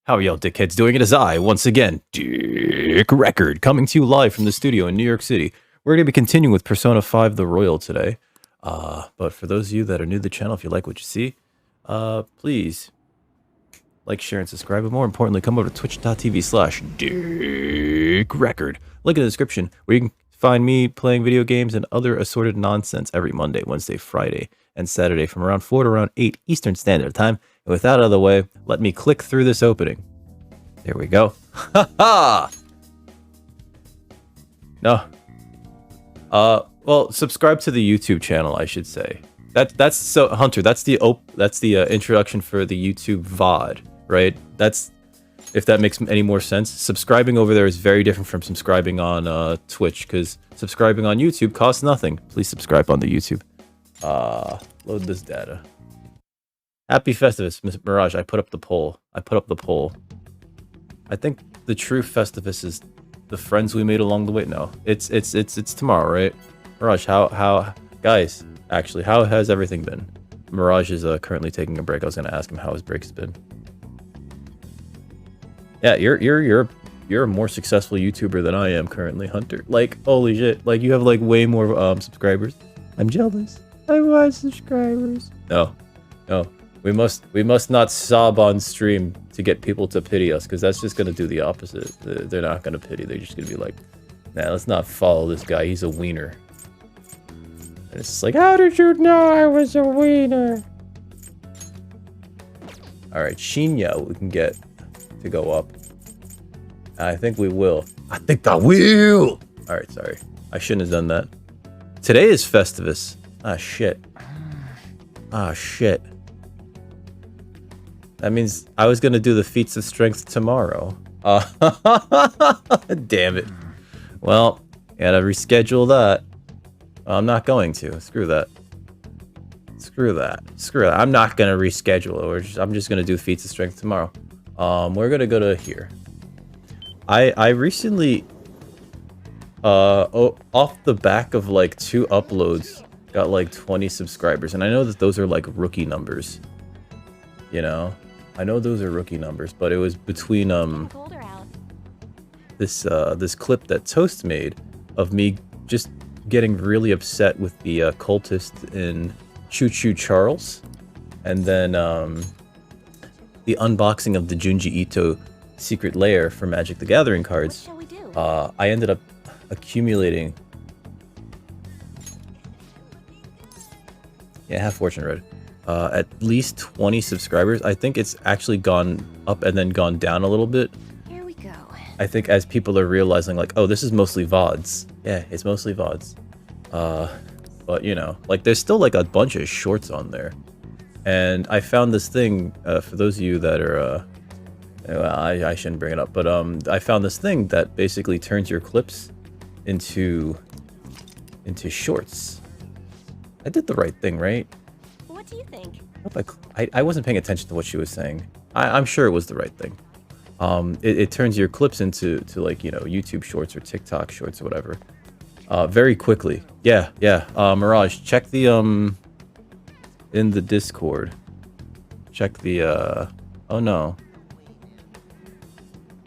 How are y'all dickheads doing? It is I, once again, Dick Record, coming to you live from the studio in New York City. We're going to be continuing with Persona 5 The Royal today. But for those of you that are new to the channel, if you like what you see, please like, share, and subscribe. But more importantly, come over to twitch.tv/Dick Record. Link in the description where you can find me playing video games and other assorted nonsense every Monday, Wednesday, Friday, and Saturday from around 4 to around 8 Eastern Standard Time. And with that out of the way, let me click through this opening. There we go. Ha ha! No. Well, subscribe to the YouTube channel, I should say. That's so Hunter. That's the introduction for the YouTube VOD, right? That's, if that makes any more sense. Subscribing over there is very different from subscribing on Twitch, because subscribing on YouTube costs nothing. Please subscribe on the YouTube. Load this data. Happy Festivus, Miss Mirage. I put up the poll. I think the true Festivus is the friends we made along the way. No, it's tomorrow, right? Mirage, how guys, actually, how has everything been? Mirage is currently taking a break. I was gonna ask him how his break has been. Yeah, you're a more successful YouTuber than I am currently, Hunter. Like, holy shit. Like, you have like way more subscribers. I'm jealous. I want subscribers. No. We must not sob on stream to get people to pity us, because that's just gonna do the opposite. They're not gonna pity. They're just gonna be like, nah, let's not follow this guy. He's a wiener. And it's just like, how did you know I was a wiener? All right, Shinya, we can get to go up. I think we will. I think I will. All right, sorry. I shouldn't have done that. Today is Festivus. Ah, shit. Ah, shit. That means I was gonna do the feats of strength tomorrow. Damn it. Well, gotta reschedule that. I'm not going to. Screw that. Screw that. I'm not gonna reschedule it. I'm just gonna do feats of strength tomorrow. We're gonna go to here. I recently, off the back of like 2 uploads, got like 20 subscribers, and I know that those are like rookie numbers. You know, I know those are rookie numbers, but it was between this clip that Toast made of me just getting really upset with the cultist in Choo Choo Charles, and then the unboxing of the Junji Ito secret lair for Magic the Gathering cards. I ended up accumulating, half fortune red, at least 20 subscribers. I think it's actually gone up and then gone down a little bit. Here we go. I think as people are realizing, like, oh, this is mostly VODs. Yeah, it's mostly VODs. But you know, like, there's still like a bunch of shorts on there. And I found this thing, for those of you that are, well, I shouldn't bring it up, but I found this thing that basically turns your clips into shorts. I did the right thing, right? What do you think? I wasn't paying attention to what she was saying. I'm sure it was the right thing. It turns your clips into like, you know, YouTube shorts or TikTok shorts or whatever. Very quickly. Yeah. Mirage, check the in the Discord. Check the oh no.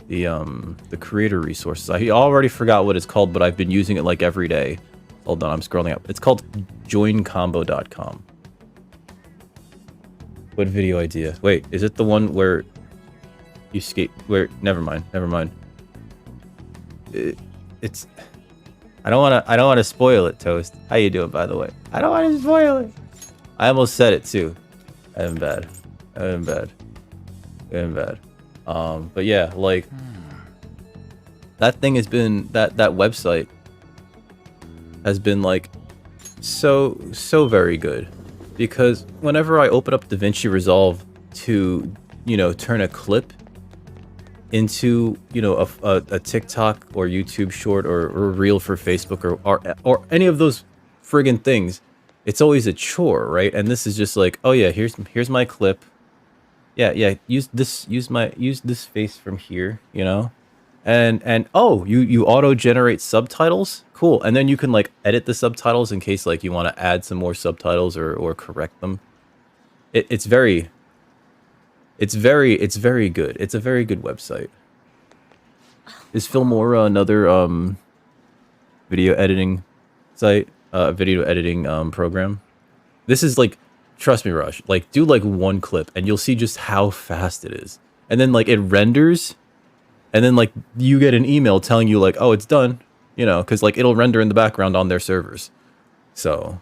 The creator resources. I already forgot what it's called, but I've been using it like every day. Hold on, I'm scrolling up. It's called joincombo.com. What video idea? Wait, is it the one where you skate? Where? Never mind. It's. I don't want to spoil it, Toast. How you doing, by the way? I don't want to spoil it. I almost said it too. I'm bad. But yeah, like, that thing has been, that website has been like so very good, because whenever I open up DaVinci Resolve to, you know, turn a clip into, you know, a TikTok or YouTube short or reel for Facebook or any of those friggin' things, it's always a chore, right? And this is just like, oh yeah, here's my clip. Yeah, use this face from here, you know? And oh, you auto-generate subtitles? Cool. And then you can like edit the subtitles in case like you want to add some more subtitles or correct them. It's very It's very good. It's a very good website. Is Filmora another video editing site? Video editing program? This is like, trust me, Rush, like do like one clip and you'll see just how fast it is. And then like it renders and then like you get an email telling you like, oh, it's done, you know, because like it'll render in the background on their servers. So,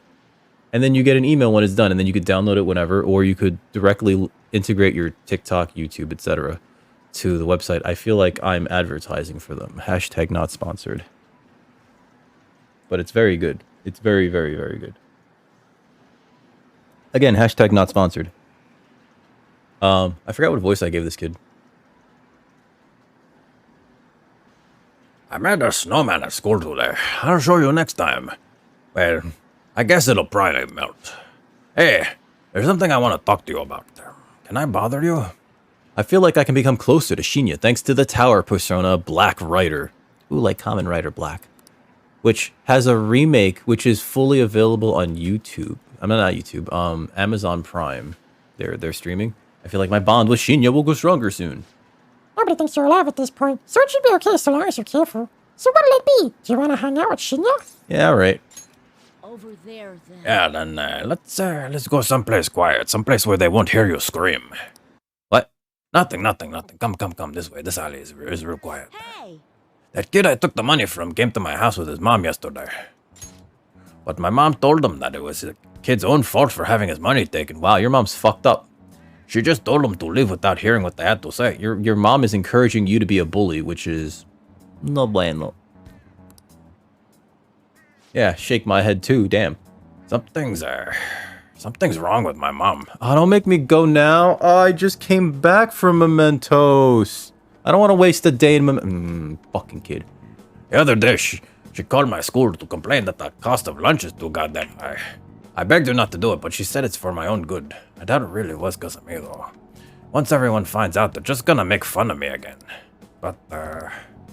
and then you get an email when it's done and then you could download it whenever, or you could directly integrate your TikTok, YouTube, etc. to the website. I feel like I'm advertising for them. Hashtag not sponsored. But it's very good. It's very, very, very good. Again, hashtag not sponsored. I forgot what voice I gave this kid. I made a snowman at school today. I'll show you next time. Well, I guess it'll probably melt. Hey, there's something I want to talk to you about. Can I bother you? I feel like I can become closer to Shinya thanks to the tower persona Black Rider. Ooh, like Kamen Rider Black. Which has a remake which is fully available on YouTube. I mean, not YouTube, Amazon Prime. They're streaming. I feel like my bond with Shinya will go stronger soon. Nobody thinks you're alive at this point, so it should be okay so long as you're careful. So what'll it be? Do you want to hang out with Shinya? Yeah, right. Over there, then. Yeah, then let's go someplace quiet, someplace where they won't hear you scream. What? Nothing. Come this way. This alley is real quiet. Hey! That kid I took the money from came to my house with his mom yesterday. But my mom told him that it was the kid's own fault for having his money taken. Wow, your mom's fucked up. She just told him to leave without hearing what they had to say. Your mom is encouraging you to be a bully, which is no bueno. Yeah, shake my head too, damn. Something's wrong with my mom. Oh, don't make me go now. Oh, I just came back from Mementos. I don't want to waste a day in fucking kid. The other day, she called my school to complain that the cost of lunch is too goddamn high. I begged her not to do it, but she said it's for my own good. I doubt it really was because of me, though. Once everyone finds out, they're just gonna make fun of me again. But,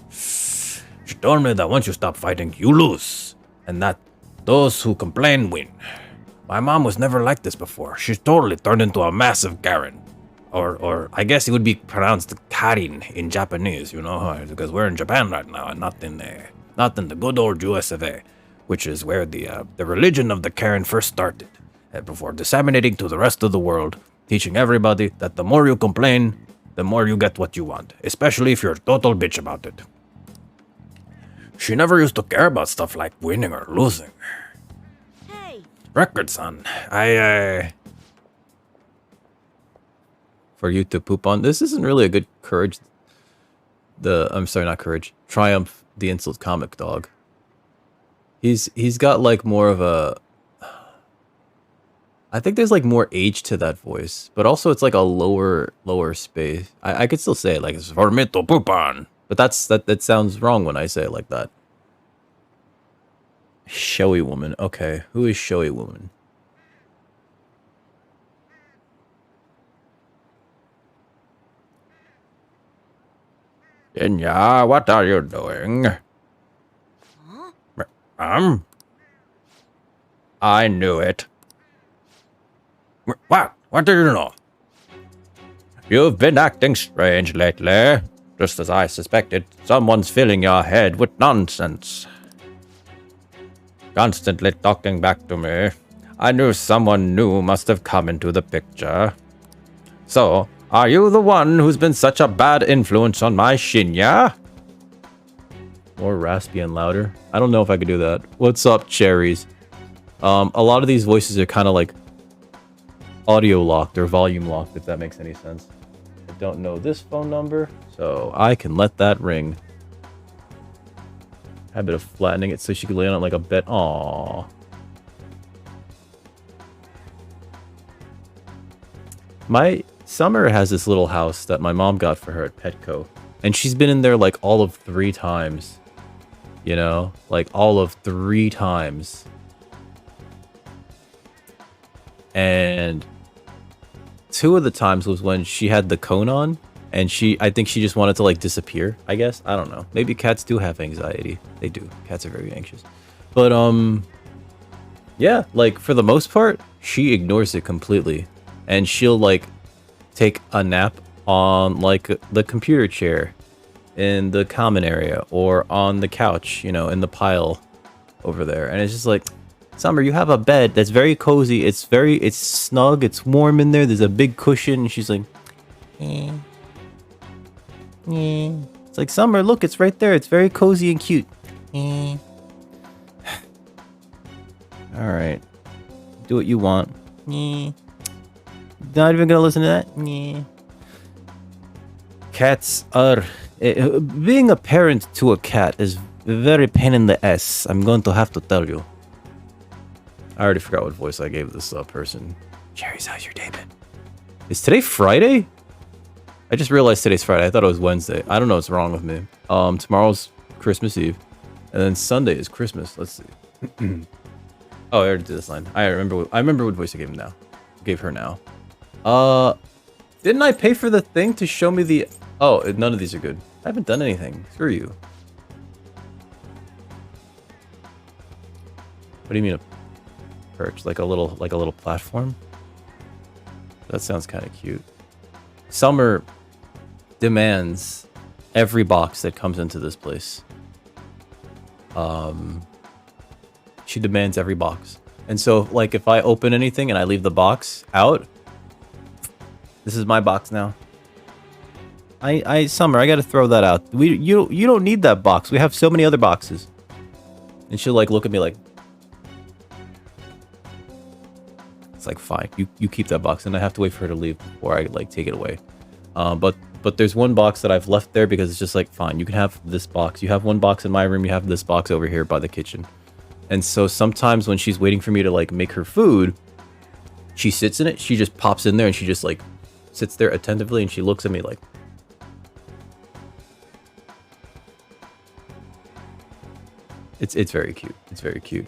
she told me that once you stop fighting, you lose. And that those who complain win. My mom was never like this before. She's totally turned into a massive Karen. Or I guess it would be pronounced Karin in Japanese, you know, because we're in Japan right now and not in the good old US of A, which is where the religion of the Karen first started, before disseminating to the rest of the world, teaching everybody that the more you complain, the more you get what you want, especially if you're a total bitch about it. She never used to care about stuff like winning or losing. Hey! Record, son. For you to poop on. This isn't really a good courage. I'm sorry, not courage. Triumph, the insult comic dog. He's got like more of a. I think there's like more age to that voice, but also it's like a lower space. I could still say it like it's for me to poop on, but that sounds wrong when I say it like that. Showy woman. Okay, who is showy woman? Shinya, what are you doing? Huh? I knew it. What? What did you know? You've been acting strange lately. Just as I suspected, someone's filling your head with nonsense. Constantly talking back to me. I knew someone new must have come into the picture. So, are you the one who's been such a bad influence on my Shinya? More raspy and louder. I don't know if I could do that. What's up, cherries? A lot of these voices are kind of like audio locked or volume locked, if that makes any sense. I don't know this phone number, so I can let that ring. Habit of flattening it so she could lay on it like a bed. Aww. My Summer has this little house that my mom got for her at Petco. And she's been in there like all of 3 times. You know? Like all of 3 times. And 2 of the times was when she had the cone on. And I think she just wanted to like disappear, I guess. I don't know. Maybe cats do have anxiety. They do. Cats are very anxious. But, yeah, like for the most part, she ignores it completely. And she'll like take a nap on like the computer chair in the common area or on the couch, you know, in the pile over there. And it's just like, Summer, you have a bed that's very cozy. It's snug. It's warm in there. There's a big cushion. And she's like, eh. Eh. It's like, Summer, look, it's right there. It's very cozy and cute. Eh. All right. Do what you want. Eh. Not even gonna listen to that. Eh. Cats are... being a parent to a cat is very pain in the ass. I'm going to have to tell you. I already forgot what voice I gave this person. Cherries, how's your day been? Is today Friday? I just realized today's Friday. I thought it was Wednesday. I don't know what's wrong with me. Tomorrow's Christmas Eve. And then Sunday is Christmas. Let's see. Oh, I already did this line. I remember what voice I gave him now. Gave her now. Didn't I pay for the thing to show me the... Oh, none of these are good. I haven't done anything. Screw you. What do you mean a perch? Like a little platform? That sounds kind of cute. Summer demands every box that comes into this place. She demands every box. And so, like, if I open anything and I leave the box out, this is my box now. Summer, I gotta throw that out. You don't need that box. We have so many other boxes. And she'll like look at me like, it's like, fine, you keep that box, and I have to wait for her to leave before I like take it away. But there's one box that I've left there because it's just like, fine, you can have this box. You have one box in my room. You have this box over here by the kitchen. And so sometimes when she's waiting for me to like make her food, she sits in it. She just pops in there and she just like sits there attentively and she looks at me like. It's very cute. It's very cute.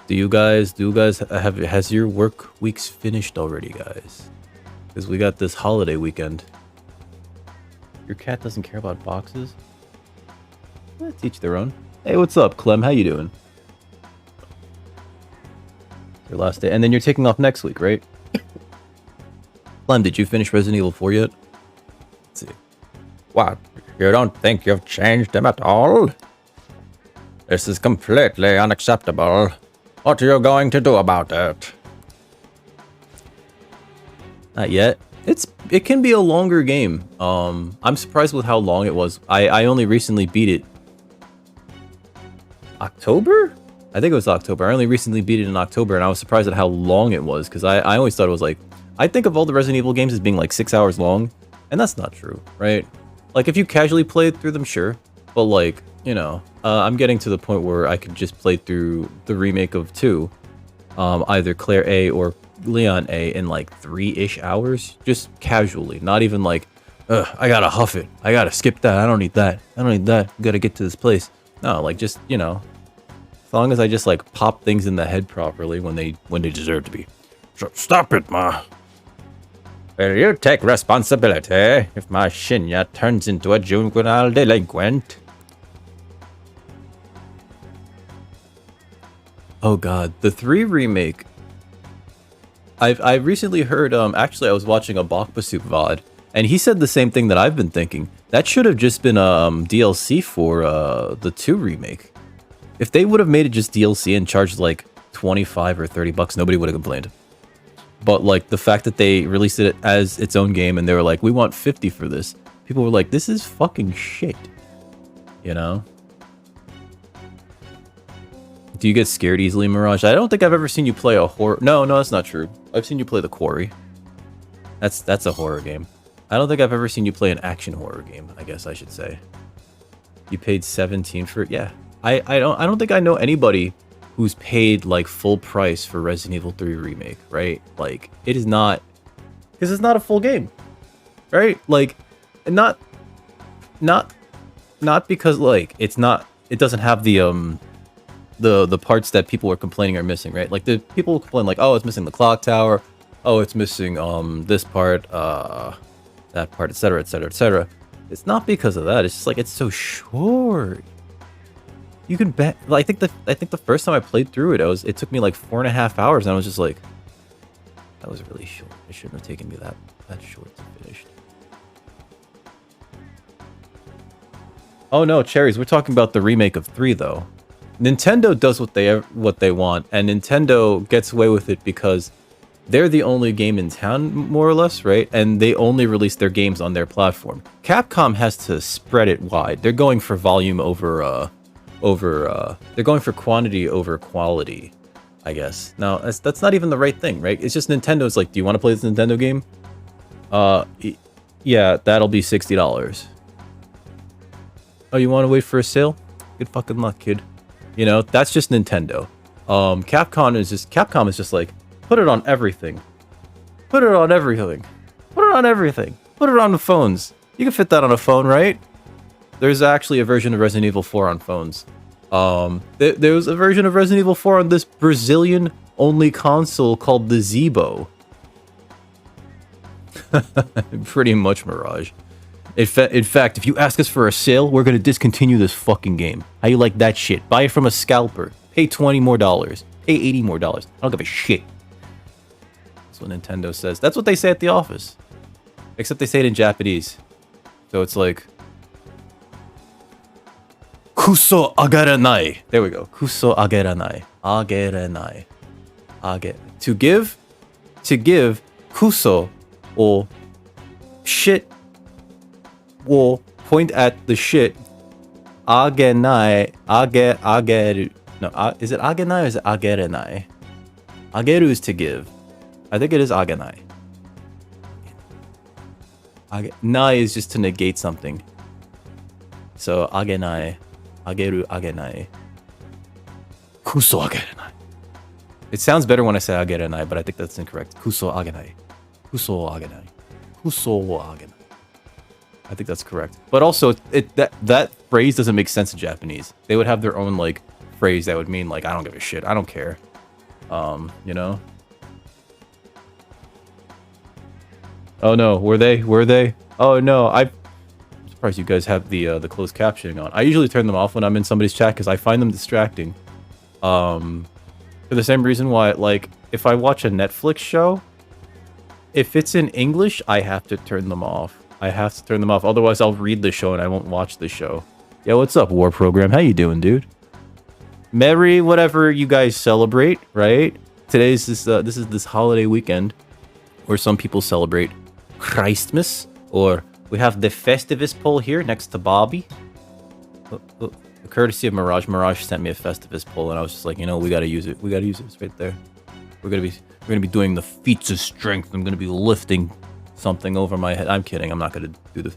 Has your work weeks finished already, guys? Because we got this holiday weekend. Your cat doesn't care about boxes? Teach their own. Hey, what's up, Clem? How you doing? Your last day. And then you're taking off next week, right? Clem, did you finish Resident Evil 4 yet? Let's see. What? You don't think you've changed him at all? This is completely unacceptable. What are you going to do about it? Not yet. It can be a longer game. I'm surprised with how long it was. I only recently beat it. October? I think it was October. I only recently beat it in October, and I was surprised at how long it was, because I always thought it was like... I think of all the Resident Evil games as being like 6 hours long, and that's not true, right? Like, if you casually played through them, sure. But, like, you know, I'm getting to the point where I could just play through the remake of 2, either Claire A or Leon A in, like, 3-ish hours. Just casually. Not even like, I gotta huff it. I gotta skip that. I don't need that. I don't need that. Gotta get to this place. No, like, just, you know, as long as I just, like, pop things in the head properly when they deserve to be. Stop it, Ma. Will you take responsibility if my Shinya turns into a juvenile delinquent? Oh god, the 3 remake. I recently heard, actually I was watching a Bakbasup VOD, and he said the same thing that I've been thinking. That should have just been DLC for the 2 remake. If they would have made it just DLC and charged like 25 or 30 bucks, nobody would have complained. But like the fact that they released it as its own game and they were like, we want 50 for this. People were like, this is fucking shit. You know? Do you get scared easily, Mirage? I don't think I've ever seen you play a horror... No, that's not true. I've seen you play The Quarry. That's a horror game. I don't think I've ever seen you play an action horror game, I guess I should say. You paid 17 for it? Yeah. I don't think I know anybody who's paid like full price for Resident Evil 3 Remake, right? Like, it is not... Because it's not a full game. Right? Like, not because like it's not... It doesn't have the parts that people were complaining are missing, right? Like, the people complain like, oh, it's missing the clock tower, oh, it's missing this part, that part, etc, etc, etc. It's not because of that. It's just like, it's so short. You can bet. I think the first time I played through it, it took me like 4.5 hours, and I was just like, That was really short. It shouldn't have taken me that short to finish. Oh no, Cherries, we're talking about the remake of 3 though. Nintendo does what they want, and Nintendo gets away with it because they're the only game in town, more or less, right? And they only release their games on their platform. Capcom has to spread it wide. They're going for volume over they're going for quantity over quality, I guess. Now, that's not even the right thing, right? It's just Nintendo's like, do you want to play this Nintendo game? Yeah, that'll be $60. Oh, you want to wait for a sale? Good fucking luck, kid. You know, that's just Nintendo. Capcom is just like, put it on everything. Put it on everything. Put it on everything. Put it on the phones. You can fit that on a phone, right? There's actually a version of Resident Evil 4 on phones. There was a version of Resident Evil 4 on this Brazilian-only console called the Zeebo. Pretty much Mirage. In fact, if you ask us for a sale, we're gonna discontinue this fucking game. How you like that shit? Buy it from a scalper. Pay $20 more. Pay $80 more. I don't give a shit. That's what Nintendo says. That's what they say at the office. Except they say it in Japanese. So it's like... Kuso agaranai. There we go. Kuso agaranai. Agaranai. To give, kuso, or shit, will point at the shit. Agenai, ageru. No, is it agenai or is it agerenai? Ageru is to give. I think it is agenai. Nai is just to negate something. So agenai, ageru, agenai. Kuso agerenai. It sounds better when I say agerenai, but I think that's incorrect. Kuso agenai. Kuso agenai. Kuso agenai. I think that's correct. But also, that phrase doesn't make sense in Japanese. They would have their own, like, phrase that would mean, like, I don't give a shit. I don't care. You know? Oh no, were they? Oh no, I'm surprised you guys have the closed captioning on. I usually turn them off when I'm in somebody's chat because I find them distracting. For the same reason why, like, if I watch a Netflix show, if it's in English, I have to turn them off. Otherwise, I'll read the show and I won't watch the show. Yeah, what's up, War Program? How you doing, dude? Merry whatever you guys celebrate, right? This is this holiday weekend where some people celebrate Christmas, or we have the Festivus poll here next to Bobby. Courtesy of Mirage. Mirage sent me a Festivus poll, and I was just like, you know, we gotta use it. It's right there. We're gonna be doing the feats of strength. I'm gonna be lifting something over my head. I'm kidding. I'm not gonna do the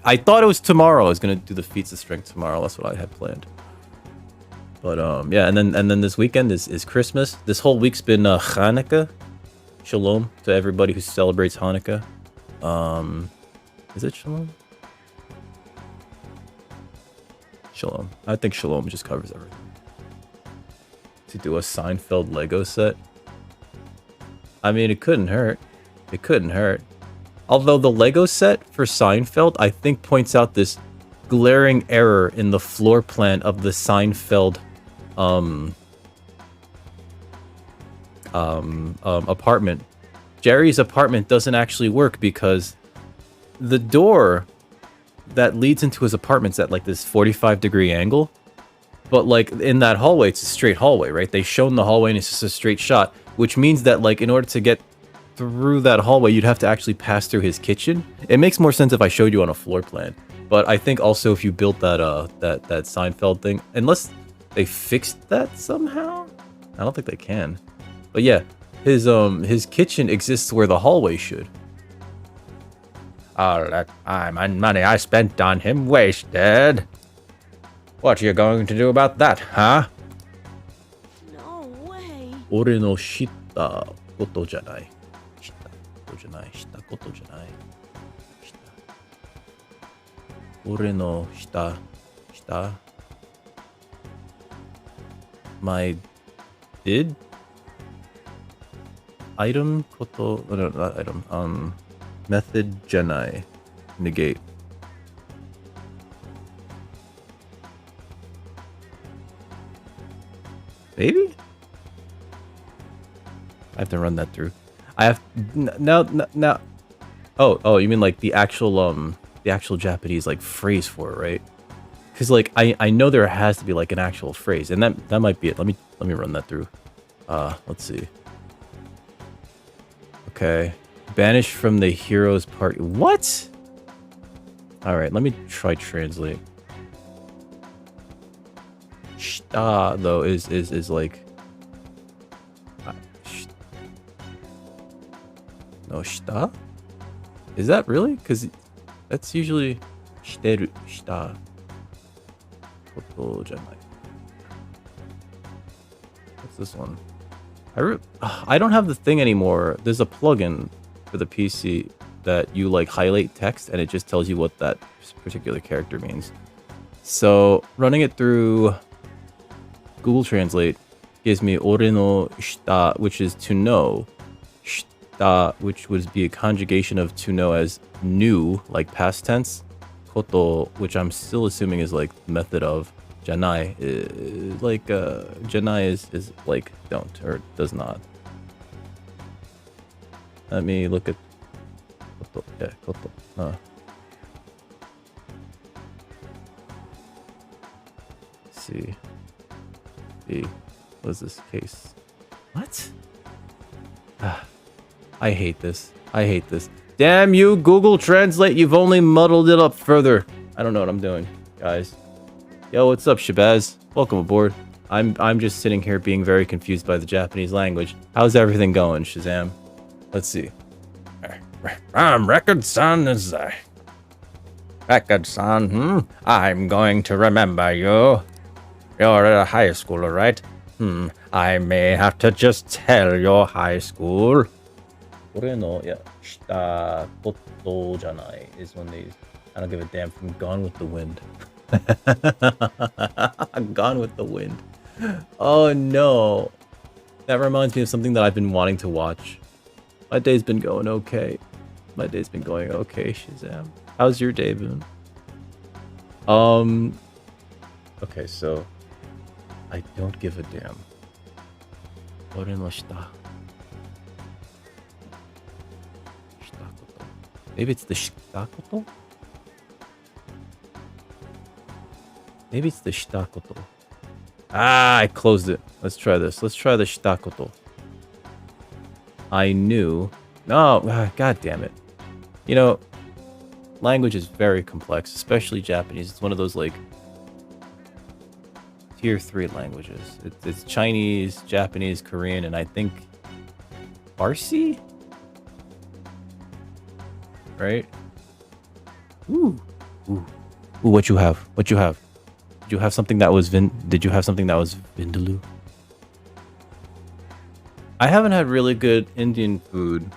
I thought it was tomorrow. I was gonna do the feats of strength tomorrow. That's what I had planned. But yeah, and then this weekend is Christmas. This whole week's been Hanukkah. Shalom to everybody who celebrates Hanukkah. Is it Shalom? Shalom. I think Shalom just covers everything. To do a Seinfeld Lego set. I mean, it couldn't hurt. It couldn't hurt. Although the Lego set for Seinfeld, I think, points out this glaring error in the floor plan of the Seinfeld apartment. Jerry's apartment doesn't actually work because the door that leads into his apartment's at like this 45-degree angle, but like in that hallway, it's a straight hallway, right? They've shown the hallway and it's just a straight shot, which means that like in order to get through that hallway, you'd have to actually pass through his kitchen. It makes more sense if I showed you on a floor plan, but I think also if you built that that Seinfeld thing, unless they fixed that somehow, I don't think they can. But yeah, his kitchen exists where the hallway should. All that time and money I spent on him wasted. What are you going to do about that, huh? No way. Ore no shita koto janai. Shita koto janai. Shita koto janai. Shita. Ore no shita. My did item koto, no, not item, method janai, negate. Maybe? I have to run that through. I have no. Oh, you mean like the actual Japanese like phrase for it, right? Because like I know there has to be like an actual phrase, and that might be it. Let me run that through. Let's see. Okay, banished from the hero's party. What? All right, let me try translate. Shita though is like. No shita? Is that really? Because that's usually shiteru shita. Koto janai. What's this one? I don't have the thing anymore. There's a plugin for the PC that you like highlight text and it just tells you what that particular character means. So running it through Google Translate gives me ore no shita, which is to know. Shita, which would be a conjugation of to know as new, like past tense. Koto, which I'm still assuming is like method of. Janai, like janai is like don't or does not. Let me look at koto. Yeah, koto. See. What is this case? What? I hate this. I hate this. Damn you, Google Translate! You've only muddled it up further. I don't know what I'm doing, guys. Yo, what's up, Shabazz? Welcome aboard. I'm just sitting here being very confused by the Japanese language. How's everything going, Shazam? Let's see. Record-san is... Record-san, I'm going to remember you. You're a high schooler, right? I may have to just tell your high school. Ore no, yeah, shita koto janai is when they... I don't give a damn from Gone with the Wind. Gone with the Wind. Oh no. That reminds me of something that I've been wanting to watch. My day's been going okay. My day's been going okay, Shazam. How's your day been? Okay, so I don't give a damn. Ore no shita. Shitakoto. Maybe it's the shitakoto? Maybe it's the shitakoto. Ah, I closed it. Let's try this. Let's try the shitakoto. I knew. No, god damn it. You know, language is very complex, especially Japanese. It's one of those like tier 3 languages. It's Chinese, Japanese, Korean, and I think Farsi? Right? Ooh. Ooh, what you have? What you have? Did you have something that was Vindaloo? I haven't had really good Indian food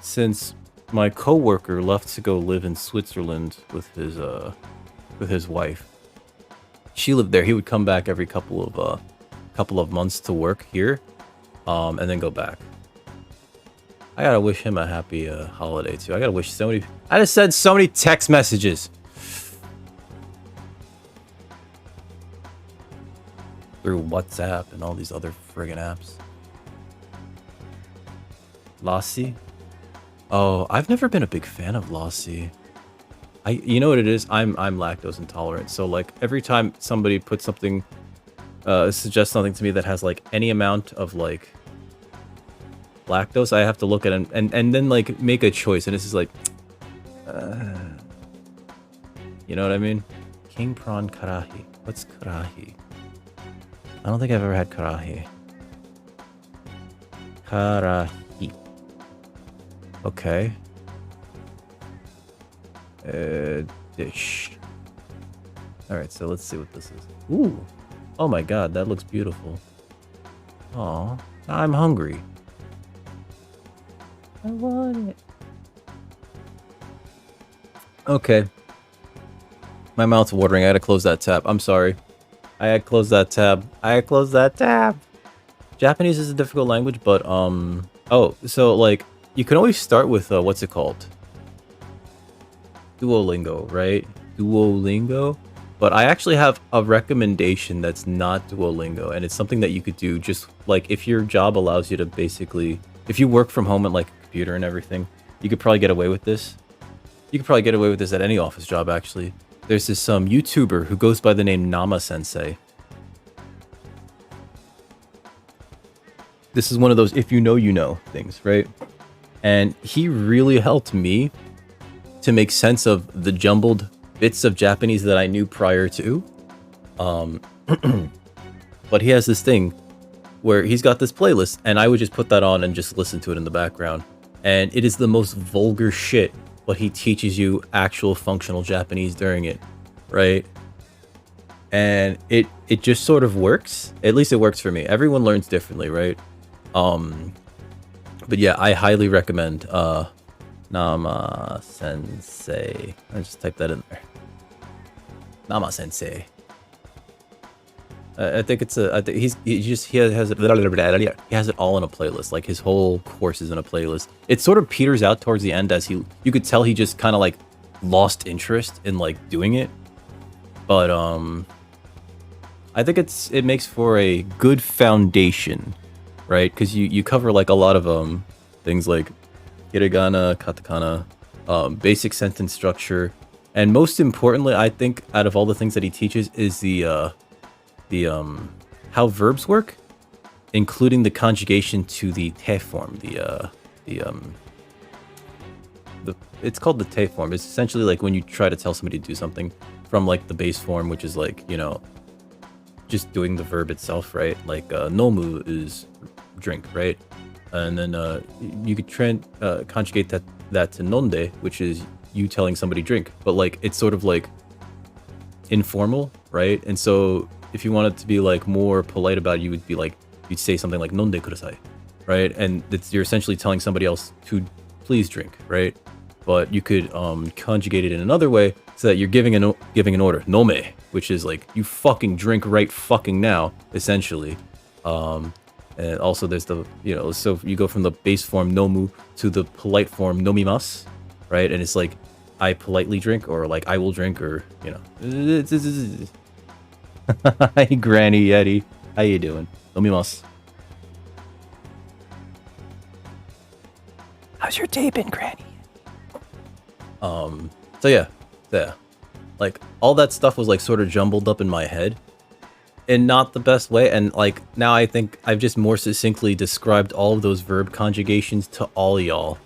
since my coworker left to go live in Switzerland with his wife. She lived there. He would come back every couple of months to work here, and then go back. I gotta wish him a happy holiday too. I gotta wish so many. I just sent so many text messages. Through WhatsApp and all these other friggin' apps. Lassi? Oh, I've never been a big fan of Lassi. You know what it is? I'm lactose intolerant. So like every time somebody puts something, suggests something to me that has like any amount of like lactose, I have to look at it and then like make a choice. And it's just like, you know what I mean? King prawn karahi. What's karahi? I don't think I've ever had karahi. Karahi. Okay. Dish. Alright, so let's see what this is. Ooh. Oh my god, that looks beautiful. Aw. I'm hungry. I want it. Okay. My mouth's watering. I had to close that tab. I'm sorry. I had closed that tab. Japanese is a difficult language, but oh, so like you can always start with what's it called? Duolingo, right? Duolingo. But I actually have a recommendation that's not Duolingo, and it's something that you could do just like if your job allows you to basically if you work from home at like a computer and everything, you could probably get away with this. You could probably get away with this at any office job, actually. There's this YouTuber who goes by the name Nama Sensei. This is one of those if you know things, right? And he really helped me to make sense of the jumbled bits of Japanese that I knew prior to. But he has this thing where he's got this playlist, and I would just put that on and just listen to it in the background. And it is the most vulgar shit, but he teaches you actual functional Japanese during it, right? And it just sort of works. At least it works for me. Everyone learns differently, right? But yeah, I highly recommend Nama Sensei. I just type that in there. Nama Sensei. I think it's a. I think he has it. He has it all in a playlist. Like his whole course is in a playlist. It sort of peters out towards the end as you could tell he just kind of like lost interest in like doing it. But I think it makes for a good foundation, right? Because you cover like a lot of things like hiragana, katakana, basic sentence structure, and most importantly, I think out of all the things that he teaches is the how verbs work, including the conjugation to the te form. It's called the te form. It's essentially like when you try to tell somebody to do something from like the base form, which is like, you know, just doing the verb itself, right? Like nomu is drink, right? And then you could conjugate that to nonde, which is you telling somebody drink, but like it's sort of like informal, right? And so if you wanted to be like more polite about it, you would be like, you'd say something like nonde kudasai, right? And you're essentially telling somebody else to please drink, right? But you could conjugate it in another way so that you're giving an order, nome, which is like you fucking drink right fucking now, essentially. And also there's the, you know, so you go from the base form nomu to the polite form nomimasu, right? And it's like I politely drink, or like I will drink, or you know. Hi, Granny Yeti. How you doing? Nomimasu. How's your day been, Granny? So yeah, like all that stuff was like sort of jumbled up in my head, in not the best way. And like now I think I've just more succinctly described all of those verb conjugations to all y'all,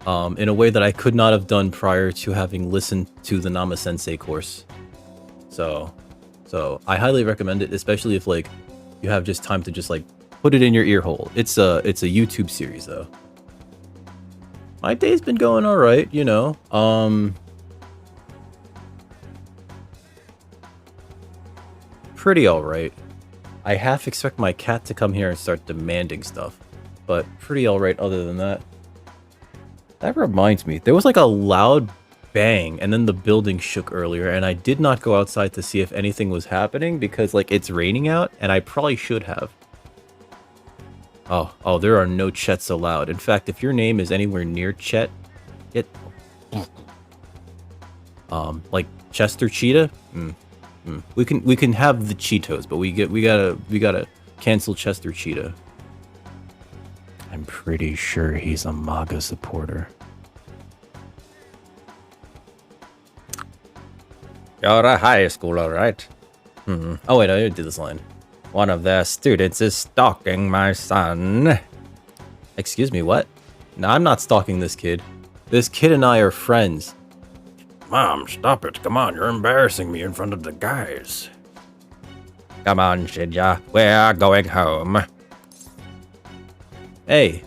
in a way that I could not have done prior to having listened to the Nama Sensei course. So I highly recommend it, especially if like you have just time to just like put it in your ear hole. It's a YouTube series though. My day's been going all right, you know. Pretty all right. I half expect my cat to come here and start demanding stuff, but pretty all right other than that. That reminds me, there was like a loud bang and then the building shook earlier, and I did not go outside to see if anything was happening because like it's raining out and I probably should have. Oh, there are no Chets allowed. In fact, if your name is anywhere near Chet, like Chester Cheetah, we can have the Cheetos, but we gotta cancel Chester Cheetah. I'm pretty sure he's a MAGA supporter. You're a high schooler, right? Oh wait, I did this line. One of their students is stalking my son. Excuse me, what? No, I'm not stalking this kid. This kid and I are friends. Mom, stop it. Come on, you're embarrassing me in front of the guys. Come on, Shinya. We're going home. Hey,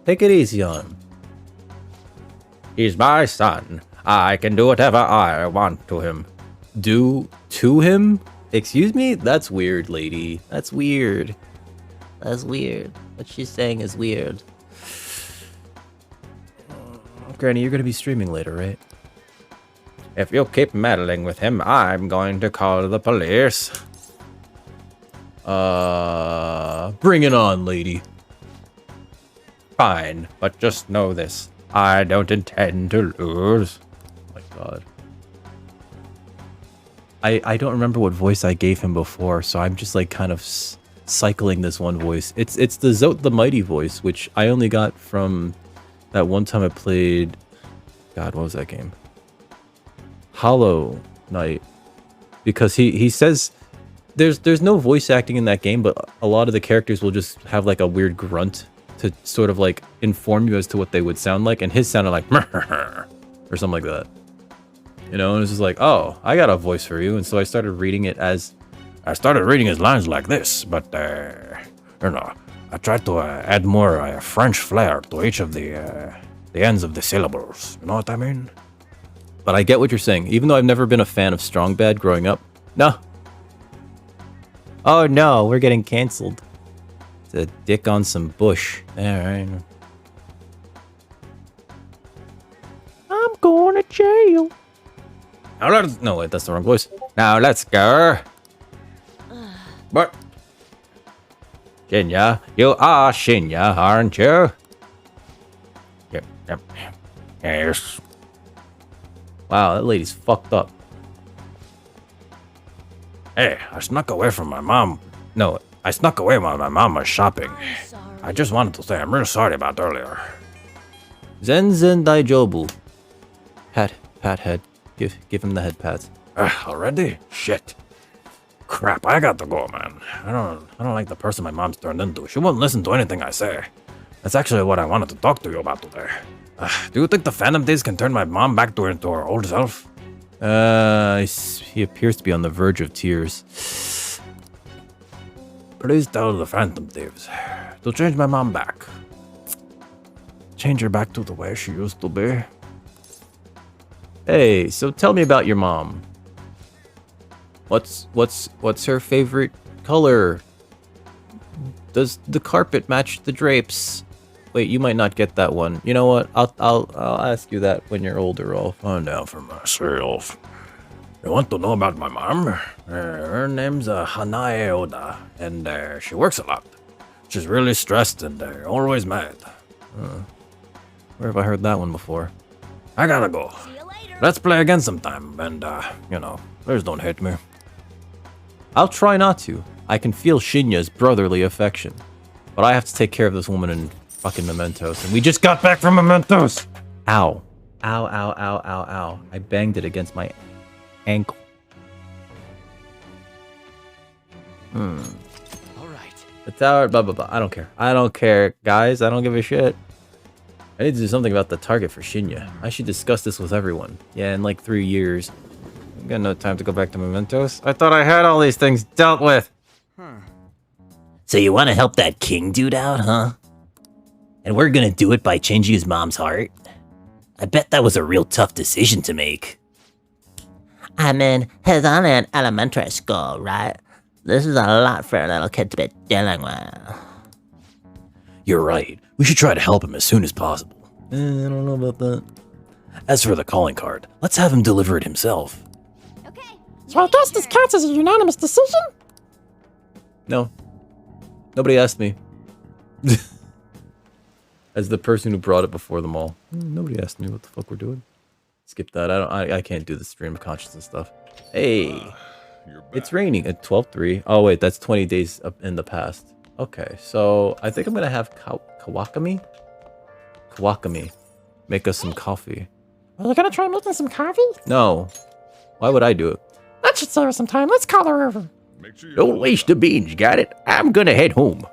take it easy on him. He's my son. I can do whatever I want to him. Do to him? Excuse me? That's weird, lady. That's weird. That's weird. What she's saying is weird. Granny, you're gonna be streaming later, right? If you keep meddling with him, I'm going to call the police. Bring it on, lady. Fine, but just know this. I don't intend to lose. Oh my god. I don't remember what voice I gave him before, so I'm just like kind of cycling this one voice. It's the Zote the Mighty voice, which I only got from that one time I played. God, what was that game? Hollow Knight, because he says there's no voice acting in that game, but a lot of the characters will just have like a weird grunt to sort of like inform you as to what they would sound like, and his sounded like or something like that. You know, and it was just like, oh, I got a voice for you, and so I started reading it as his lines like this, but you know, I tried to add more French flair to each of the ends of the syllables. You know what I mean? But I get what you're saying. Even though I've never been a fan of Strong Bad growing up. No. Oh no, we're getting canceled. It's a dick on some bush. Alright. I'm going to jail. Now let's... No, wait, that's the wrong voice. Now let's go. But... Shinya, you are Shinya, aren't you? Yep. Yes. Wow, that lady's fucked up. Hey, I snuck away from my mom. No, I snuck away while my mom was shopping. I'm sorry. I just wanted to say I'm really sorry about earlier. Zen Daijobu. Pat head. Give him the head pats. Already? Shit. Crap, I got to go, man. I don't like the person my mom's turned into. She won't listen to anything I say. That's actually what I wanted to talk to you about today. Do you think the Phantom Days can turn my mom back into her old self? He appears to be on the verge of tears. Please tell the Phantom Thieves to change my mom back. Change her back to the way she used to be. Hey, so tell me about your mom. What's her favorite color? Does the carpet match the drapes? Wait, you might not get that one. You know what? I'll ask you that when you're older, I'll find out for myself. You want to know about my mom? Her name's Hanae Oda, and she works a lot. She's really stressed and always mad. Where have I heard that one before? I gotta go. See you later. Let's play again sometime, and you know, please don't hate me. I'll try not to. I can feel Shinya's brotherly affection, but I have to take care of this woman in fucking Mementos, and we just got back from Mementos. Ow. Ow, ow, ow, ow, ow. I banged it against my ankle. All right. The tower, blah, blah, blah. I don't care. I don't care, guys. I don't give a shit. I need to do something about the target for Shinya. I should discuss this with everyone. Yeah, in like 3 years. I got no time to go back to Mementos. I thought I had all these things dealt with. So you want to help that king dude out, huh? And we're gonna do it by changing his mom's heart? I bet that was a real tough decision to make. I mean, he's only in elementary school, right? This is a lot for a little kid to be dealing with. You're right. We should try to help him as soon as possible. I don't know about that. As for the calling card, let's have him deliver it himself. Okay. So I guess this counts as a unanimous decision? No. Nobody asked me. As the person who brought it before them all. Nobody asked me what the fuck we're doing. Skip that. I can't do the stream of consciousness stuff. Hey. It's raining at 12:03. Oh wait, that's 20 days up in the past. Okay, so I think I'm gonna have Kawakami make us some coffee. Are you gonna try making some coffee? No. Why would I do it? That should save us some time. Let's call her over. Don't waste the beans, got it? I'm gonna head home.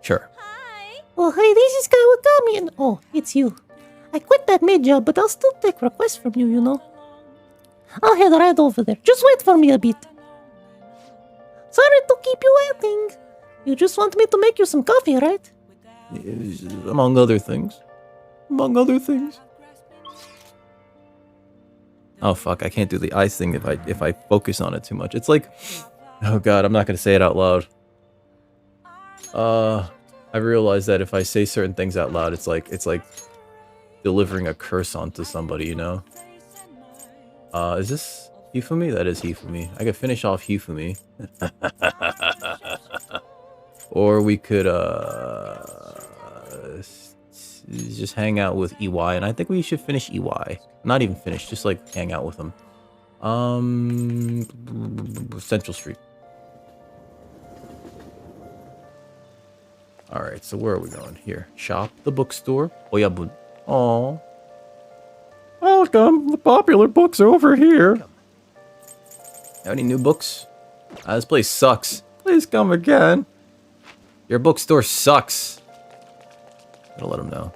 Sure. Hi. Oh, hey, this is Kawakami, and oh, it's you. I quit that maid job, but I'll still take requests from you, you know. I'll head right over there. Just wait for me a bit. Sorry to keep you waiting. You just want me to make you some coffee, right? Among other things. Among other things. Oh fuck, I can't do the eyes thing if I focus on it too much. It's like, oh god, I'm not gonna say it out loud. I realize that if I say certain things out loud, it's like delivering a curse onto somebody, you know? Is this Hifumi? That is Hifumi. I could finish off Hifumi. Or we could, just hang out with EY, and I think we should finish EY. Not even finish, just like hang out with them. Central Street. Alright, so where are we going? Here. Shop, the bookstore. Oyabun. Aww. Welcome. The popular books are over here. Have any new books? This place sucks. Please come again. Your bookstore sucks. Gotta let them know.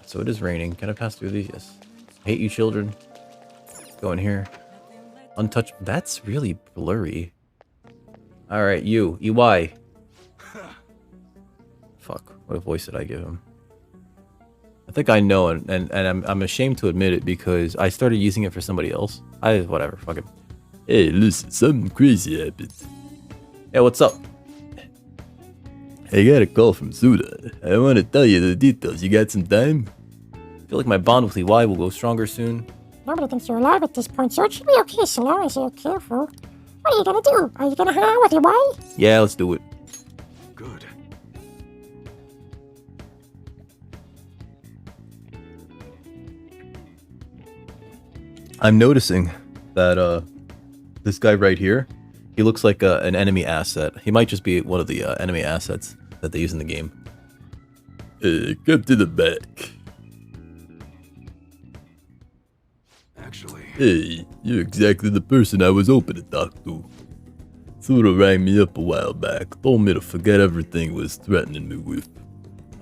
So it is raining. Can I pass through these? Yes. Hate you, children. Go in here. Untouched. That's really blurry. Alright, you. EY. Fuck. What voice did I give him? I think I know, and I'm ashamed to admit it because I started using it for somebody else. Whatever. Fuck it. Hey, listen, something crazy happened. Hey, what's up? I got a call from Suda. I want to tell you the details. You got some time? I feel like my bond with EY will go stronger soon. Nobody thinks you're alive at this point, so it should be okay so long as you're careful. What are you gonna do? Are you gonna hang out with your boy? Yeah, let's do it. Good. I'm noticing that this guy right here, he looks like an enemy asset. He might just be one of the enemy assets that they use in the game. Come to the back. Actually, Hey, you're exactly the person I was hoping to talk to. Suda rang me up a while back, told me to forget everything he was threatening me with.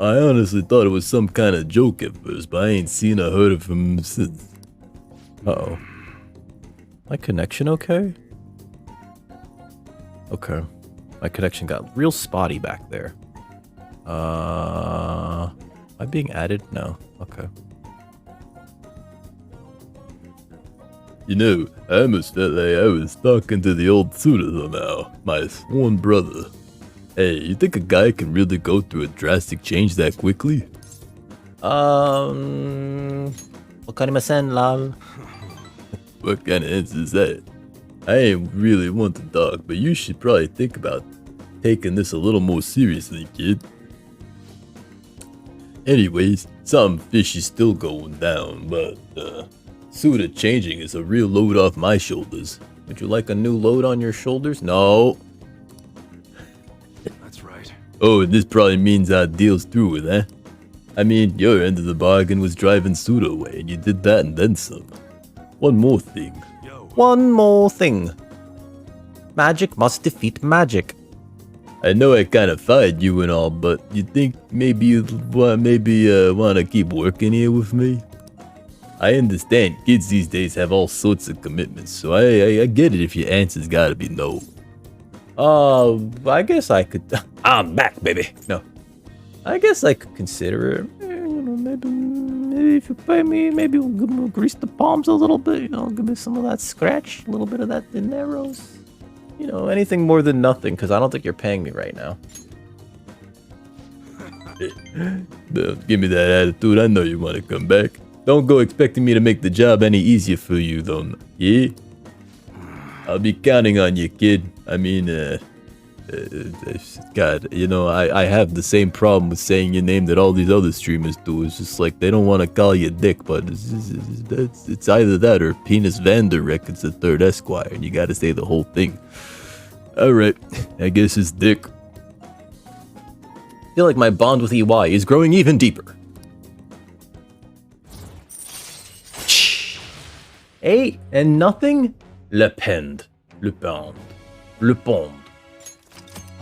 I honestly thought it was some kind of joke at first, but I ain't seen or heard from him since. Uh-oh. My connection okay? Okay. My connection got real spotty back there. Am I being added? No. Okay. You know, I almost felt like I was talking to the old Suda somehow, my sworn brother. Hey, you think a guy can really go through a drastic change that quickly? Wakarimasen, lol. What kind of answer is that? I ain't really one to talk, but you should probably think about taking this a little more seriously, kid. Anyways, something fishy's still going down, but Suda changing is a real load off my shoulders. Would you like a new load on your shoulders? No. that's right. Oh, and this probably means our deal's through with, eh? I mean, your end of the bargain was driving Suda away, and you did that and then some. One more thing. Yo, One more thing. Magic must defeat magic. I know I kind of fired you and all, but you think maybe you'd want to keep working here with me? I understand kids these days have all sorts of commitments, so I get it if your answer's gotta be no. I guess I could. I'm back, baby. No. I guess I could consider it. Maybe if you pay me, maybe we'll grease the palms a little bit. You know, give me some of that scratch, a little bit of that dineros. You know, anything more than nothing, because I don't think you're paying me right now. Don't give me that attitude. I know you want to come back. Don't go expecting me to make the job any easier for you, though. Yeah? I'll be counting on you, kid. I mean, God, you know, I have the same problem with saying your name that all these other streamers do. It's just like they don't want to call you Dick, but it's either that or Penis Vanderrick. It's the third Esquire, and you got to say the whole thing. All right, I guess it's Dick. I feel like my bond with EY is growing even deeper. 8 and nothing? Le pend. Le pend. Le pond.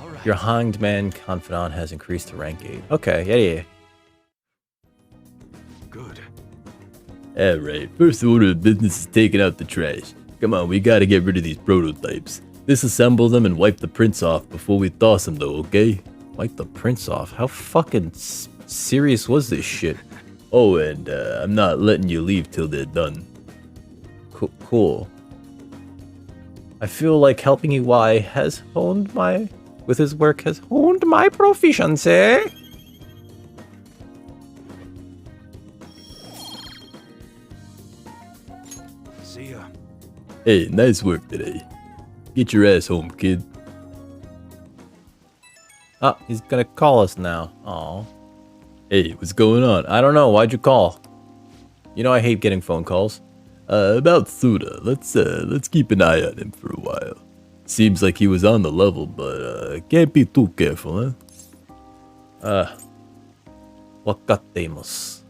all right. Your hanged man confidant has increased to rank 8. Okay, yeah. Good. All right, first order of business is taking out the trash. Come on, we got to get rid of these prototypes. Disassemble them and wipe the prints off before we toss them, though, okay? Wipe the prints off. How fucking serious was this shit? Oh, and I'm not letting you leave till they're done. Cool. I feel like helping EY has honed my... with his work has honed my proficiency. See ya. Hey, nice work today. Get your ass home, kid. Oh, he's gonna call us now. Aw. Hey, what's going on? I don't know. Why'd you call? You know I hate getting phone calls. About Suda, let's keep an eye on him for a while. Seems like he was on the level, but can't be too careful, huh? Wakatemos.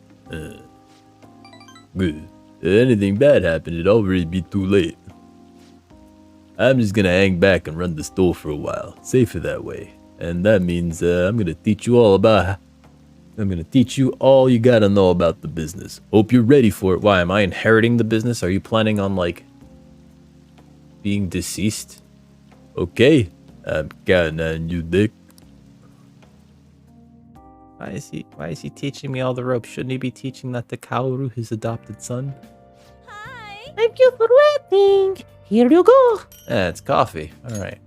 Good. If anything bad happened, it'd already be too late. I'm just gonna hang back and run the store for a while. Safer that way. And that means I'm gonna teach you all you gotta know about the business. Hope you're ready for it. Why, am I inheriting the business? Are you planning on, like, being deceased? Okay, I'm counting on you, Dick. Why is he teaching me all the ropes? Shouldn't he be teaching that to Kaoru, his adopted son? Hi. Thank you for waiting. Here you go. It's coffee. Alright.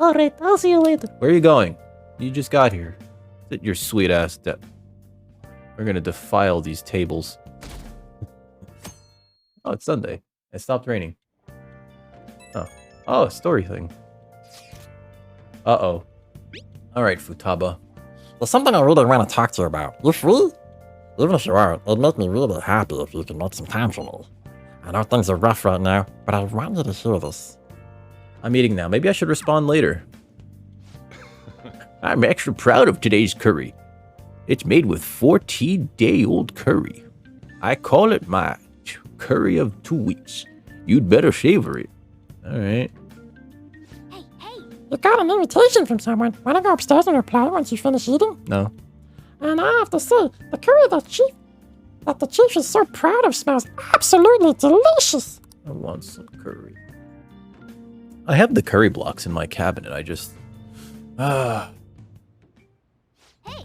Alright, I'll see you later. Where are you going? You just got here. Sit your sweet ass down. We're gonna defile these tables. Oh, it's Sunday. It stopped raining. Oh, story thing. Uh-oh. Alright, Futaba. There's something I really want to talk to you about. You free? Even if you aren't, it'd make me really happy if you could make some time for me. I know things are rough right now, but I want you to hear this. I'm eating now. Maybe I should respond later. I'm extra proud of today's curry. It's made with 14-day-old curry. I call it my curry of 2 weeks. You'd better savor it. Alright. Hey, hey. You got an invitation from someone. Wanna go upstairs and reply once you finish eating? No. And I have to say, the curry that the chief is so proud of smells absolutely delicious. I want some curry. I have the curry blocks in my cabinet. I just... Hey. Hey,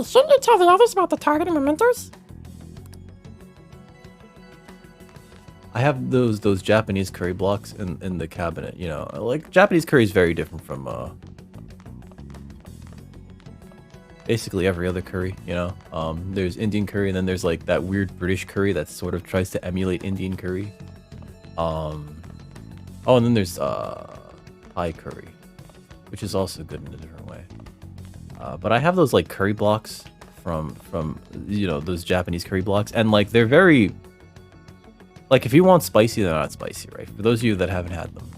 shouldn't you tell the others about the target and mementos? I have those Japanese curry blocks in the cabinet, you know. Like, Japanese curry is very different from, basically every other curry, you know. There's Indian curry, and then there's, like, that weird British curry that sort of tries to emulate Indian curry. Oh, and then there's, Thai curry, which is also good in a different way. But I have those, like, curry blocks from, you know, those Japanese curry blocks, and, like, they're very... Like, if you want spicy, they're not spicy, right? For those of you that haven't had them.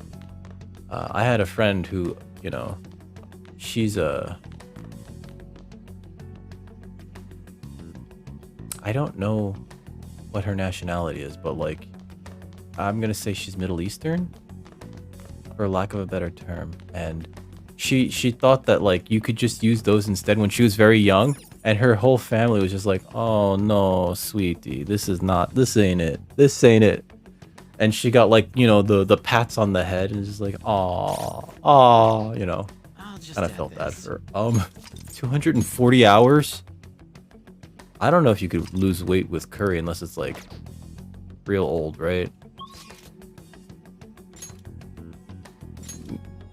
I had a friend who, you know, she's a... I don't know what her nationality is, but, like, I'm gonna say she's Middle Eastern, for lack of a better term. And she thought that, like, you could just use those instead when she was very young. And her whole family was just like, oh no, sweetie, this ain't it. And she got, like, you know, the pats on the head and just like, aw, you know. Kind of felt bad for her. 240 hours? I don't know if you could lose weight with curry unless it's, like, real old, right?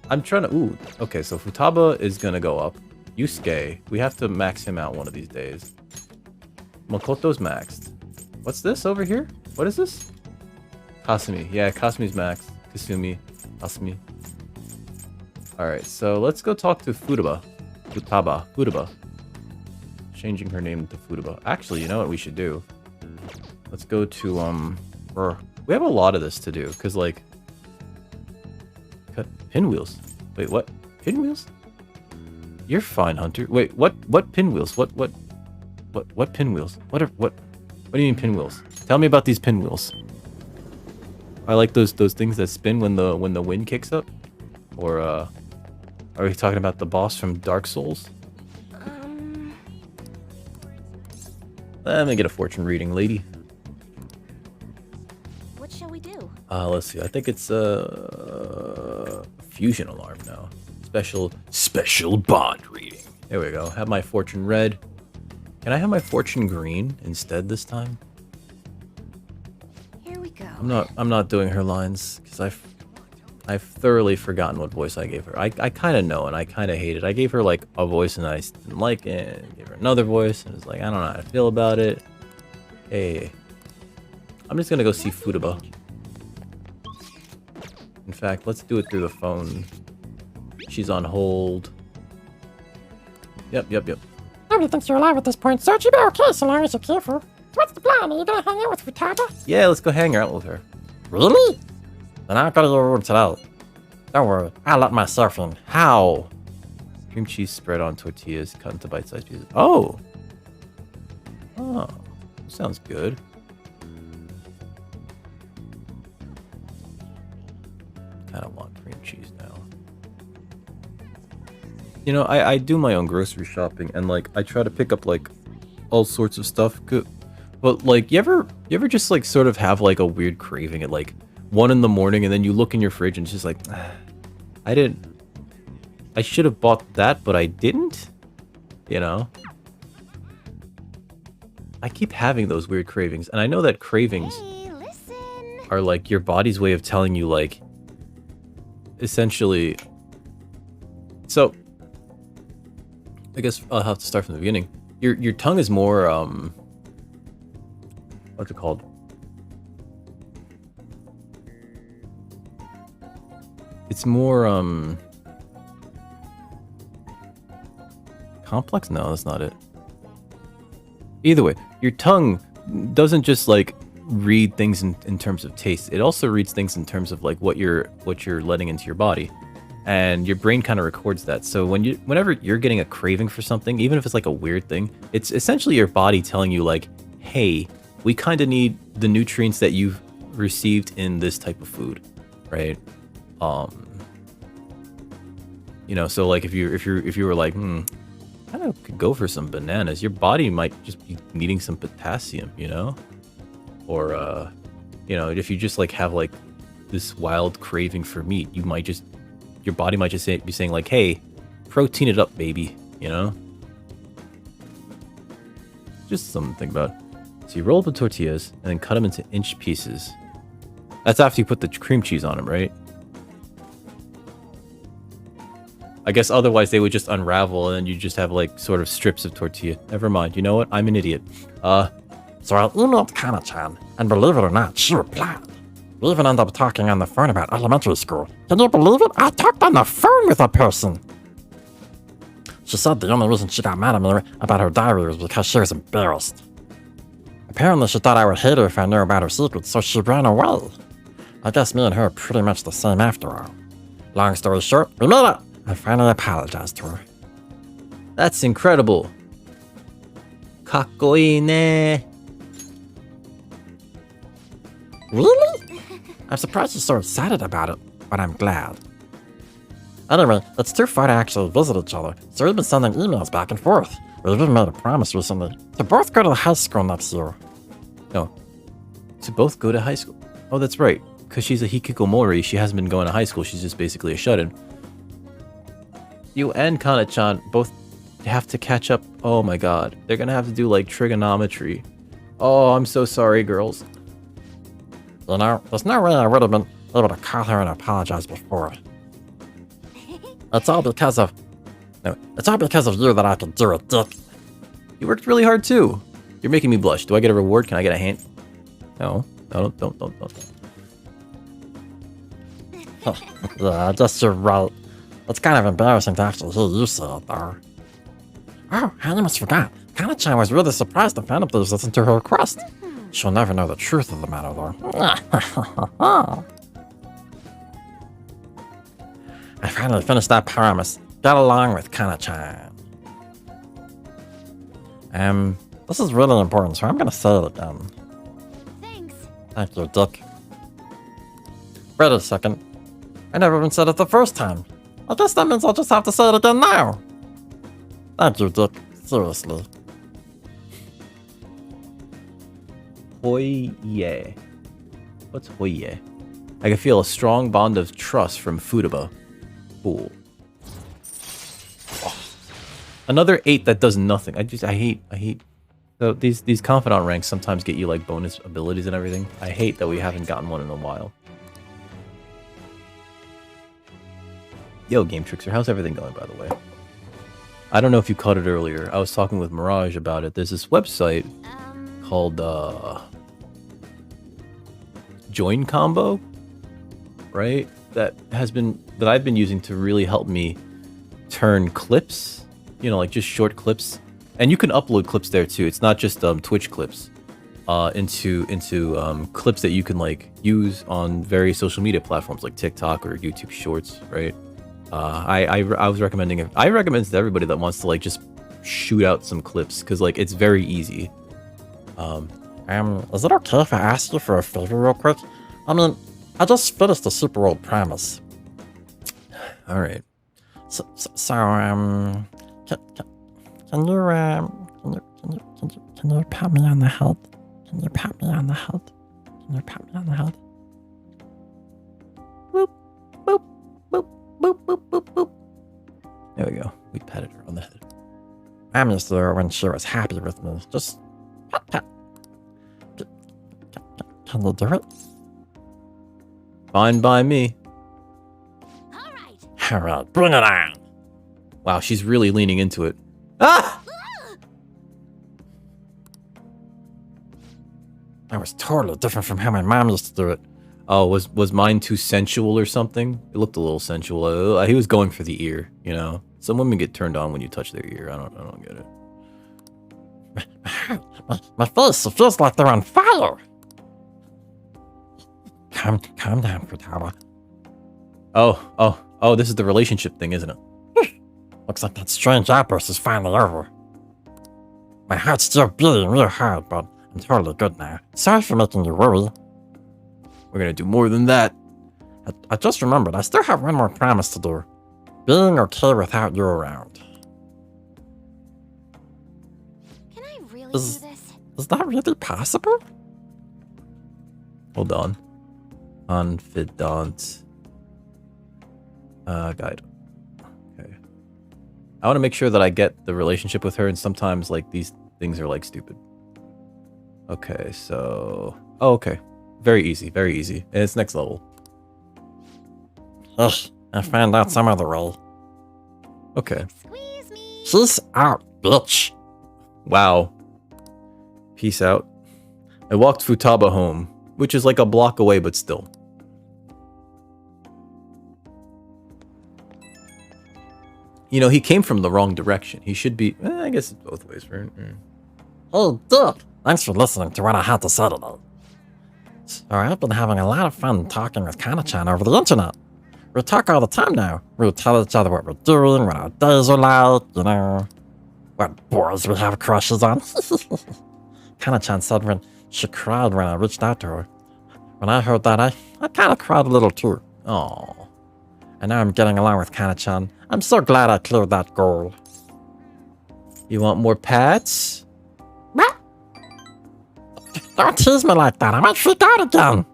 I'm trying to, ooh, okay, so Futaba is gonna go up. Yusuke, we have to max him out one of these days. Makoto's maxed. What's this over here? What is this? Kasumi. Yeah, Kasumi's maxed. Kasumi. Alright, so let's go talk to Futaba. Changing her name to Futaba. Actually, you know what we should do? Let's go to, we have a lot of this to do, because, like... Pinwheels. Wait, what? Pinwheels? You're fine, Hunter. Wait, what pinwheels? What pinwheels? What do you mean pinwheels? Tell me about these pinwheels. I like those things that spin when the wind kicks up. Or are we talking about the boss from Dark Souls? Let me get a fortune reading, lady. What shall we do? Let's see. I think it's fusion alarm now. Special bond reading. There we go. Have my fortune red. Can I have my fortune green instead this time? Here we go. I'm not doing her lines because I've thoroughly forgotten what voice I gave her. I kind of know and I kind of hate it. I gave her like a voice and I didn't like it. I gave her another voice and it's like I don't know how to feel about it. Hey, I'm just gonna go see Futaba. In fact, let's do it through the phone. She's on hold. Yep. Nobody thinks you're alive at this point, so it should be okay so long as you're careful. So what's the plan? Are you gonna hang out with Futaba? Yeah, let's go hang out with her. Really? Then I'll go to your room today. Don't worry, I'll let myself in. How? Cream cheese spread on tortillas, cut into bite-sized pieces. Oh! Oh, sounds good. Kind of want cream cheese now. You know, I do my own grocery shopping, and like I try to pick up like all sorts of stuff. Good, but like you ever just like sort of have like a weird craving at like 1 in the morning, and then you look in your fridge and it's just like, I should have bought that, but I didn't. You know. I keep having those weird cravings, and I know that cravings Hey, listen. are like your body's way of telling you like essentially. So I guess I'll have to start from the beginning. Your tongue is more what's it called? It's more complex? No, that's not it. Either way, your tongue doesn't just like read things in terms of taste. It also reads things in terms of like what you're letting into your body. And your brain kind of records that. So whenever you're getting a craving for something, even if it's like a weird thing, it's essentially your body telling you like, hey, we kind of need the nutrients that you've received in this type of food, right? You know, so like if you were like, I could go for some bananas, your body might just be needing some potassium, you know? Or you know, if you just like have like this wild craving for meat, your body might just be saying like, hey, protein it up, baby, you know? Just something to think about. So you roll up the tortillas and then cut them into inch pieces. That's after you put the cream cheese on them, right? I guess otherwise they would just unravel and you just have like sort of strips of tortilla. Never mind. You know what? I'm an idiot. So I emailed Kana-chan, and believe it or not, she replied. We even ended up talking on the phone about elementary school. Can you believe it? I talked on the phone with a person. She said the only reason she got mad at me about her diary was because she was embarrassed. Apparently she thought I would hate her if I knew about her secrets, so she ran away. I guess me and her are pretty much the same after all. Long story short, we made up. I finally apologized to her. That's incredible. Kakkoi ne. Really? I'm surprised you're so excited about it, but I'm glad. Anyway, it's too far to actually visit each other, so we've been sending emails back and forth. We've even made a promise recently to both go to the high school next year. No. To both go to high school. Oh, that's right. Because she's a hikikomori, she hasn't been going to high school. She's just basically a shut-in. You and Kana-chan both have to catch up. Oh my god. They're gonna have to do, like, trigonometry. Oh, I'm so sorry, girls. You know, there's no way I would have been able to call her and apologize before. It's all because of you that I can do it, Dick. You worked really hard, too. You're making me blush. Do I get a reward? Can I get a hint? No. No, don't. Yeah, I guess you're right. It's kind of embarrassing to actually hear you say it, though. Oh, I almost forgot. Kana-chan was really surprised to find out these listened to her request. She'll never know the truth of the matter, though. I finally finished that promise. Get along with Kana-chan. This is really important, so I'm gonna say it again. Thanks. Thank you, Dick. Wait a second. I never even said it the first time. I guess that means I'll just have to say it again now. Thank you, Dick. Seriously. Hoye. What's hoye? I can feel a strong bond of trust from Futaba. Cool. Oh. Another 8 that does nothing. I hate. So these confidant ranks sometimes get you like bonus abilities and everything. I hate that we haven't gotten one in a while. Yo, Game Trickster, how's everything going, by the way? I don't know if you caught it earlier. I was talking with Mirage about it. There's this website called Join Combo, right? That I've been using to really help me turn clips, you know, like just short clips, and you can upload clips there too. It's not just Twitch clips, into clips that you can like use on various social media platforms like TikTok or YouTube Shorts, right? I was recommending it. I recommend it to everybody that wants to like just shoot out some clips because like it's very easy. Is it okay if I ask you for a favor real quick? I mean, I just finished a super old premise. All right. So can you pat me on the head? Can you pat me on the head? Can you pat me on the head? Boop, boop, boop, boop, boop, boop, boop. There we go. We patted her on the head. I'm used to her when she was happy with me. Just pat, pat. Can you do it? Fine by me. All right. All right, bring it on. Wow, she's really leaning into it. Ah! That was totally different from how my mom used to do it. Oh, was mine too sensual or something? It looked a little sensual. He was going for the ear, you know. Some women get turned on when you touch their ear. I don't get it. My face, it feels like they're on fire. Calm down, Futaba. Oh, this is the relationship thing, isn't it? Looks like that strange outburst is finally over. My heart's still beating real hard, but I'm totally good now. Sorry for making you worry. We're gonna do more than that. I just remembered, I still have one more promise to do. Being okay without you around. Can I really Is- do this? Is that really possible? Hold on. Confidant. Guide. Okay. I want to make sure that I get the relationship with her, and sometimes like these things are like stupid. Okay, so okay. Very easy, very easy. And it's next level. Ugh, I found out some other way. Okay. Squeeze me. Peace out, bitch. Wow. Peace out. I walked Futaba home, which is like a block away, but still. You know, he came from the wrong direction. He should be... I guess it's both ways, right? Hey, Dick. Thanks for listening to what I had to say today. So I've been having a lot of fun talking with Kana-chan over the internet. We talk all the time now. We tell each other what we're doing, what our days are like, you know, what boys we have crushes on. Kana-chan said when she cried when I reached out to her. When I heard that, I kind of cried a little too. Oh. And now I'm getting along with Kana-chan. I'm so glad I cleared that goal. You want more pats? Don't tease me like that. I might freak out again.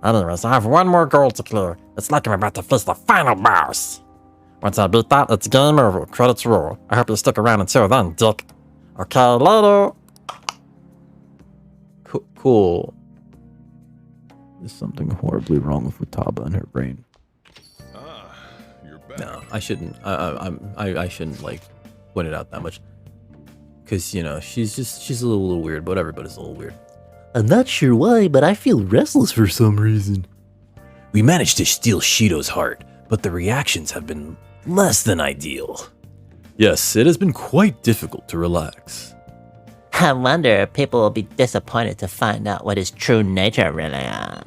Anyways, I have one more goal to clear. It's like I'm about to face the final boss. Once I beat that, it's game over. Credits roll. I hope you stick around until then, Dick. Okay, later. Cool. There's something horribly wrong with Futaba and her brain. You're back. No, I shouldn't. I shouldn't like point it out that much. Cause you know she's a little weird, but everybody's a little weird. I'm not sure why, but I feel restless for some reason. We managed to steal Shido's heart, but the reactions have been less than ideal. Yes, it has been quite difficult to relax. I wonder if people will be disappointed to find out what his true nature really is.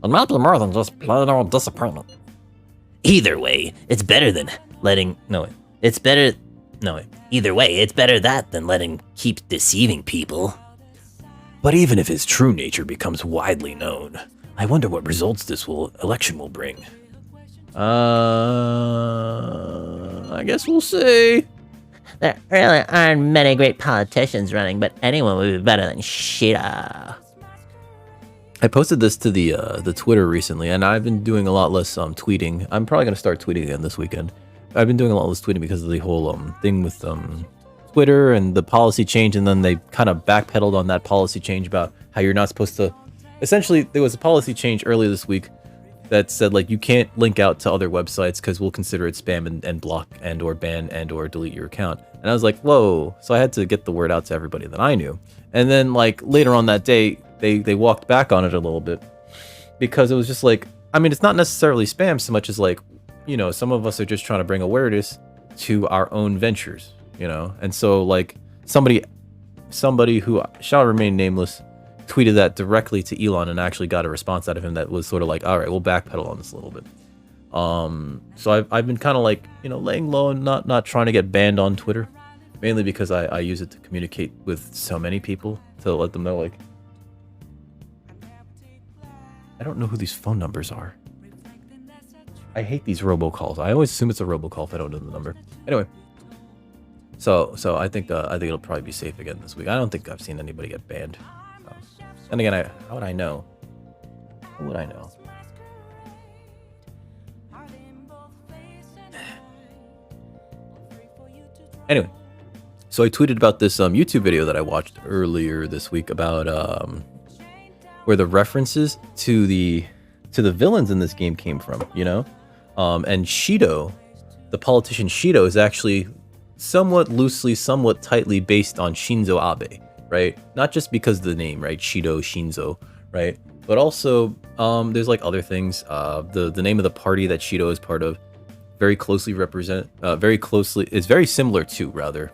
It might be more than just plain old disappointment. Either way, it's better than letting... No, it's better... No, either way, it's better that than letting keep deceiving people. But even if his true nature becomes widely known, I wonder what results this election will bring. I guess we'll see. There really aren't many great politicians running, but anyone would be better than Shida. I posted this to the Twitter recently, and I've been doing a lot less tweeting. I'm probably gonna start tweeting again this weekend. I've been doing a lot less tweeting because of the whole thing with Twitter and the policy change, and then they kind of backpedaled on that policy change about how you're not supposed to. Essentially, there was a policy change earlier this week that said like you can't link out to other websites because we'll consider it spam and block and or ban and or delete your account. And I was like, whoa! So I had to get the word out to everybody that I knew. And then like later on that day, they walked back on it a little bit because it was just like, I mean, it's not necessarily spam so much as like, you know, some of us are just trying to bring awareness to our own ventures, you know. And so like somebody who shall remain nameless tweeted that directly to Elon and actually got a response out of him that was sort of like, all right, we'll backpedal on this a little bit. So I've been kind of like, you know, laying low and not trying to get banned on Twitter, mainly because I use it to communicate with so many people to let them know, like, I don't know who these phone numbers are. I hate these robocalls. I always assume it's a robocall if I don't know the number. Anyway, so I think it'll probably be safe again this week. I don't think I've seen anybody get banned. And again, how would I know? How would I know? Anyway, so I tweeted about this YouTube video that I watched earlier this week about where the references to the villains in this game came from, you know? And Shido, the politician Shido, is actually somewhat loosely, somewhat tightly based on Shinzo Abe, right? Not just because of the name, right? Shido, Shinzo, right? But also, there's like other things. The name of the party that Shido is part of very closely is very similar to, rather,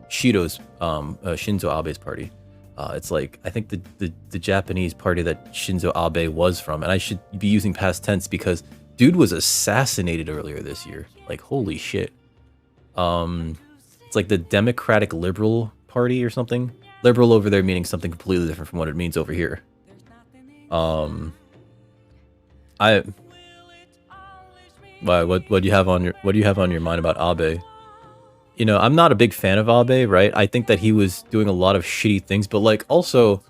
Shido's, Shinzo Abe's party. It's like, I think the Japanese party that Shinzo Abe was from, and I should be using past tense because dude was assassinated earlier this year. Like, holy shit. It's like the Democratic Liberal Party or something. Liberal over there meaning something completely different from what it means over here. What do you have on your mind about Abe? You know, I'm not a big fan of Abe, right? I think that he was doing a lot of shitty things, but like also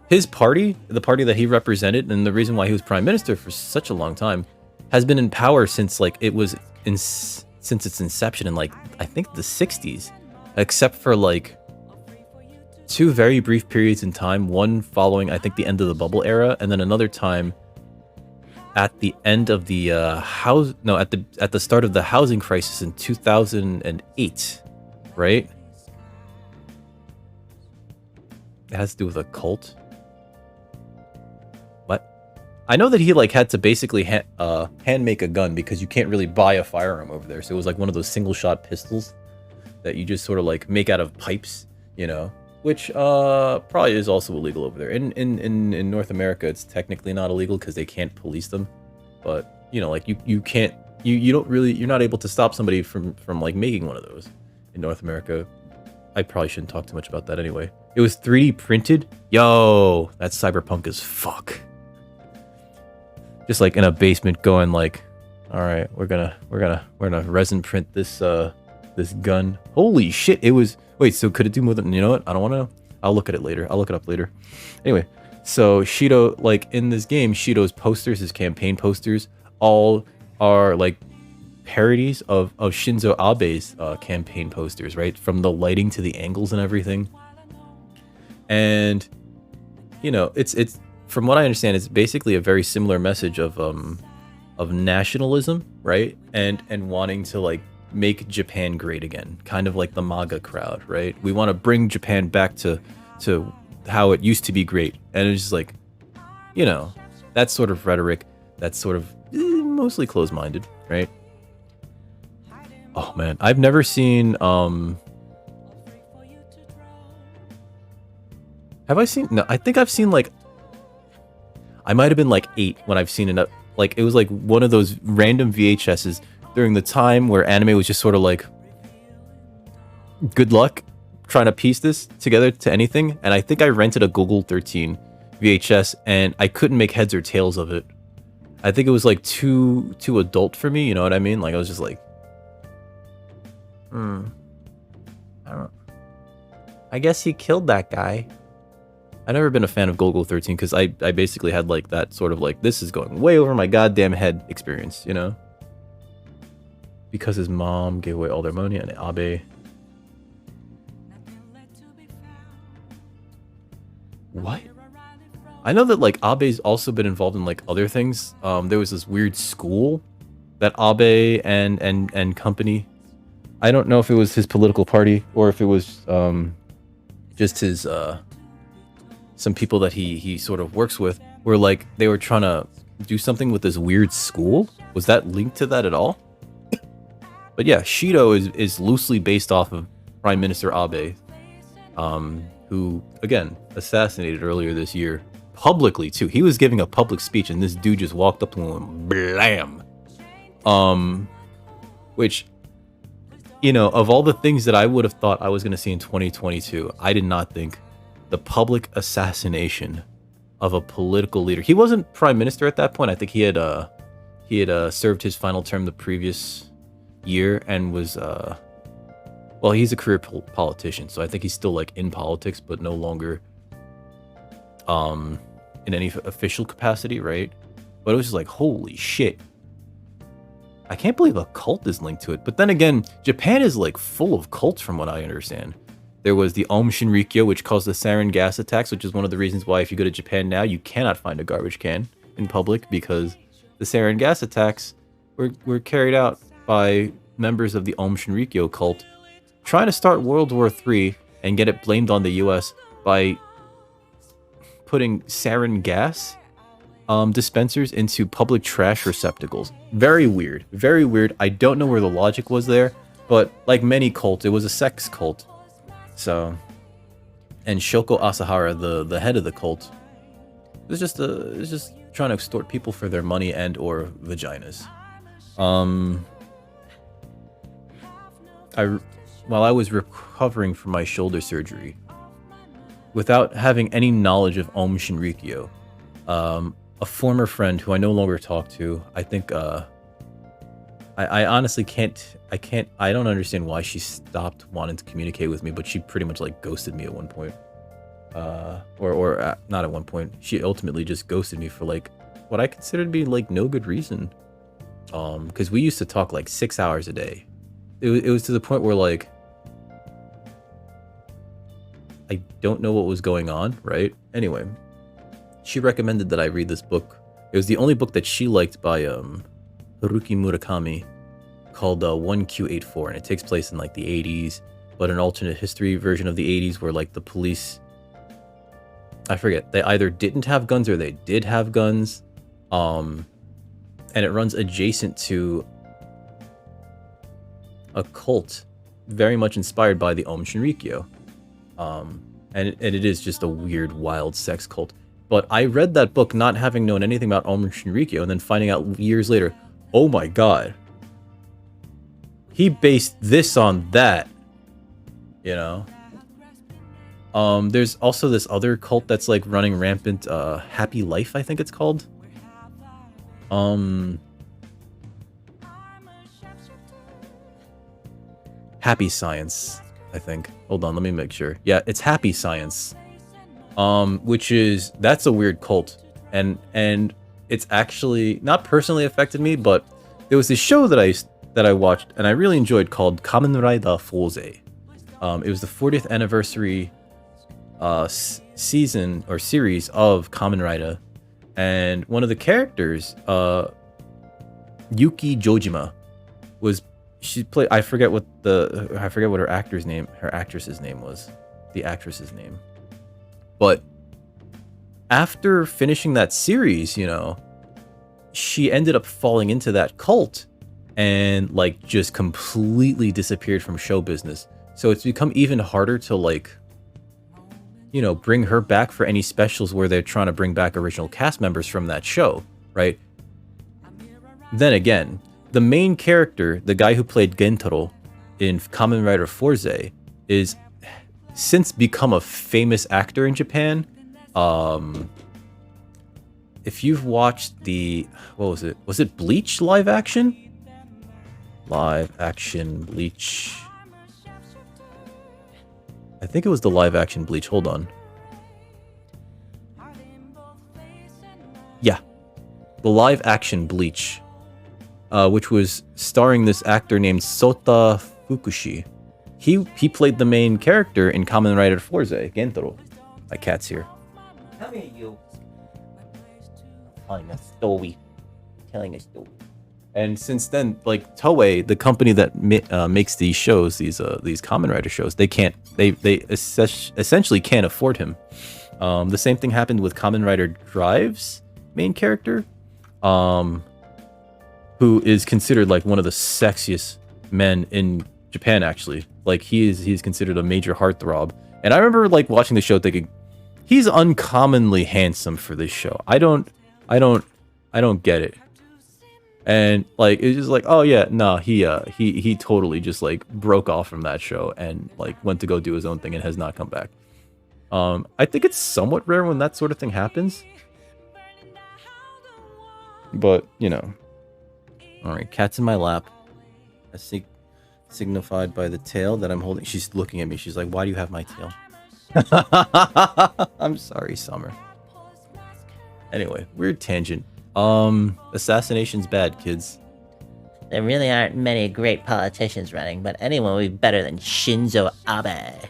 his party, the party that he represented, and the reason why he was prime minister for such a long time, has been in power since like since its inception in like I think the 60s, except for like 2 very brief periods in time, one following I think the end of the bubble era, and then another time at the end of the at the start of the housing crisis in 2008, right? It has to do with a cult. What? I know that he like had to basically hand make a gun because you can't really buy a firearm over there. So it was like one of those single shot pistols that you just sort of like make out of pipes, you know, which probably is also illegal over there. In North America, it's technically not illegal because they can't police them. But you know, like you can't you're not able to stop somebody from like making one of those in North America. I probably shouldn't talk too much about that anyway. It was 3D printed. Yo, that's cyberpunk as fuck. Just like in a basement going like, all right, we're gonna resin print this this gun. Holy shit, it was, wait, so could it do more than, you know what? I don't want to know. I'll look at it later. I'll look it up later. Anyway, so Shido, like in this game, Shido's posters, his campaign posters, all are like parodies of Shinzo Abe's campaign posters, right? From the lighting to the angles and everything. And you know, it's from what I understand, it's basically a very similar message of nationalism, right? And wanting to like make Japan great again, kind of like the MAGA crowd, right? We want to bring Japan back to how it used to be great. And it's just like, you know, that sort of rhetoric, that's sort of mostly closed-minded, right? Oh man, I've never seen have I seen, no, I think I've seen like, I might have been like 8 when I've seen it. Like it was like one of those random VHSs during the time where anime was just sort of like, good luck trying to piece this together to anything. And I think I rented a Google 13 VHS and I couldn't make heads or tails of it. I think it was like too adult for me, you know what I mean? Like I was just like, I don't, I guess he killed that guy. I've never been a fan of Golgo 13 because I basically had like that sort of like, this is going way over my goddamn head experience, you know? Because his mom gave away all their money and Abe. What? I know that like Abe's also been involved in like other things. There was this weird school that Abe and company. I don't know if it was his political party or if it was just his some people that he sort of works with, where like they were trying to do something with this weird school. Was that linked to that at all? But yeah, Shido is loosely based off of Prime Minister Abe. who, again, assassinated earlier this year, publicly too. He was giving a public speech, and this dude just walked up to him, blam. Which, you know, of all the things that I would have thought I was going to see in 2022, I did not think the public assassination of a political leader. He wasn't prime minister at that point. I think he had served his final term the previous year and was well, he's a career politician, so I think he's still like in politics, but no longer in any official capacity, right? But it was just like, holy shit. I can't believe a cult is linked to it. But then again, Japan is like full of cults from what I understand. There was the Aum Shinrikyo, which caused the sarin gas attacks, which is one of the reasons why if you go to Japan now, you cannot find a garbage can in public, because the sarin gas attacks were carried out by members of the Aum Shinrikyo cult trying to start World War III and get it blamed on the US by putting sarin gas dispensers into public trash receptacles. Very weird. Very weird. I don't know where the logic was there, but like many cults, it was a sex cult. So, and Shoko Asahara, the head of the cult, was just trying to extort people for their money and or vaginas. While I was recovering from my shoulder surgery, without having any knowledge of Aum Shinrikyo, a former friend who I no longer talk to, I think, I honestly I don't understand why she stopped wanting to communicate with me, but she pretty much like ghosted me at one point. Or not at one point. She ultimately just ghosted me for like what I consider to be like no good reason. Because we used to talk like 6 hours a day. It was to the point where like I don't know what was going on, right? Anyway, she recommended that I read this book. It was the only book that she liked by Haruki Murakami called 1Q84, and it takes place in like the 80s, but an alternate history version of the 80s where like the police, I forget, they either didn't have guns or they did have guns, and it runs adjacent to a cult very much inspired by the Aum Shinrikyo, and it is just a weird, wild sex cult. But I read that book not having known anything about Aum Shinrikyo, and then finding out years later, oh my god, he based this on that, you know? There's also this other cult that's like running rampant, Happy Life, I think it's called. Happy Science, I think. Hold on, let me make sure. Yeah, it's Happy Science. That's a weird cult, and it's actually not personally affected me, but there was this show that I watched and I really enjoyed called Kamen Rider Forze. It was the 40th anniversary season or series of Kamen Rider, and one of the characters, Yuki Jojima, I forget what her actress's name was, the actress's name. But after finishing that series, you know, she ended up falling into that cult and like just completely disappeared from show business. So it's become even harder to like, you know, bring her back for any specials where they're trying to bring back original cast members from that show, right? Then again, the main character, the guy who played Gentaro in Kamen Rider Forze, is since become a famous actor in Japan. If you've watched the, what was it? Was it Bleach live action? Live action Bleach. I think it was the live action Bleach. Hold on. Yeah. The live action Bleach. Which was starring this actor named Sota Fukushi. He played the main character in Kamen Rider Forze, Gentaro. My cat's here. Come here, you. Telling a story. And since then, like Toei, the company that makes these shows, these Kamen Rider shows, they essentially can't afford him. The same thing happened with Kamen Rider Drive's main character, who is considered like one of the sexiest men in Japan, actually. Like he's considered a major heartthrob, And I remember like watching the show thinking, he's uncommonly handsome for this show. I don't get it. And like it's just like, oh yeah, no, he totally just like broke off from that show and like went to go do his own thing and has not come back. I think it's somewhat rare when that sort of thing happens. But, you know. Alright, cat's in my lap. I see signified by the tail that I'm holding. She's looking at me. She's like, why do you have my tail? I'm sorry, Summer. Anyway, weird tangent. Assassination's bad, kids. There really aren't many great politicians running, but anyone would be better than Shinzo Abe.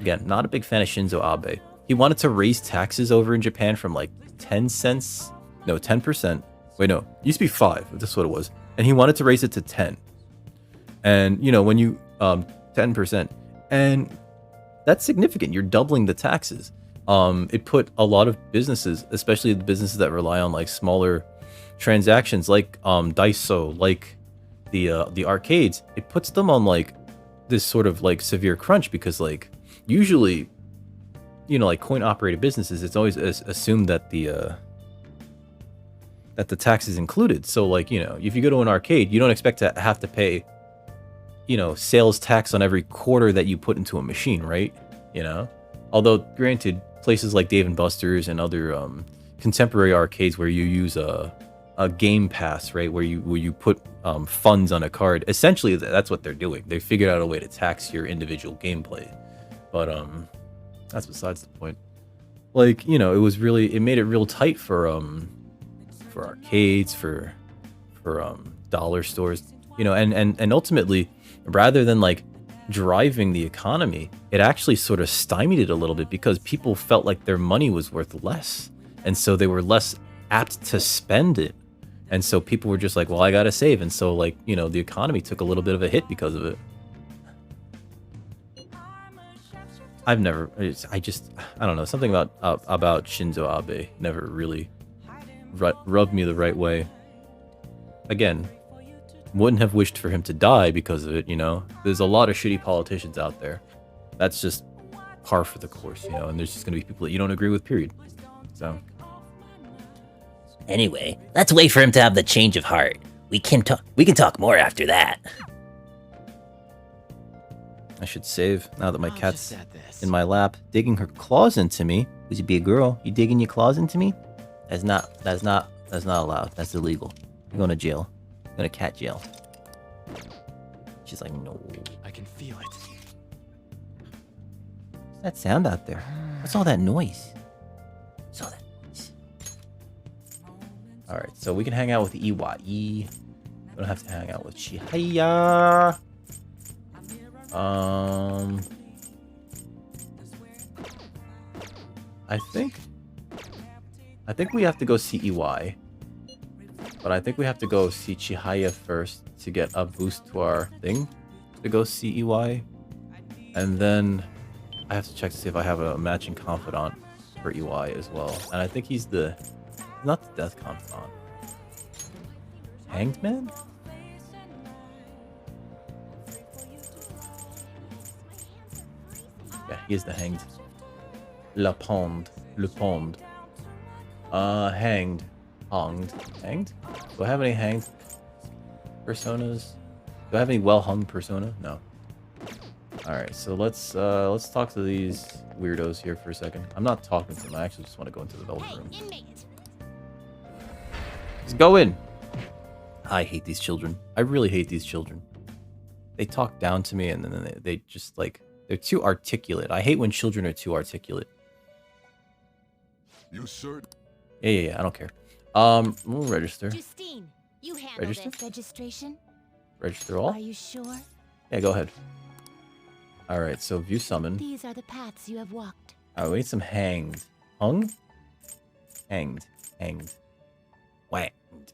Again, not a big fan of Shinzo Abe. He wanted to raise taxes over in Japan from like 10 cents. No, 10%. Wait, no. It used to be 5. That's what it was. And he wanted to raise it to 10. And, you know, when you, 10%. And that's significant. You're doubling the taxes. It put a lot of businesses, especially the businesses that rely on like smaller transactions, like Daiso, like the arcades. It puts them on like this sort of like severe crunch because like usually, you know, like coin operated businesses, it's always assumed that the tax is included. So like, you know, if you go to an arcade, you don't expect to have to pay, you know, sales tax on every quarter that you put into a machine, right? You know, although granted, places like Dave & Buster's and other contemporary arcades where you use a game pass, right, where you put funds on a card, essentially that's what they're doing. They figured out a way to tax your individual gameplay. But that's besides the point. Like, you know, it made it real tight for arcades, for dollar stores, you know, and ultimately, rather than like driving the economy, it actually sort of stymied it a little bit because people felt like their money was worth less, and so they were less apt to spend it, and so people were just like, well, I gotta save, and so like, you know, the economy took a little bit of a hit because of it. I don't know, something about Shinzo Abe never really rubbed me the right way. Again, wouldn't have wished for him to die because of it, you know? There's a lot of shitty politicians out there. That's just par for the course, you know? And there's just gonna be people that you don't agree with, period. So. Anyway, let's wait for him to have the change of heart. We can talk more after that. I should save now that my cat's in my lap, digging her claws into me. Would you be a girl? You digging your claws into me? That's not allowed. That's illegal. You're going to jail. You're going to cat jail. She's like, no. I can feel it. What's that sound out there? What's all that noise? What's all that noise? Alright, so we can hang out with Iwai. We don't have to hang out with Chihaya. I think we have to go see Iwai. But I think we have to go see Chihaya first to get a boost to our thing to go see Iwai. And then I have to check to see if I have a matching confidant for Iwai as well. And I think he's not the death confidant. Hanged Man? Yeah, he is the hanged. Le Pond. Hanged. Hanged? Do I have any hanged personas? Do I have any well-hung persona? No. Alright, so let's talk to these weirdos here for a second. I'm not talking to them, I actually just want to go into the velvet room. Just go in! I hate these children. I really hate these children. They talk down to me and then they just like, they're too articulate. I hate when children are too articulate. You sure? Yeah, I don't care. We'll register. Justine, you handle Register? this registration? Register all? Are you sure? Yeah, go ahead. Alright, so view summon. These are the paths you have walked. Alright, we need some hanged. Hung? Hanged. Hanged. Wanged.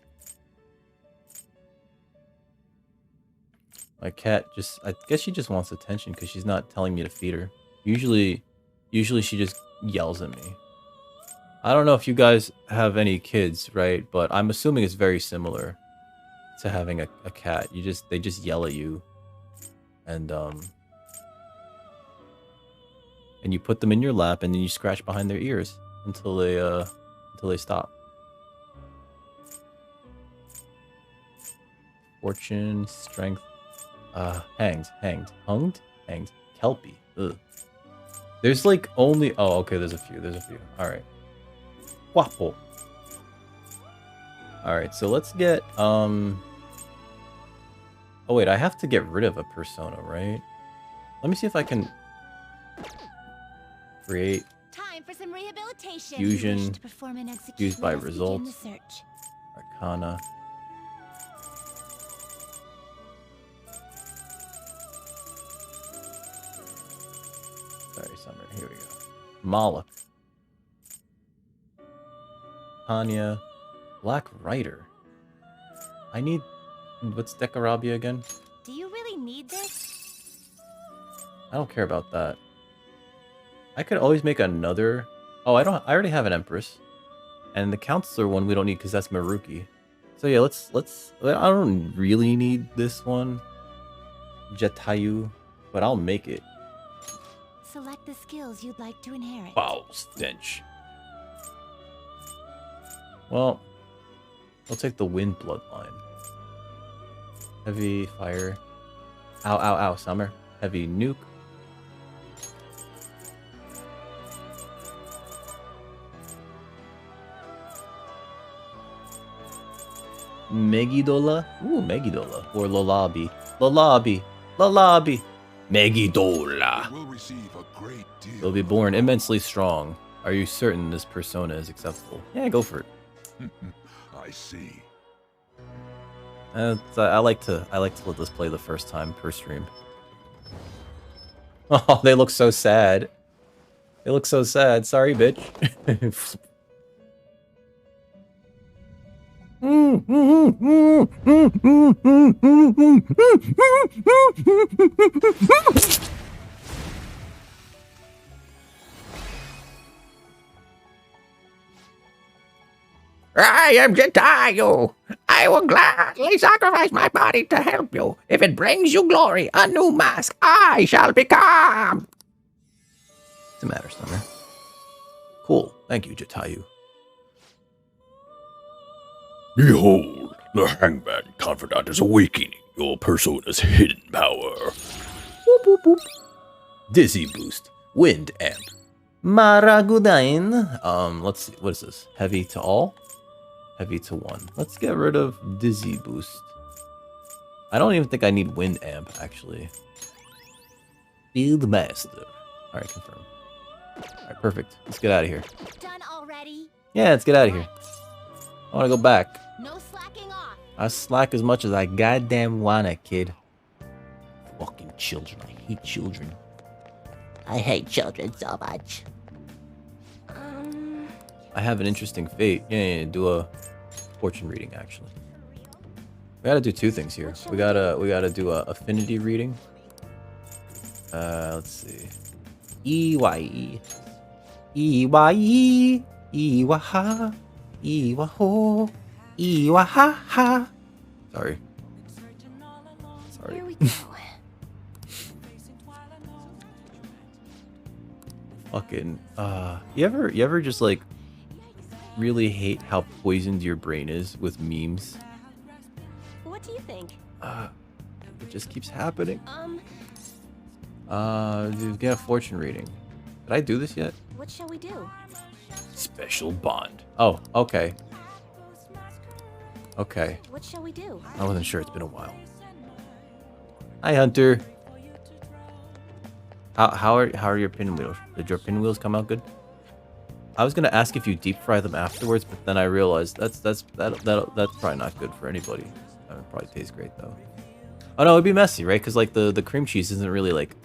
My cat just, I guess she just wants attention because she's not telling me to feed her. Usually she just yells at me. I don't know if you guys have any kids, right? But I'm assuming it's very similar to having a cat. They just yell at you. And and you put them in your lap, and then you scratch behind their ears until they stop. Fortune, strength, hanged, kelpie. Ugh. There's like only. Oh, okay. There's a few. All right. Guapo. All right. So let's get. Oh wait, I have to get rid of a persona, right? Let me see if I can create Time for some rehabilitation. Fusion, You wish to perform an execution. used by Let us begin results. the search. Arcana. Sorry, Summer. Here we go. Moloch. Tanya. Black Rider. I need. What's Decarabia again? Do you really need this? I don't care about that. I could always make another. Oh, I already have an Empress, and the Counselor one we don't need because that's Maruki. So yeah, let's. I don't really need this one, Jetayu, but I'll make it. Select the skills you'd like to inherit. Foul stench. Well, we'll take the Wind Bloodline. Heavy fire. Ow, ow, ow, Summer. Heavy nuke. Megidola? Ooh, Megidola. Or Lolabi. Lolabi. Megidola. Will receive a great deal. You'll be born immensely strong. Are you certain this persona is acceptable? Yeah, go for it. I see. I like to let this play the first time per stream. Oh, they look so sad. They look so sad. Sorry, bitch. I am Jetayu. I will gladly sacrifice my body to help you. If it brings you glory, a new mask I shall become. What's the matter, Summer? Cool. Thank you, Jetayu. Behold, the Hangman Confidant is awakening your persona's hidden power. Boop, boop, boop. Dizzy boost. Wind amp. Maragudain. Let's see. What is this? Heavy to all? Heavy to one. Let's get rid of dizzy boost. I don't even think I need wind amp, actually. Field master. Alright, confirm. Alright, perfect. Let's get out of here. Done already? Yeah, let's get out of here. I want to go back. No slacking off. I slack as much as I goddamn wanna, kid. Fucking children. I hate children. I hate children so much. I have an interesting fate. Yeah, do a fortune reading, actually. We gotta do two things here. We gotta do a affinity reading. Let's see. E-Y-E. E-Y-E. E-Wa-Ha. E-Wa-Ho. E-Wa-Ha-Ha. Sorry. Here we go. Fucking, you ever just, like, really hate how poisoned your brain is with memes? What do you think? It just keeps happening. Get a fortune reading. Did I do this yet? What shall we do? Special bond. Oh, okay. Okay. What shall we do? I wasn't sure. It's been a while. Hi, Hunter. How are your pinwheels? Did your pinwheels come out good? I was gonna ask if you deep fry them afterwards, but then I realized that's probably not good for anybody. That would probably taste great though. Oh no, it'd be messy, right? Because like the cream cheese isn't really like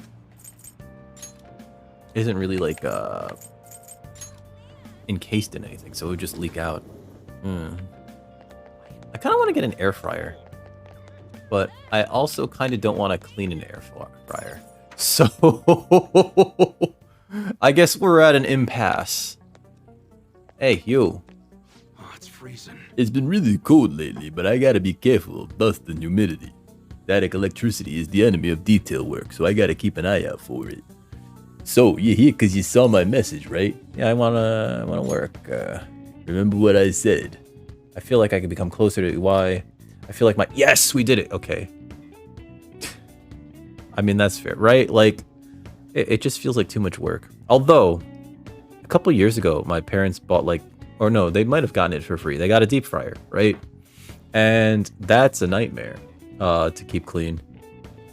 encased in anything, so it would just leak out. I kind of want to get an air fryer, but I also kind of don't want to clean an air fryer. So I guess we're at an impasse. Hey, you. Oh, it's freezing. It's been really cold lately, but I gotta be careful of dust and humidity. Static electricity is the enemy of detail work, so I gotta keep an eye out for it. So, you're here because you saw my message, right? Yeah, I wanna work. Remember what I said? I feel like I could become closer to why. I feel like my yes, we did it. Okay. I mean that's fair, right? Like, it just feels like too much work. Although, a couple years ago, my parents bought like, or no, they might have gotten it for free. They got a deep fryer, right? And that's a nightmare to keep clean.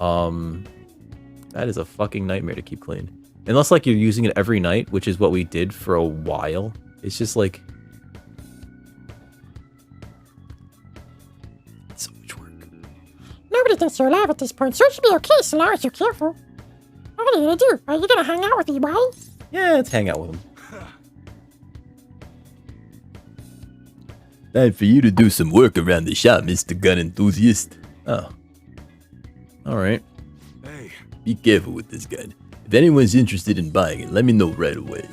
That is a fucking nightmare to keep clean. Unless like you're using it every night, which is what we did for a while. It's just like so much work. Nobody thinks you're alive at this point, so it should be okay so long as you're careful. What are you gonna do? Are you gonna hang out with EY? Yeah, let's hang out with him. Time for you to do some work around the shop, Mr. Gun Enthusiast. Oh. Alright. Hey, Be careful with this gun. If anyone's interested in buying it, let me know right away.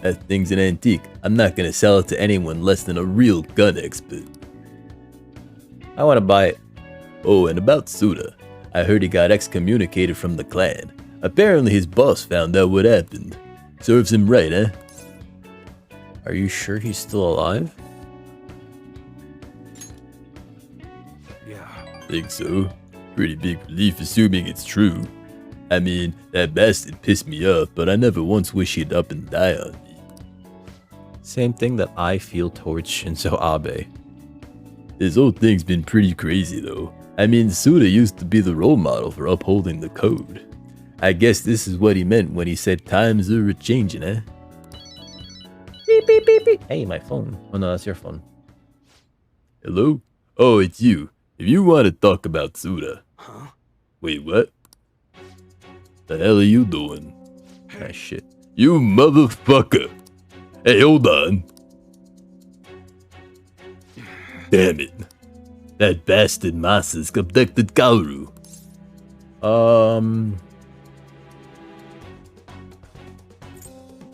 That thing's an antique. I'm not gonna sell it to anyone less than a real gun expert. I wanna buy it. Oh, and about Suda. I heard he got excommunicated from the clan. Apparently his boss found out what happened. Serves him right, eh? Are you sure he's still alive? yeah. Think so. Pretty big relief assuming it's true. I mean, that bastard pissed me off, but I never once wish he'd up and die on me. Same thing that I feel towards Shinzo Abe. This whole thing's been pretty crazy though. I mean, Suda used to be the role model for upholding the code. I guess this is what he meant when he said times are a-changing, eh? Beep, beep, beep, beep. Hey, my phone. Oh no, that's your phone. Hello? Oh, it's you. If you want to talk about Suda. Huh? Wait, what? The hell are you doing? Ah, shit. You motherfucker! Hey, hold on. Damn it. That bastard Masa's abducted Kaoru.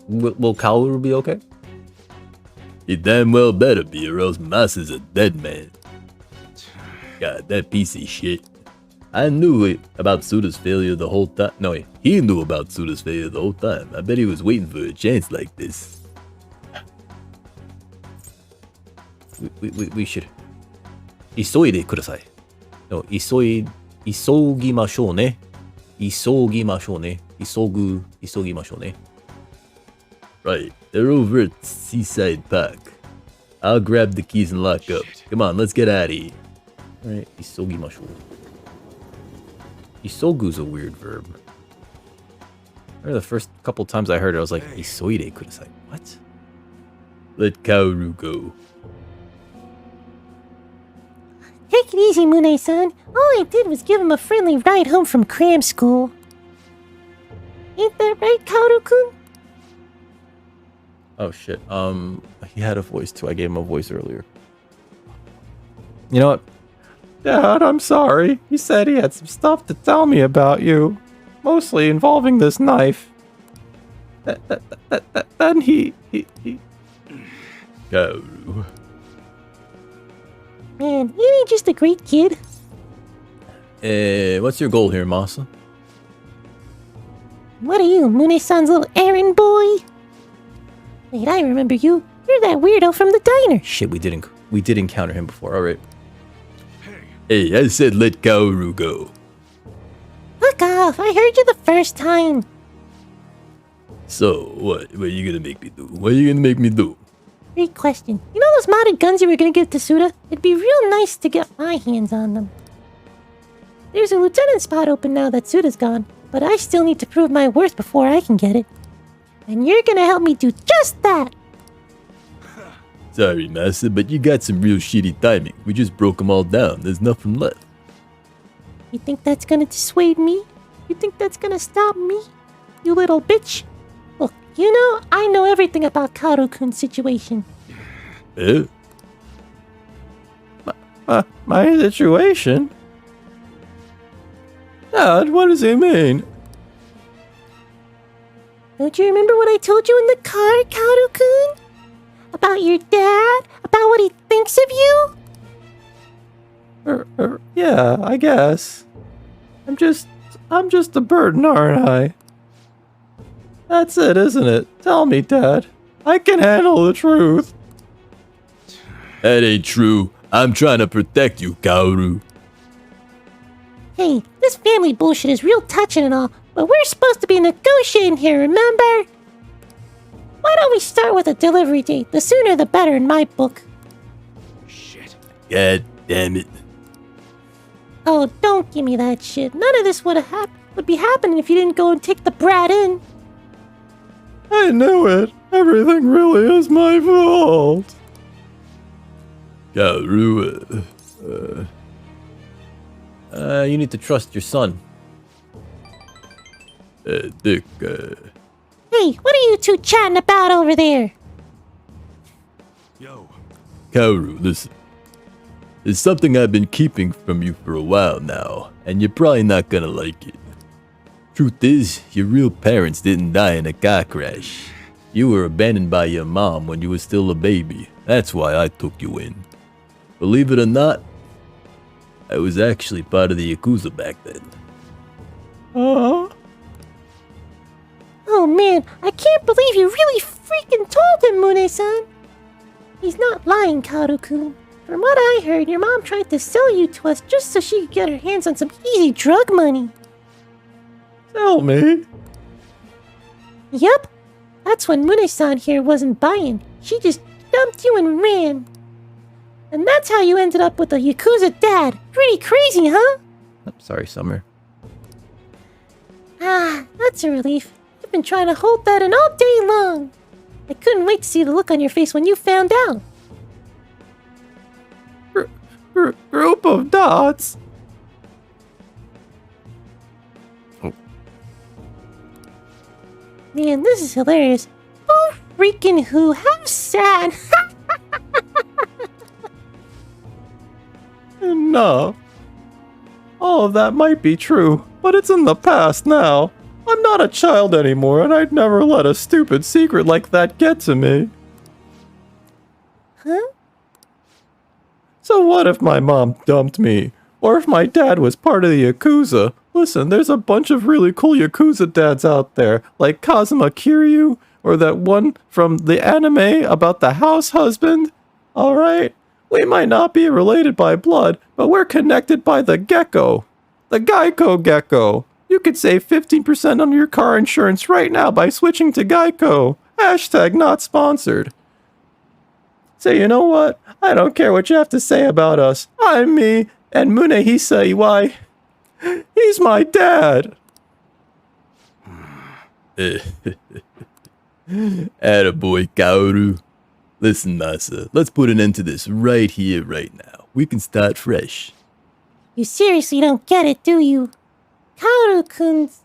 Will Kaoru be okay? He damn well better be, or else Masa's a dead man. God, that piece of shit. I knew about Suda's failure the whole time. No, he knew about Suda's failure the whole time. I bet he was waiting for a chance like this. We should. Isoide kudasai. No, isogimashou ne. Isogimashou ne. Isogimashou ne. Right, they're over at Seaside Park. I'll grab the keys and lock up. Come on, let's get out of here. Alright, isogimashou. Isogu's a weird verb. I remember the first couple times I heard it, I was like, isoide kudasai. What? Let Kaoru go. Take it easy, Mune-san. All I did was give him a friendly ride home from cram school. Ain't that right, Kaoru-kun? Oh shit. He had a voice too. I gave him a voice earlier. You know what? Dad, I'm sorry. He said he had some stuff to tell me about you. Mostly involving this knife. Then he... Kaoru. Man, you ain't just a great kid. What's your goal here, Masa? What are you, Mune-san's little errand boy? Wait, I remember you. You're that weirdo from the diner. Shit, we did encounter him before. Alright. Hey, I said let Kaoru go. Fuck off, I heard you the first time. So, what are you gonna make me do? What are you gonna make me do? Great question. You know those modded guns you were gonna give to Suda? It'd be real nice to get my hands on them. There's a lieutenant spot open now that Suda's gone, but I still need to prove my worth before I can get it. And you're gonna help me do just that! Sorry, Masa, but you got some real shitty timing. We just broke them all down. There's nothing left. You think that's gonna dissuade me? You think that's gonna stop me? You little bitch? Look, you know, I know everything about Kaoru-kun's situation. Eh? My situation? Dad, what does he mean? Don't you remember what I told you in the car, Kaoru-kun? About your dad? About what he thinks of you? Yeah, I guess. I'm just a burden, aren't I? That's it, isn't it? Tell me, Dad. I can handle the truth. That ain't true. I'm trying to protect you, Kaoru. Hey, this family bullshit is real touching and all, but we're supposed to be negotiating here, remember? Why don't we start with a delivery date? The sooner the better in my book. Shit. God damn it. Oh, don't give me that shit. None of this would be happening if you didn't go and take the brat in. I knew it. Everything really is my fault. Kaoru, You need to trust your son. Dick, Hey, what are you two chatting about over there? Yo. Kaoru, listen. There's something I've been keeping from you for a while now, and you're probably not gonna like it. Truth is, your real parents didn't die in a car crash. You were abandoned by your mom when you were still a baby. That's why I took you in. Believe it or not, I was actually part of the Yakuza back then. Uh-huh. Oh man, I can't believe you really freaking told him, Mune-san. He's not lying, Kaoru-kun. From what I heard, your mom tried to sell you to us just so she could get her hands on some easy drug money. Tell me. Yup. That's when Mune-san here wasn't buying. She just dumped you and ran. And that's how you ended up with a Yakuza dad. Pretty crazy, huh? I'm sorry, Summer. Ah, that's a relief. I've been trying to hold that in all day long. I couldn't wait to see the look on your face when you found out. Group of dots. Man, this is hilarious. Oh, freaking who? How sad. Enough. All of that might be true, but it's in the past now. I'm not a child anymore, and I'd never let a stupid secret like that get to me. Huh? So what if my mom dumped me? Or if my dad was part of the Yakuza? Listen, there's a bunch of really cool Yakuza dads out there, like Kazuma Kiryu, or that one from the anime about the house husband. Alright, we might not be related by blood, but we're connected by the gecko. The Geico gecko. You could save 15% on your car insurance right now by switching to Geico. Hashtag not sponsored. So you know what? I don't care what you have to say about us. I'm me, and Munehisa Iwai, he's my dad. Attaboy, Kaoru. Listen, Masa, let's put an end to this right here, right now. We can start fresh. You seriously don't get it, do you? Kaoru-kun's...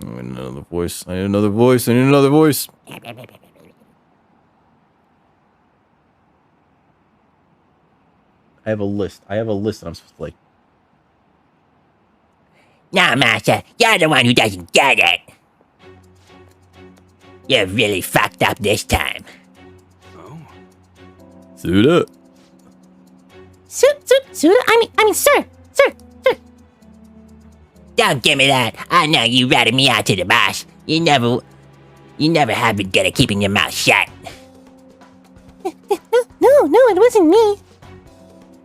I need another voice. I need another voice. I need another voice. I have a list. And I'm supposed to like. Now, Master, you're the one who doesn't get it. You're really fucked up this time. Oh. Suit up. Suda? I mean, sir! Don't give me that. I know you ratted me out to the boss. You never have been good at keeping your mouth shut. No, it wasn't me.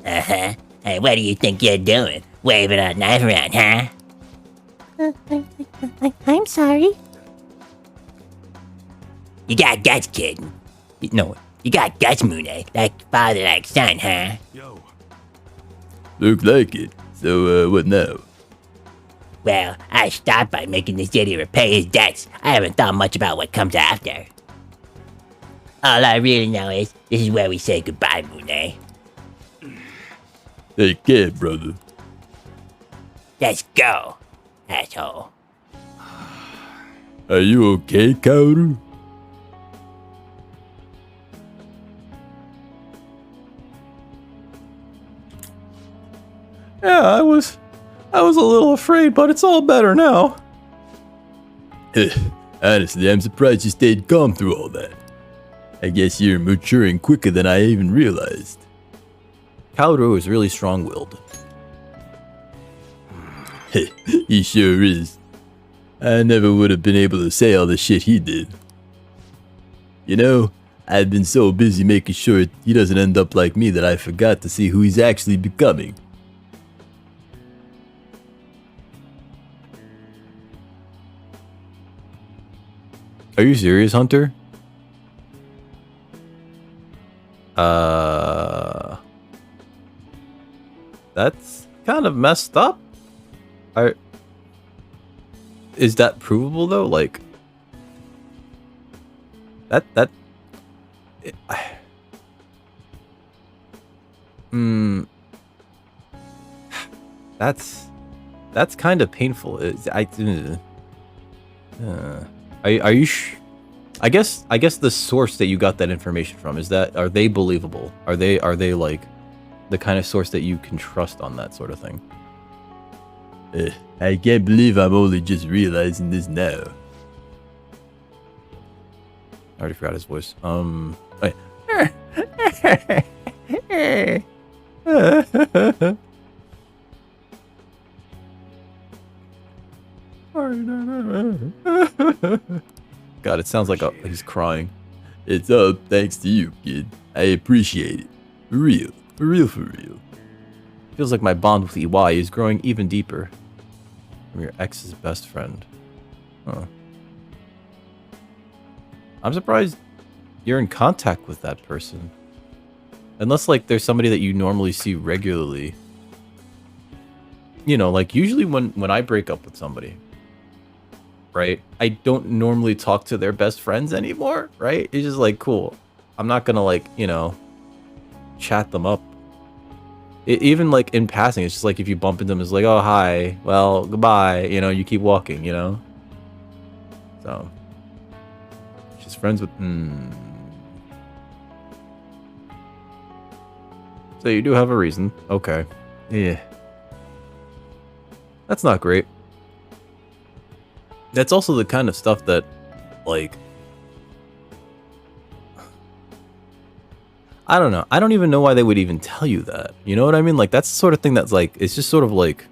Uh-huh. Hey, what do you think you're doing? Waving a knife around, huh? I'm sorry. You got guts, kid. No, you got guts, Mune. Like father, like son, huh? Yo. Look like it. So, what now? Well, I stopped by making this idiot repay his debts. I haven't thought much about what comes after. All I really know is, this is where we say goodbye, Mune. Take care, brother. Let's go, asshole. Are you okay, Kaoru? Yeah, I was a little afraid, but it's all better now. Honestly, I'm surprised you stayed calm through all that. I guess you're maturing quicker than I even realized. Kaoru is really strong-willed. He sure is. I never would have been able to say all the shit he did. You know, I've been so busy making sure he doesn't end up like me that I forgot to see who he's actually becoming. Are you serious, Hunter? That's kind of messed up. Is that provable though? Like that that's kind of painful. Are you I guess the source that you got that information from, are they believable? Are they like the kind of source that you can trust on that sort of thing? I can't believe I'm only just realizing this now. I already forgot his voice. Wait. God, it sounds like he's crying. It's up thanks to you, kid. I appreciate it. For real. For real, for real. Feels like my bond with EY is growing even deeper. I'm your ex's best friend. Huh. I'm surprised you're in contact with that person. Unless, like, there's somebody that you normally see regularly. You know, like, usually when I break up with somebody, right, I don't normally talk to their best friends anymore, right? It's just like, cool. I'm not gonna, like, you know, chat them up. Even, like, in passing, it's just like if you bump into them, it's like, oh, hi, well, goodbye, you know, you keep walking, you know? So, she's friends with, So you do have a reason. Okay. Yeah. That's not great. That's also the kind of stuff that, like, I don't know. I don't even know why they would even tell you that. You know what I mean? Like, that's the sort of thing that's, like, it's just sort of, like,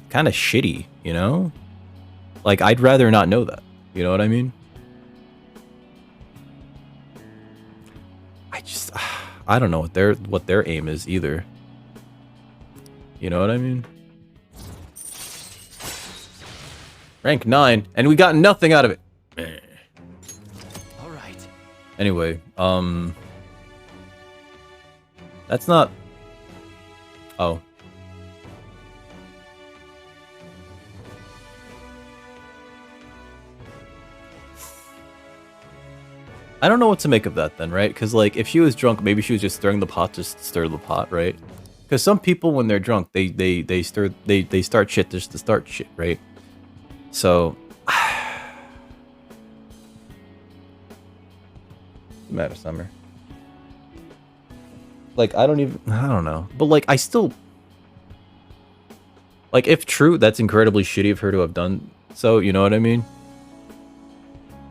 kind of shitty, you know? Like, I'd rather not know that. You know what I mean? I don't know what their aim is either. You know what I mean? Rank 9, and we got nothing out of it. All right. Anyway, that's not... Oh. I don't know what to make of that then, right? Because, like, if she was drunk, maybe she was just stirring the pot just to stir the pot, right? Because some people, when they're drunk, they start shit just to start shit, right? So... What's the matter, Summer? Like, I don't know. But, like, I still... Like, if true, that's incredibly shitty of her to have done so, you know what I mean?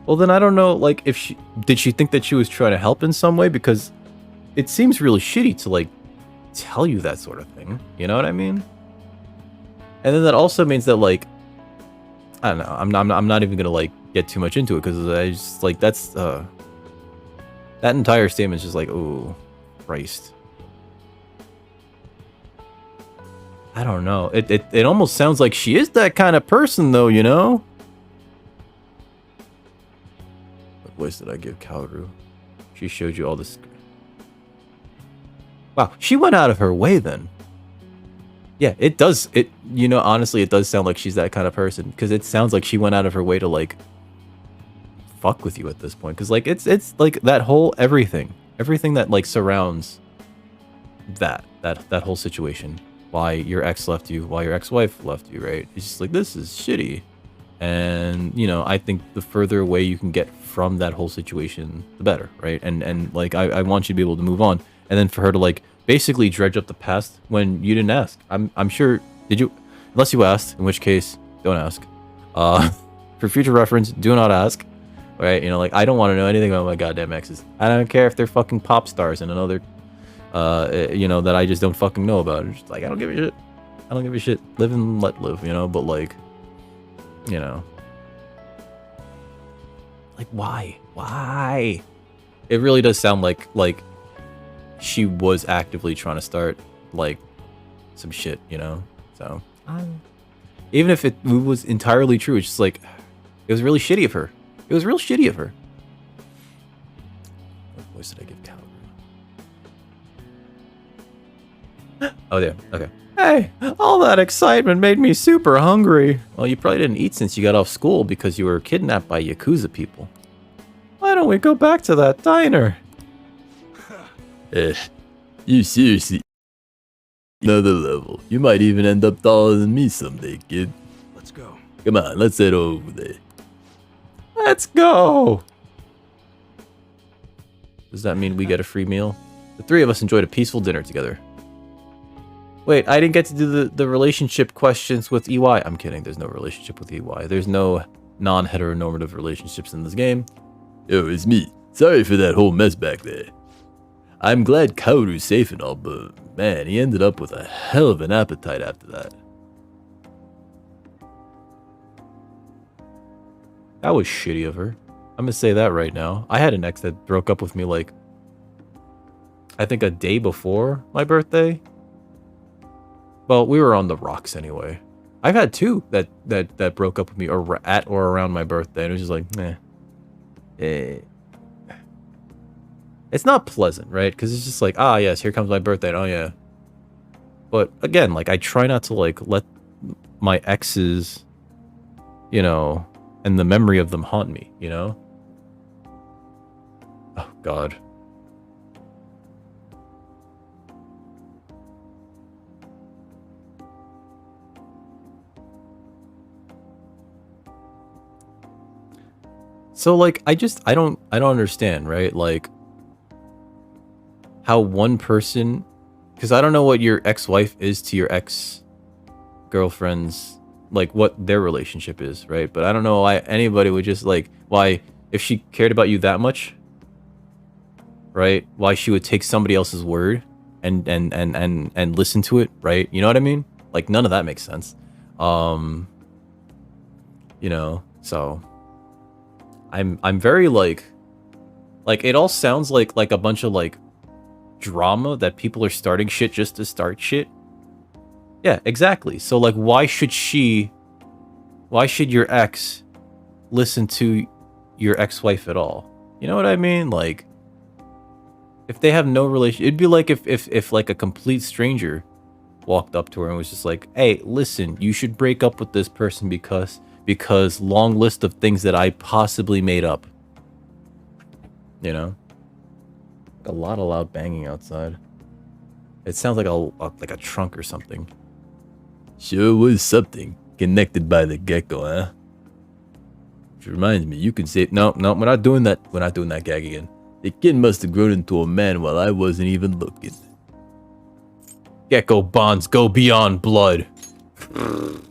Well, then I don't know, like, if she... Did she think that she was trying to help in some way? Because it seems really shitty to, like, tell you that sort of thing. You know what I mean? And then that also means that, like... I don't know. I'm not even gonna, like, get too much into it, because I just, like, that's, that entire statement's just like, ooh... Christ. I don't know. It almost sounds like she is that kind of person, though, you know? What voice did I give Kaoru? She showed you all this... Wow, she went out of her way, then. Yeah, it does... You know, honestly, it does sound like she's that kind of person. Because it sounds like she went out of her way to, like... fuck with you at this point. Because, like, it's like, that whole everything. Everything that, like, surrounds that whole situation. Why your ex left you, why your ex-wife left you, right? It's just like, this is shitty. And, you know, I think the further away you can get from that whole situation, the better, right? And like, I want you to be able to move on. And then for her to, like, basically dredge up the past when you didn't ask. I'm sure, did you? Unless you asked, in which case, don't ask. For future reference, do not ask. Right, you know, like, I don't want to know anything about my goddamn exes. I don't care if they're fucking pop stars in another, you know, that I just don't fucking know about. It's just like, I don't give a shit. I don't give a shit. Live and let live, you know, but, like, you know, Like, why? Why? It really does sound like she was actively trying to start like some shit, you know? So even if it was entirely true, it's just like it was really shitty of her. It was real shitty of her. What voice did I give Kaoru? Oh yeah, okay. Hey, all that excitement made me super hungry. Well, you probably didn't eat since you got off school because you were kidnapped by Yakuza people. Why don't we go back to that diner? You seriously another level. You might even end up taller than me someday, kid. Let's go. Come on, let's head over there. Let's go! Does that mean we get a free meal? The three of us enjoyed a peaceful dinner together. Wait, I didn't get to do the relationship questions with EY. I'm kidding, there's no relationship with EY. There's no non-heteronormative relationships in this game. Yo, it's me. Sorry for that whole mess back there. I'm glad Kaoru's safe and all, but man, he ended up with a hell of an appetite after that. That was shitty of her. I'm gonna say that right now. I had an ex that broke up with me like, I think a day before my birthday. Well, we were on the rocks anyway. I've had two that broke up with me at or around my birthday, and it was just like, It's not pleasant, right? Because it's just like, ah, yes, here comes my birthday. And, oh yeah. But again, like I try not to like let my exes, you know, and the memory of them haunt me, you know? Oh God. So like I don't understand, right? Like how one person, because I don't know what your ex-wife is to your ex-girlfriend's, like what their relationship is, right? But I don't know why anybody would just like, why, if she cared about you that much, right? Why she would take somebody else's word and listen to it, right? You know what I mean? Like none of that makes sense. You know, so I'm very like it all sounds like a bunch of like drama that people are starting shit just to start shit. Yeah, exactly. So like why should your ex listen to your ex-wife at all? You know what I mean? Like if they have no relation, it'd be like if like a complete stranger walked up to her and was just like, "Hey, listen, you should break up with this person because long list of things that I possibly made up." You know? A lot of loud banging outside. It sounds like a trunk or something. Sure was something. Connected by the gecko, huh? Which reminds me, you can say, no, we're not doing that. We're not doing that gag again. The kid must have grown into a man while I wasn't even looking. Gecko bonds go beyond blood. The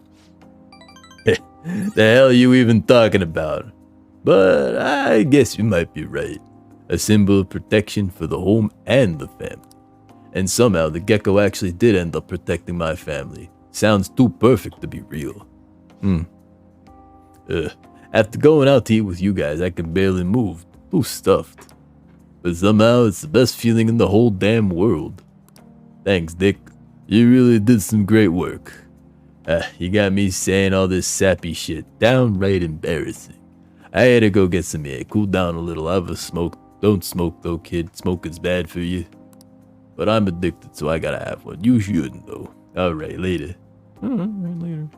hell are you even talking about? But I guess you might be right. A symbol of protection for the home and the family. And somehow the gecko actually did end up protecting my family. Sounds too perfect to be real. After going out to eat with you guys, I can barely move. Too stuffed. But somehow it's the best feeling in the whole damn world. Thanks, Dick. You really did some great work. You got me saying all this sappy shit. Downright embarrassing. I had to go get some air. Cool down a little. I've a smoke. Don't smoke though, kid. Smoking's bad for you. But I'm addicted, so I gotta have one. You shouldn't though. Alright, later. Later.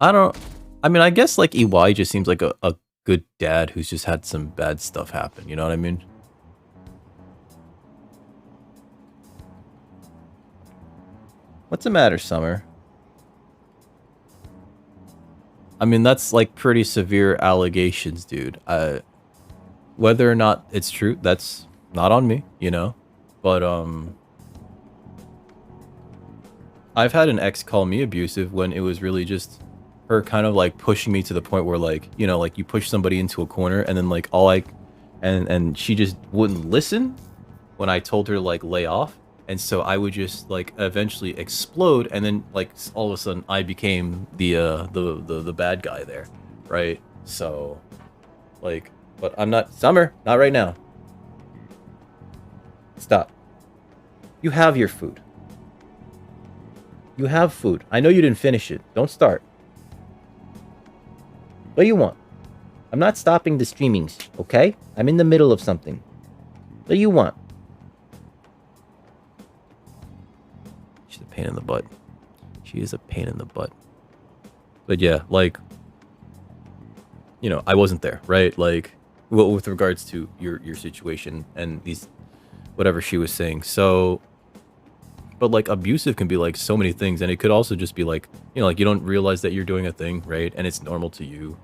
I mean, I guess like EY just seems like a good dad who's just had some bad stuff happen. You know what I mean? What's the matter, Summer? I mean, that's like pretty severe allegations, dude. Whether or not it's true, that's not on me, you know? But, I've had an ex call me abusive when it was really just her kind of like pushing me to the point where like, you know, like you push somebody into a corner and then like and she just wouldn't listen when I told her to like lay off. And so I would just like eventually explode, and then like all of a sudden I became the bad guy there, right? So, like, but I'm not Summer, not right now. Stop. You have your food. You have food. I know you didn't finish it. Don't start. What do you want? I'm not stopping the streamings, okay? I'm in the middle of something. What do you want? She's a pain in the butt. She is a pain in the butt. But yeah, like, you know, I wasn't there, right? Like, well, with regards to your situation and these, whatever she was saying. So, but like abusive can be like so many things, and it could also just be like, you know, like you don't realize that you're doing a thing, right? And it's normal to you.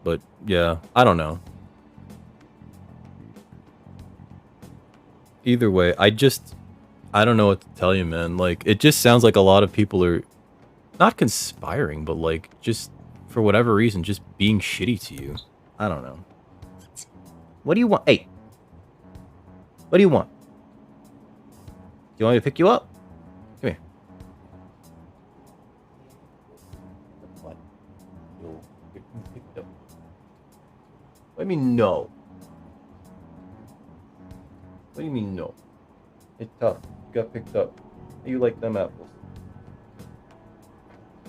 But yeah, I don't know. Either way, I don't know what to tell you, man. Like, it just sounds like a lot of people are not conspiring, but like just for whatever reason, just being shitty to you. I don't know. What do you want? Hey, what do you want? Do you want me to pick you up? Come here. What? You'll get picked up. What do you mean no? What do you mean no? It's tough. You got picked up. How you like them apples?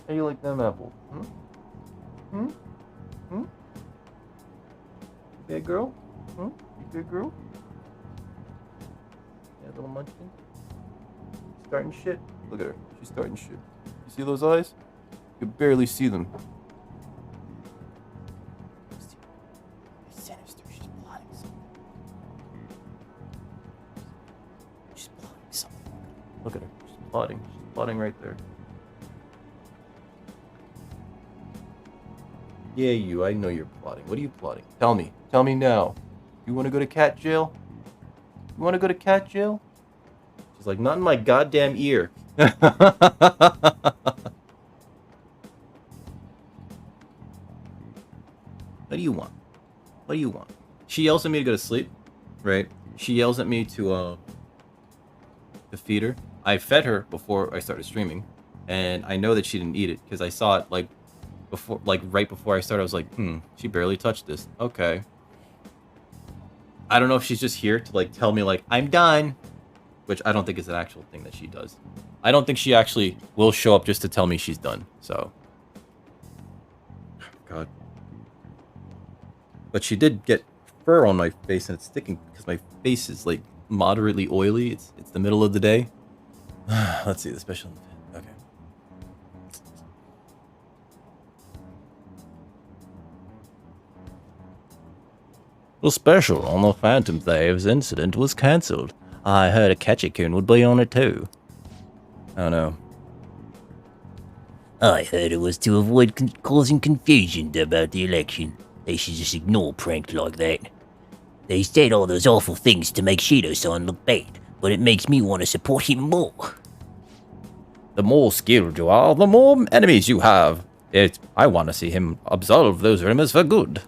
How you like them apples? Hmm? Hmm? Hmm? Big girl? Hmm? You good girl? Yeah, little munchkin? Starting shit? Look at her. She's starting shit. You see those eyes? You can barely see them. Sinister. She's plotting something. She's plotting something. Look at her. She's plotting. She's plotting right there. Yeah, you. I know you're plotting. What are you plotting? Tell me. Tell me now. You want to go to cat jail? You want to go to cat jail? She's like, not in my goddamn ear. What do you want? What do you want? She yells at me to go to sleep, right? She yells at me to feed her. I fed her before I started streaming, and I know that she didn't eat it because I saw it like before, like right before I started. I was like, she barely touched this. Okay. I don't know if she's just here to like tell me like I'm done, which I don't think is an actual thing that she does. I don't think she actually will show up just to tell me she's done. So, God. But she did get fur on my face, and it's sticking because my face is like moderately oily. It's the middle of the day. Let's see the special. Okay. The special on the Phantom Thieves incident was cancelled. I heard a Ketchicoon would be on it too. I don't know. I heard it was to avoid causing confusion about the election. They should just ignore pranks like that. They said all those awful things to make Shido-san look bad, but it makes me want to support him more. The more skilled you are, the more enemies you have. I want to see him absolve those rumors for good.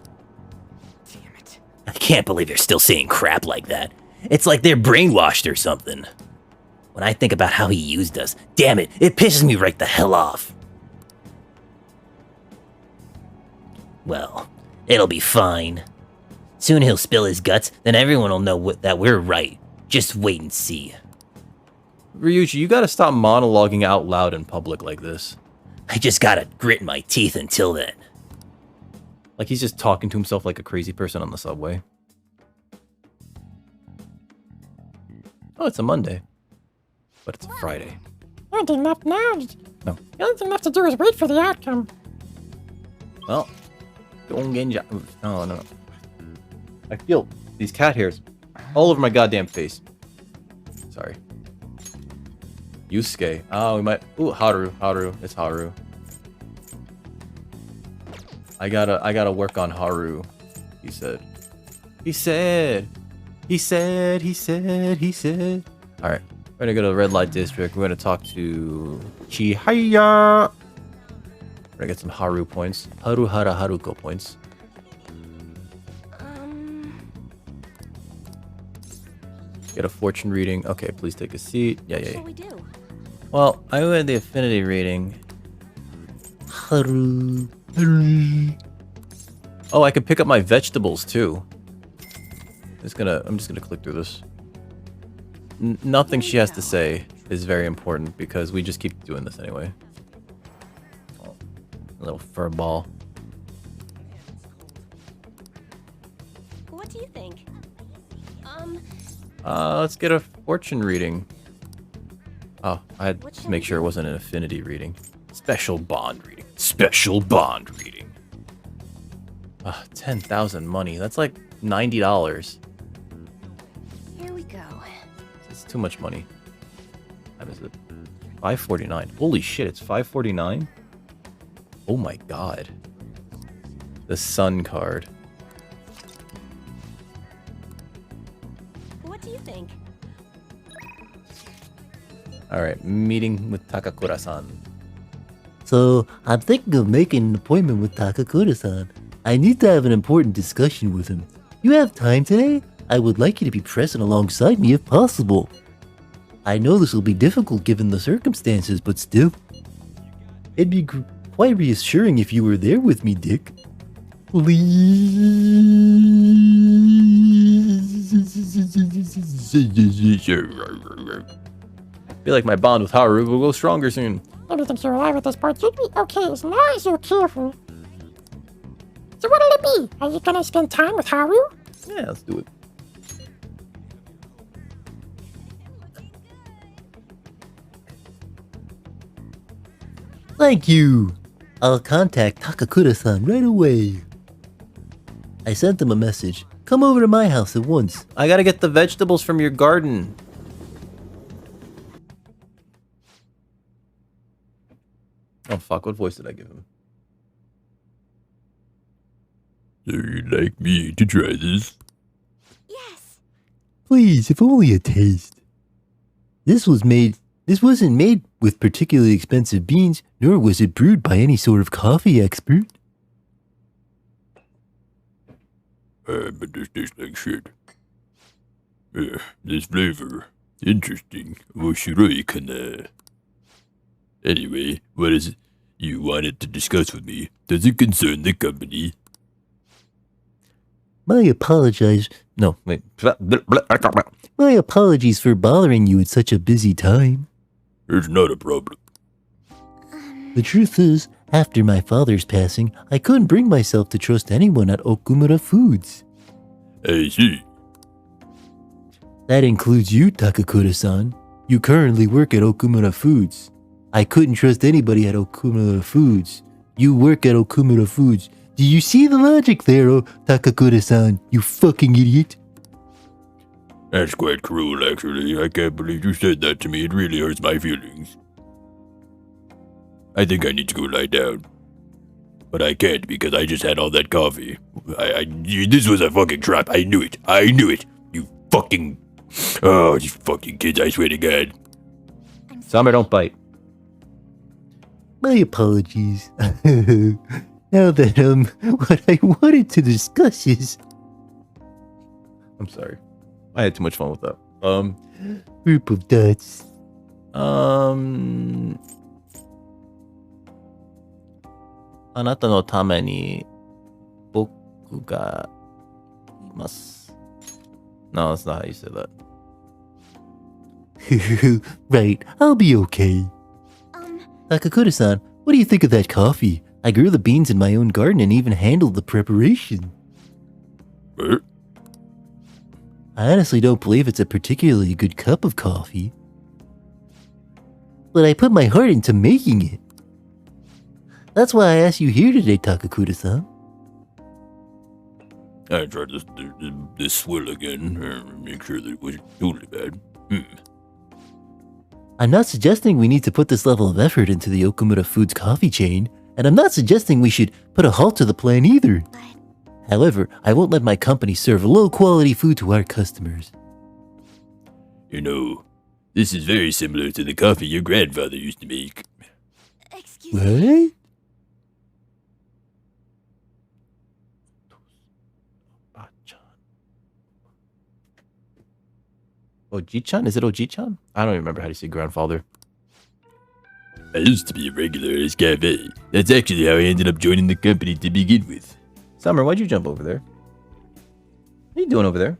Damn it. I can't believe they're still saying crap like that. It's like they're brainwashed or something. When I think about how he used us, damn it, it pisses me right the hell off. Well, it'll be fine. Soon he'll spill his guts, then everyone will know that we're right. Just wait and see. Ryuji, you gotta stop monologuing out loud in public like this. I just gotta grit my teeth until then. Like he's just talking to himself like a crazy person on the subway. Oh, it's a Monday. But it's a Friday. I did enough now. No. The only thing left to do is wait for the outcome. Well, don't get no, no. I feel these cat hairs all over my goddamn face. Sorry. Yusuke. Oh, we might. Ooh, Haru. It's Haru. I gotta work on Haru. He said. All right. We're gonna go to the red light district. We're gonna talk to Chihaya. We're gonna get some Haru points. Haruko points. Get a fortune reading. Okay, please take a seat. Yeah, What yeah, shall yeah. we do? Well, I had the affinity reading. Oh, I can pick up my vegetables too. I'm just gonna click through this. Nothing she has to say is very important because we just keep doing this anyway. Oh, a little fur ball. What do you think? Let's get a fortune reading. Oh, I had What to shall make we sure it do? wasn't an affinity reading. Special bond reading. Special bond reading. 10,000 money. That's like $90. Here we go. It's too much money. How is it? 549. Holy shit, it's 549? Oh my god. The sun card. What do you think? Alright, meeting with Takakura-san. So, I'm thinking of making an appointment with Takakura-san. I need to have an important discussion with him. You have time today? I would like you to be present alongside me if possible. I know this will be difficult given the circumstances, but still. It'd be quite reassuring if you were there with me, Dick. Please. I feel like my bond with Haru will go stronger soon. Everything's alive at this point. You'd be okay as long as you're careful. So what'll it be? Are you gonna spend time with Haru? Yeah, let's do it. Thank you. I'll contact Takakura-san right away. I sent him a message. Come over to my house at once. I gotta get the vegetables from your garden. Oh fuck, what voice did I give him? So you'd like me to try this? Yes. Please, if only a taste. This wasn't made with particularly expensive beans, nor was it brewed by any sort of coffee expert. But this tastes like shit. This flavor. Interesting. Anyway, what is it you wanted to discuss with me? Does it concern the company? My apologies. No, wait. My apologies for bothering you at such a busy time. It's not a problem. The truth is, after my father's passing, I couldn't bring myself to trust anyone at Okumura Foods. I see. That includes you, Takakura-san. You currently work at Okumura Foods. I couldn't trust anybody at Okumura Foods. You work at Okumura Foods. Do you see the logic there, Takakura-san? You fucking idiot. That's quite cruel, actually. I can't believe you said that to me. It really hurts my feelings. I think I need to go lie down. But I can't because I just had all that coffee. This was a fucking trap. I knew it. I knew it. You fucking... Oh, these fucking kids, I swear to God. Summer, don't bite. My apologies. Now that, what I wanted to discuss is... I'm sorry. I had too much fun with that. Group of dots. あなたのために僕がいます. No, that's not how you say that. Right, I'll be okay. Takakura-san, what do you think of that coffee? I grew the beans in my own garden and even handled the preparation. I honestly don't believe it's a particularly good cup of coffee. But I put my heart into making it. That's why I asked you here today, Takakura-san. I tried this swill again, make sure that it wasn't totally bad. I'm not suggesting we need to put this level of effort into the Okumura Foods coffee chain, and I'm not suggesting we should put a halt to the plan either. However, I won't let my company serve low-quality food to our customers. You know, this is very similar to the coffee your grandfather used to make. Excuse me. What? Oji-chan? Is it Oji-chan? I don't even remember how to say grandfather. I used to be a regular at his cafe. That's actually how I ended up joining the company to begin with. Summer, why'd you jump over there? What are you doing over there?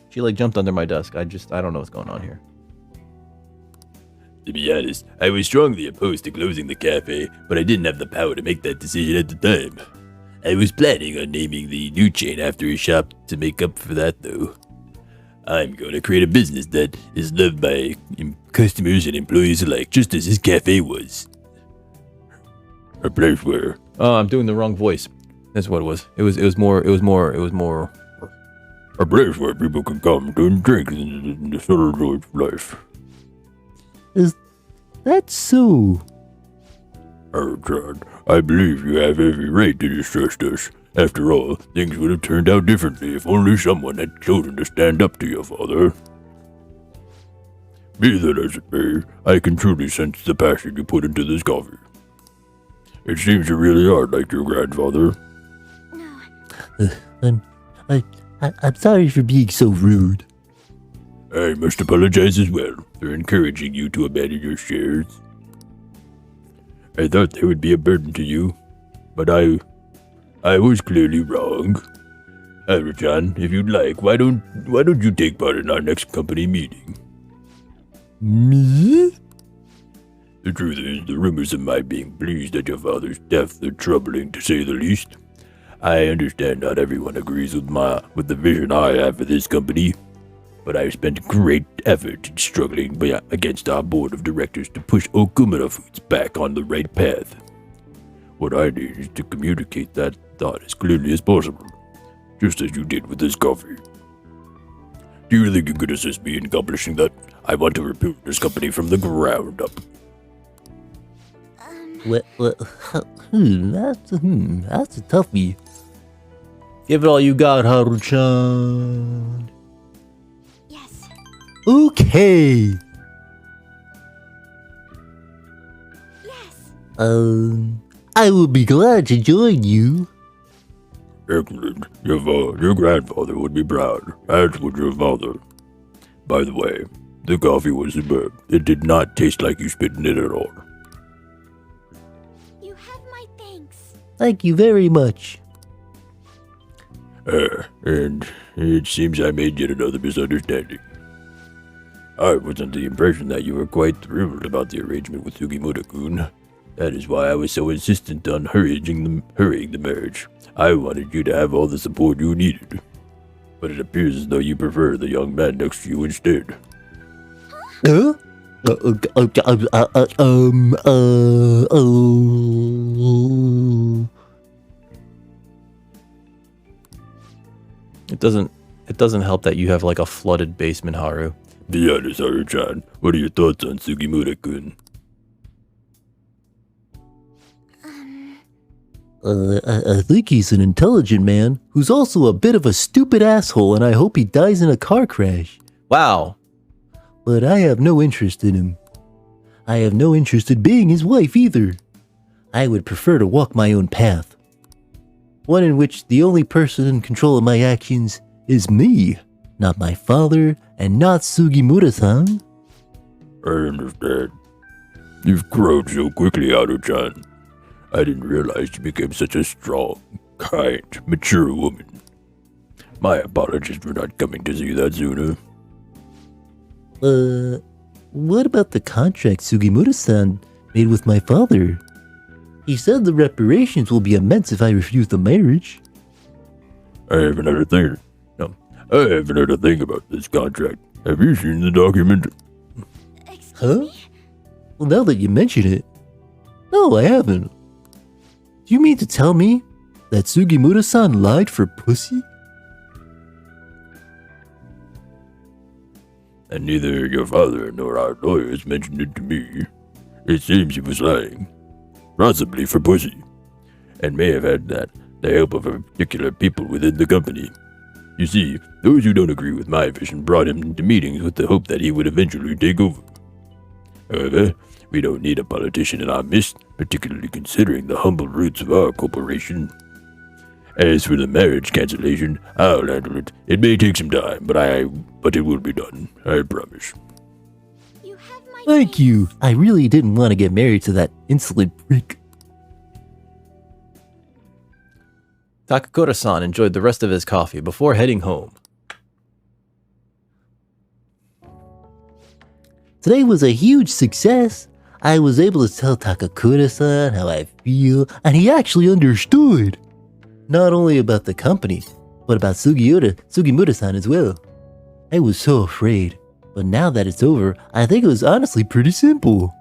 She like jumped under my desk. I don't know what's going on here. To be honest, I was strongly opposed to closing the cafe, but I didn't have the power to make that decision at the time. I was planning on naming the new chain after a shop to make up for that, though. I'm going to create a business that is loved by customers and employees alike, just as his cafe was. A place where... Oh, I'm doing the wrong voice. That's what it was. It was more. A place where people can come and drink in the celebrate life. Is that so? John, I believe you have every right to distrust us. After all, things would have turned out differently if only someone had chosen to stand up to your father. Be that as it may, I can truly sense the passion you put into this coffee. It seems you really are like your grandfather. I'm sorry for being so rude. I must apologize as well for encouraging you to abandon your shares. I thought they would be a burden to you, but I was clearly wrong. John, if you'd like, why don't you take part in our next company meeting? Me? The truth is, the rumors of my being pleased at your father's death are troubling, to say the least. I understand not everyone agrees with the vision I have for this company, but I've spent great effort in struggling against our board of directors to push Okumura Foods back on the right path. What I need is to communicate that thought as clearly as possible, just as you did with this coffee. Do you think you could assist me in accomplishing that? I want to rebuild this company from the ground up. That's a toughie. Give it all you got, Haru-chan. Yes. Okay. Yes. I will be glad to join you. Excellent. Your grandfather would be proud, as would your father. By the way, the coffee was superb. It did not taste like you spit in it at all. You have my thanks. Thank you very much. And it seems I made yet another misunderstanding. I was under the impression that you were quite thrilled about the arrangement with Sugimura-kun. That is why I was so insistent on hurrying the marriage. I wanted you to have all the support you needed. But it appears as though you prefer the young man next to you instead. Huh? It doesn't help that you have like a flooded basement, Haru. Be honest, Haru-chan. What are your thoughts on Sugimura-kun? I think he's an intelligent man who's also a bit of a stupid asshole, and I hope he dies in a car crash. Wow. But I have no interest in him. I have no interest in being his wife either. I would prefer to walk my own path. One in which the only person in control of my actions is me, not my father, and not Sugimura-san. I understand. You've grown so quickly, Haru-chan. I didn't realize you became such a strong, kind, mature woman. My apologies for not coming to see that sooner. What about the contract Sugimura-san made with my father? He said the reparations will be immense if I refuse the marriage. I haven't heard a thing about this contract. Have you seen the document? Huh? Well, now that you mention it, no, I haven't. Do you mean to tell me that Sugimura-san lied for pussy? And neither your father nor our lawyers mentioned it to me. It seems he was lying. Possibly for pussy. And may have had the help of a particular people within the company. You see, those who don't agree with my vision brought him into meetings with the hope that he would eventually take over. However, we don't need a politician in our midst, particularly considering the humble roots of our corporation. As for the marriage cancellation, I'll handle it. It may take some time, but it will be done. I promise. You have my Thank you. I really didn't want to get married to that insolent prick. Takakura-san enjoyed the rest of his coffee before heading home. Today was a huge success. I was able to tell Takakura-san how I feel, and he actually understood. Not only about the company, but about Sugimura-san as well. I was so afraid, but now that it's over, I think it was honestly pretty simple.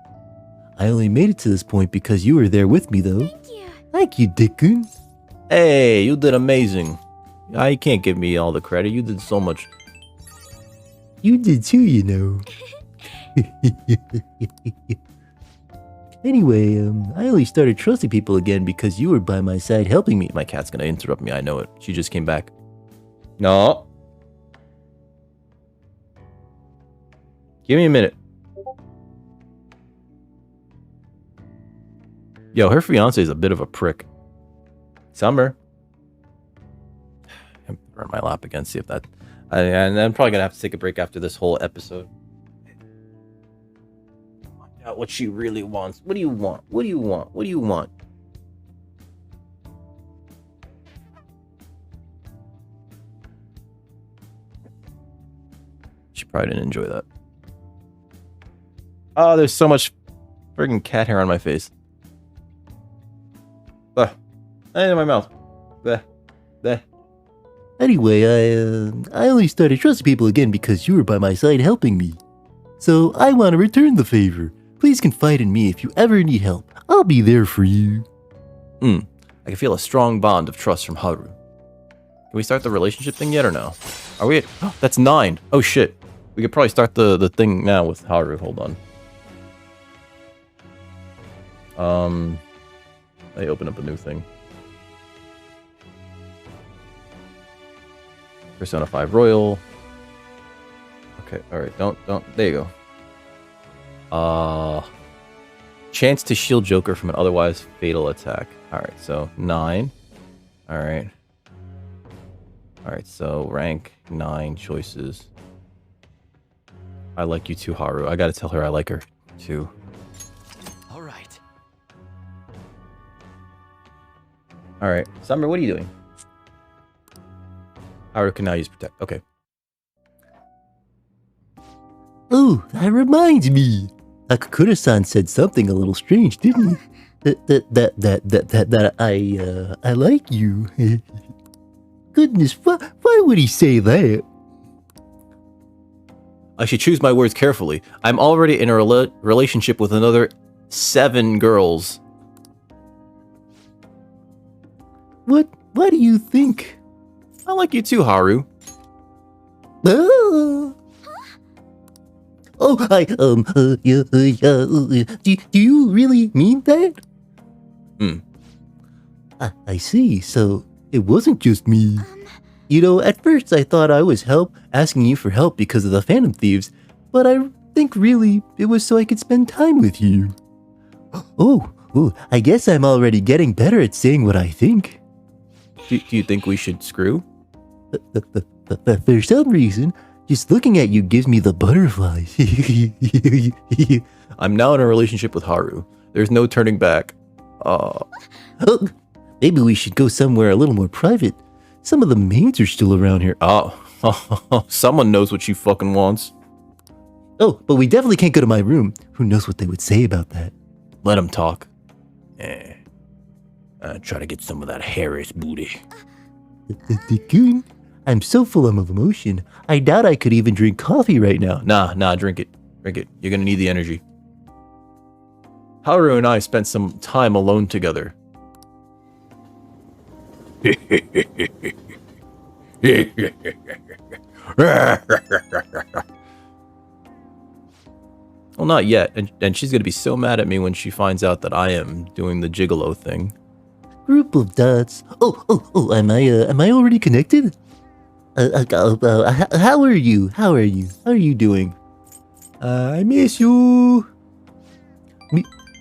I only made it to this point because you were there with me, though. Thank you. Thank you, Dickon. Hey, you did amazing. You can't give me all the credit. You did so much. You did too, you know. Anyway, I only started trusting people again because you were by my side helping me. My cat's gonna interrupt me. I know it. She just came back. No. Give me a minute. Yo, her fiance is a bit of a prick. Summer. I'm on my lap again. See if that. And I'm probably gonna have to take a break after this whole episode. Find out what she really wants. What do you want? What do you want? What do you want? She probably didn't enjoy that. Oh, there's so much friggin' cat hair on my face. Ugh. In my mouth. Bleh. Bleh. Anyway, I only started trusting people again because you were by my side helping me. So I want to return the favor. Please confide in me if you ever need help. I'll be there for you. I can feel a strong bond of trust from Haru. Can we start the relationship thing yet or no? Are we at... that's 9. Oh shit. We could probably start the thing now with Haru. Hold on. I open up a new thing. Persona 5 Royal. Okay, alright, don't, there you go. Chance to shield Joker from an otherwise fatal attack. Alright, so 9. Alright. Alright, so rank 9 choices. I like you too, Haru. I gotta tell her I like her too. All right. Alright, Summer, what are you doing? Haru can now use Protect. Okay. Oh, that reminds me. Takakura-san said something a little strange, didn't he? That I like you. Goodness, why would he say that? I should choose my words carefully. I'm already in a relationship with another 7 girls. What do you think? I like you too, Haru. Oh, do you really mean that? I see, so it wasn't just me. You know, at first I thought I was asking you for help because of the Phantom Thieves, but I think really it was so I could spend time with you. Oh, I guess I'm already getting better at saying what I think. Do you think we should screw? For some reason, just looking at you gives me the butterflies. I'm now in a relationship with Haru. There's no turning back. Oh, maybe we should go somewhere a little more private. Some of the maids are still around here. Oh, someone knows what she fucking wants. Oh, but we definitely can't go to my room. Who knows what they would say about that? Let him talk. Try to get some of that Harris booty. Goon, I'm so full of emotion. I doubt I could even drink coffee right now. Nah, drink it. Drink it. You're gonna need the energy. Haru and I spent some time alone together. Well, not yet. And she's gonna be so mad at me when she finds out that I am doing the gigolo thing. Group of dots. Oh, am I already connected? How are you? How are you doing? I miss you.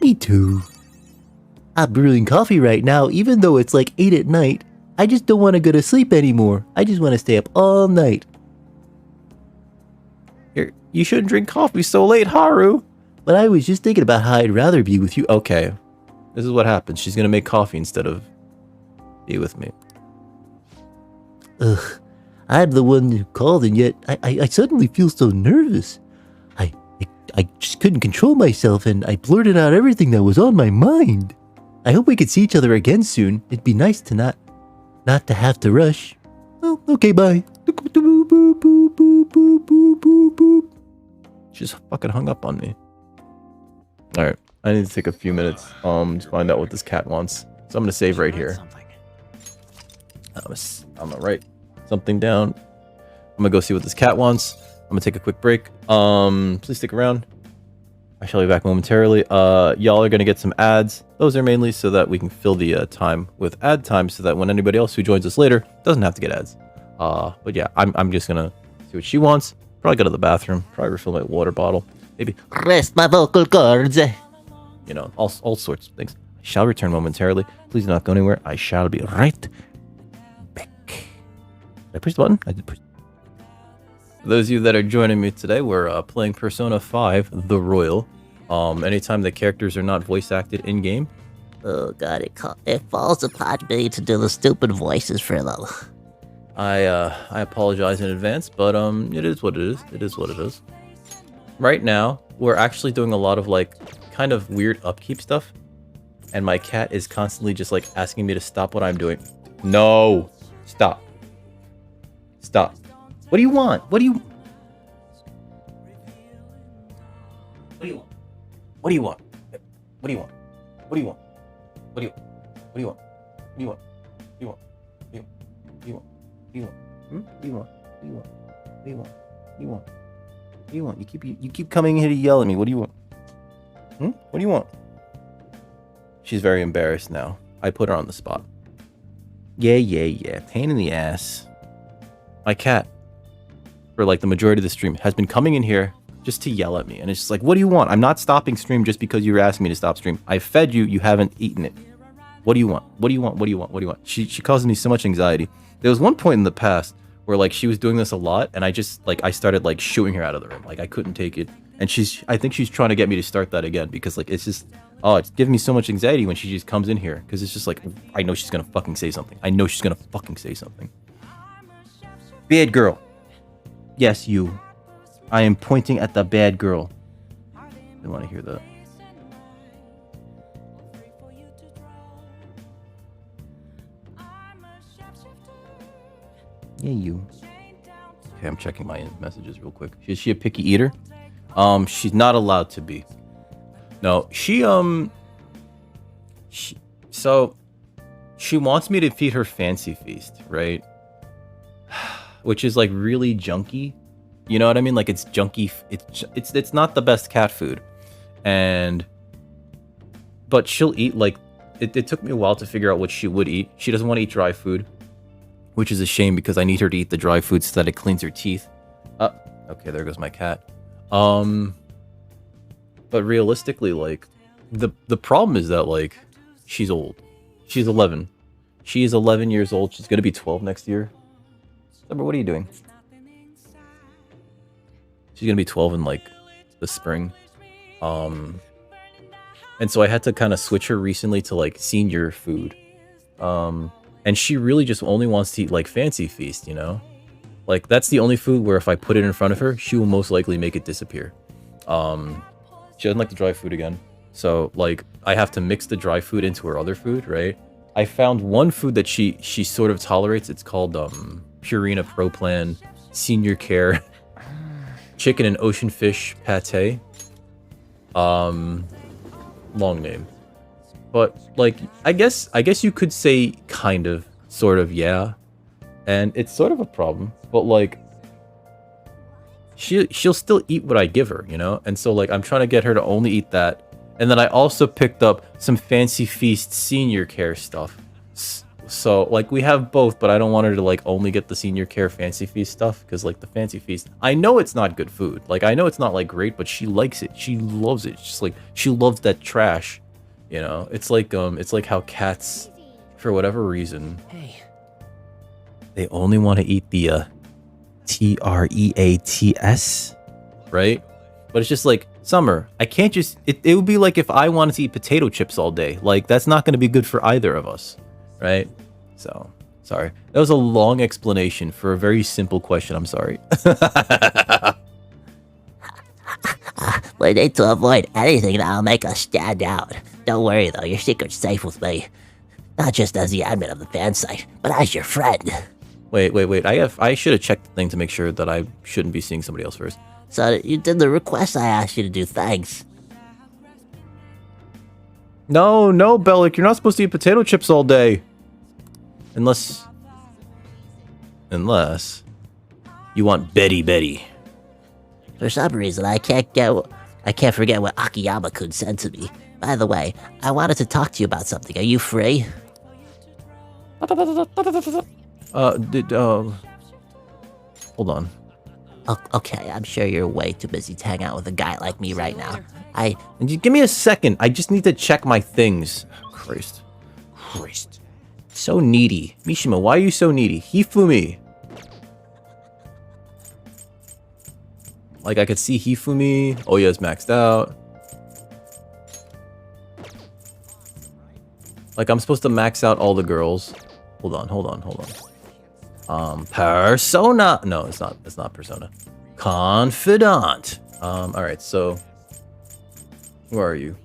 Me too. I'm brewing coffee right now, even though it's like 8 at night. I just don't want to go to sleep anymore. I just want to stay up all night. You shouldn't drink coffee so late, Haru. But I was just thinking about how I'd rather be with you. Okay. This is what happens. She's gonna make coffee instead of be with me. Ugh. I'm the one who called, and yet I suddenly feel so nervous. I just couldn't control myself, and I blurted out everything that was on my mind. I hope we could see each other again soon. It'd be nice to not to have to rush. Oh, okay, bye. She just fucking hung up on me. Alright, I need to take a few minutes to find out what this cat wants. So I'm gonna save right here. I'm gonna write something down. I'm gonna go see what this cat wants. I'm gonna take a quick break. Please stick around. I shall be back momentarily. Y'all are gonna get some ads. Those are mainly so that we can fill the time with ad time, so that when anybody else who joins us later doesn't have to get ads. But yeah, I'm just gonna see what she wants. Probably go to the bathroom. Probably refill my water bottle. Maybe Rest my vocal cords. you know, all sorts of things. I shall return momentarily. Please do not go anywhere. I shall be right back. Did I push the button? I did push. For those of you that are joining me today, we're playing Persona 5, The Royal. Anytime the characters are not voice acted in-game. Oh god, it falls upon me to do the stupid voices for them. I apologize in advance, but it is what it is. It is what it is. Right now, we're actually doing a lot of like kind of weird upkeep stuff, and my cat is constantly just like asking me to stop what I'm doing. No, stop. Stop. What do you want? What do you want? What do you want? What do you want? What do you want? What do you want? What do you want? What do you want? What do you want? What do you want? What do you want? What do you want? What do you want? What do you want? What do you want? What do you want? What do you want? You keep coming here to yell at me. What do you want? What do you want? She's very embarrassed now. I put her on the spot. Yeah. Pain in the ass. My cat, for like the majority of the stream, has been coming in here just to yell at me. And it's just like, what do you want? I'm not stopping stream just because you were asking me to stop stream. I fed you. You haven't eaten it. What do you want? What do you want? What do you want? What do you want? She causes me so much anxiety. There was one point in the past where like she was doing this a lot, and I started like shooing her out of the room. Like I couldn't take it. And I think she's trying to get me to start that again, because like it's giving me so much anxiety when she just comes in here, because it's just like, I know she's gonna fucking say something. I know she's gonna fucking say something. Bad girl. Yes, you. I am pointing at the bad girl. I didn't want to hear that. Yeah, you. Okay, I'm checking my messages real quick. Is she a picky eater? She's not allowed to be. No, she wants me to feed her fancy feast, right? Which is like really junky. You know what I mean? Like it's junky. It's not the best cat food. But she'll eat like, it took me a while to figure out what she would eat. She doesn't want to eat dry food, which is a shame because I need her to eat the dry food so that it cleans her teeth. Okay, there goes my cat. But realistically, like, the problem is that, like, she's old. She's 11. She is 11 years old. She's gonna be 12 next year. Summer, what are you doing? She's gonna be 12 in, like, the spring. And so I had to kind of switch her recently to, like, senior food. And she really just only wants to eat, like, fancy feast, you know? Like, that's the only food where if I put it in front of her, she will most likely make it disappear. She doesn't like the dry food again. So, like, I have to mix the dry food into her other food, right? I found one food that she sort of tolerates. It's called Purina Pro Plan Senior Care Chicken and Ocean Fish Pate. Long name. But, like, I guess you could say kind of, sort of, yeah. And it's sort of a problem. But, like, she'll still eat what I give her, you know? And so, like, I'm trying to get her to only eat that. And then I also picked up some Fancy Feast Senior Care stuff. So, like, we have both, but I don't want her to, like, only get the Senior Care Fancy Feast stuff. Because, like, the Fancy Feast, I know it's not good food. Like, I know it's not, like, great, but she likes it. She loves it. It's just, like, she loves that trash, you know? It's like how cats, for whatever reason... Hey, They only want to eat the treats, right? But it's just like, Summer, I can't just, it would be like if I wanted to eat potato chips all day. Like, that's not going to be good for either of us, right? So, sorry. That was a long explanation for a very simple question. I'm sorry. We need to avoid anything that'll make us stand out. Don't worry though, your secret's safe with me. Not just as the admin of the fan site, but as your friend. Wait. I should have checked the thing to make sure that I shouldn't be seeing somebody else first. So you did the request I asked you to do, thanks. No, Bellic, you're not supposed to eat potato chips all day. Unless you want Betty. For some reason, I can't forget what Akiyama-kun said to me. By the way, I wanted to talk to you about something. Are you free? Hold on. Okay, I'm sure you're way too busy to hang out with a guy like me right now. Give me a second. I just need to check my things. Christ. So needy. Mishima, why are you so needy? Hifumi. Like, I could see Hifumi. Oya's maxed out. Like, I'm supposed to max out all the girls. Hold on. Persona. No, it's not Persona. Confidant. Alright, so. Where are you?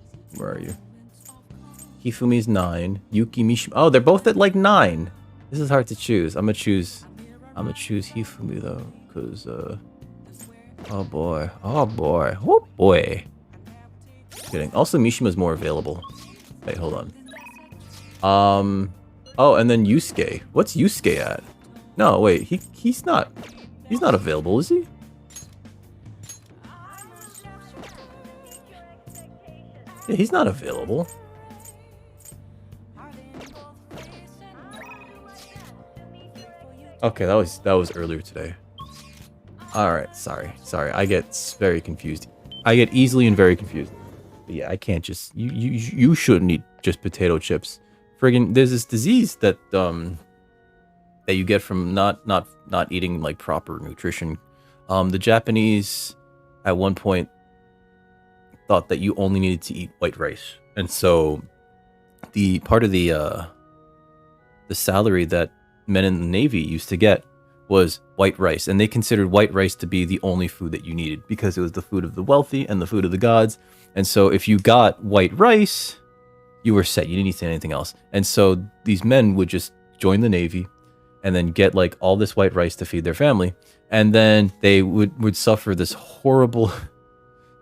Hifumi's 9. Yuki, Mishima. Oh, they're both at like 9. This is hard to choose. I'm gonna choose Hifumi though, because oh boy. Kidding. Also, Mishima's more available. Wait, hold on. Oh, and then Yusuke. What's Yusuke at? No, wait. He's not available, is he? Yeah, he's not available. Okay, that was earlier today. All right, sorry. I get very confused. I get easily and very confused. But yeah, I can't just you shouldn't eat just potato chips. Friggin', there's this disease that you get from not eating like proper nutrition. The Japanese at one point thought that you only needed to eat white rice, and so the part of the salary that men in the Navy used to get was white rice, and they considered white rice to be the only food that you needed because it was the food of the wealthy and the food of the gods. And so if you got white rice, you were set. You didn't need to eat anything else. And so these men would just join the Navy and then get like all this white rice to feed their family, and then they would suffer this horrible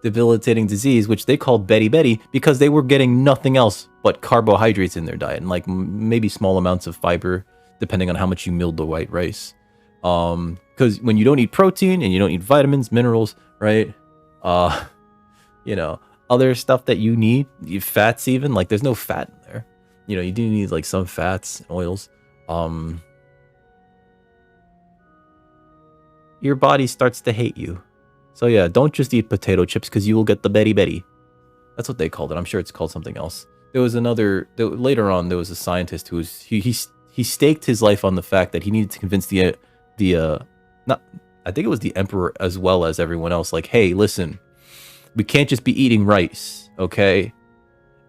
debilitating disease, which they called Betty, because they were getting nothing else but carbohydrates in their diet and like maybe small amounts of fiber depending on how much you milled the white rice. Because when you don't eat protein and you don't eat vitamins, minerals, right? Other stuff that you need, fats even, like there's no fat in there. You do need like some fats and oils. Your body starts to hate you. So yeah, don't just eat potato chips because you will get the Betty. That's what they called it. I'm sure it's called something else. Later on, there was a scientist who was, he staked his life on the fact that he needed to convince I think it was the emperor as well as everyone else, like, hey, listen, we can't just be eating rice, okay?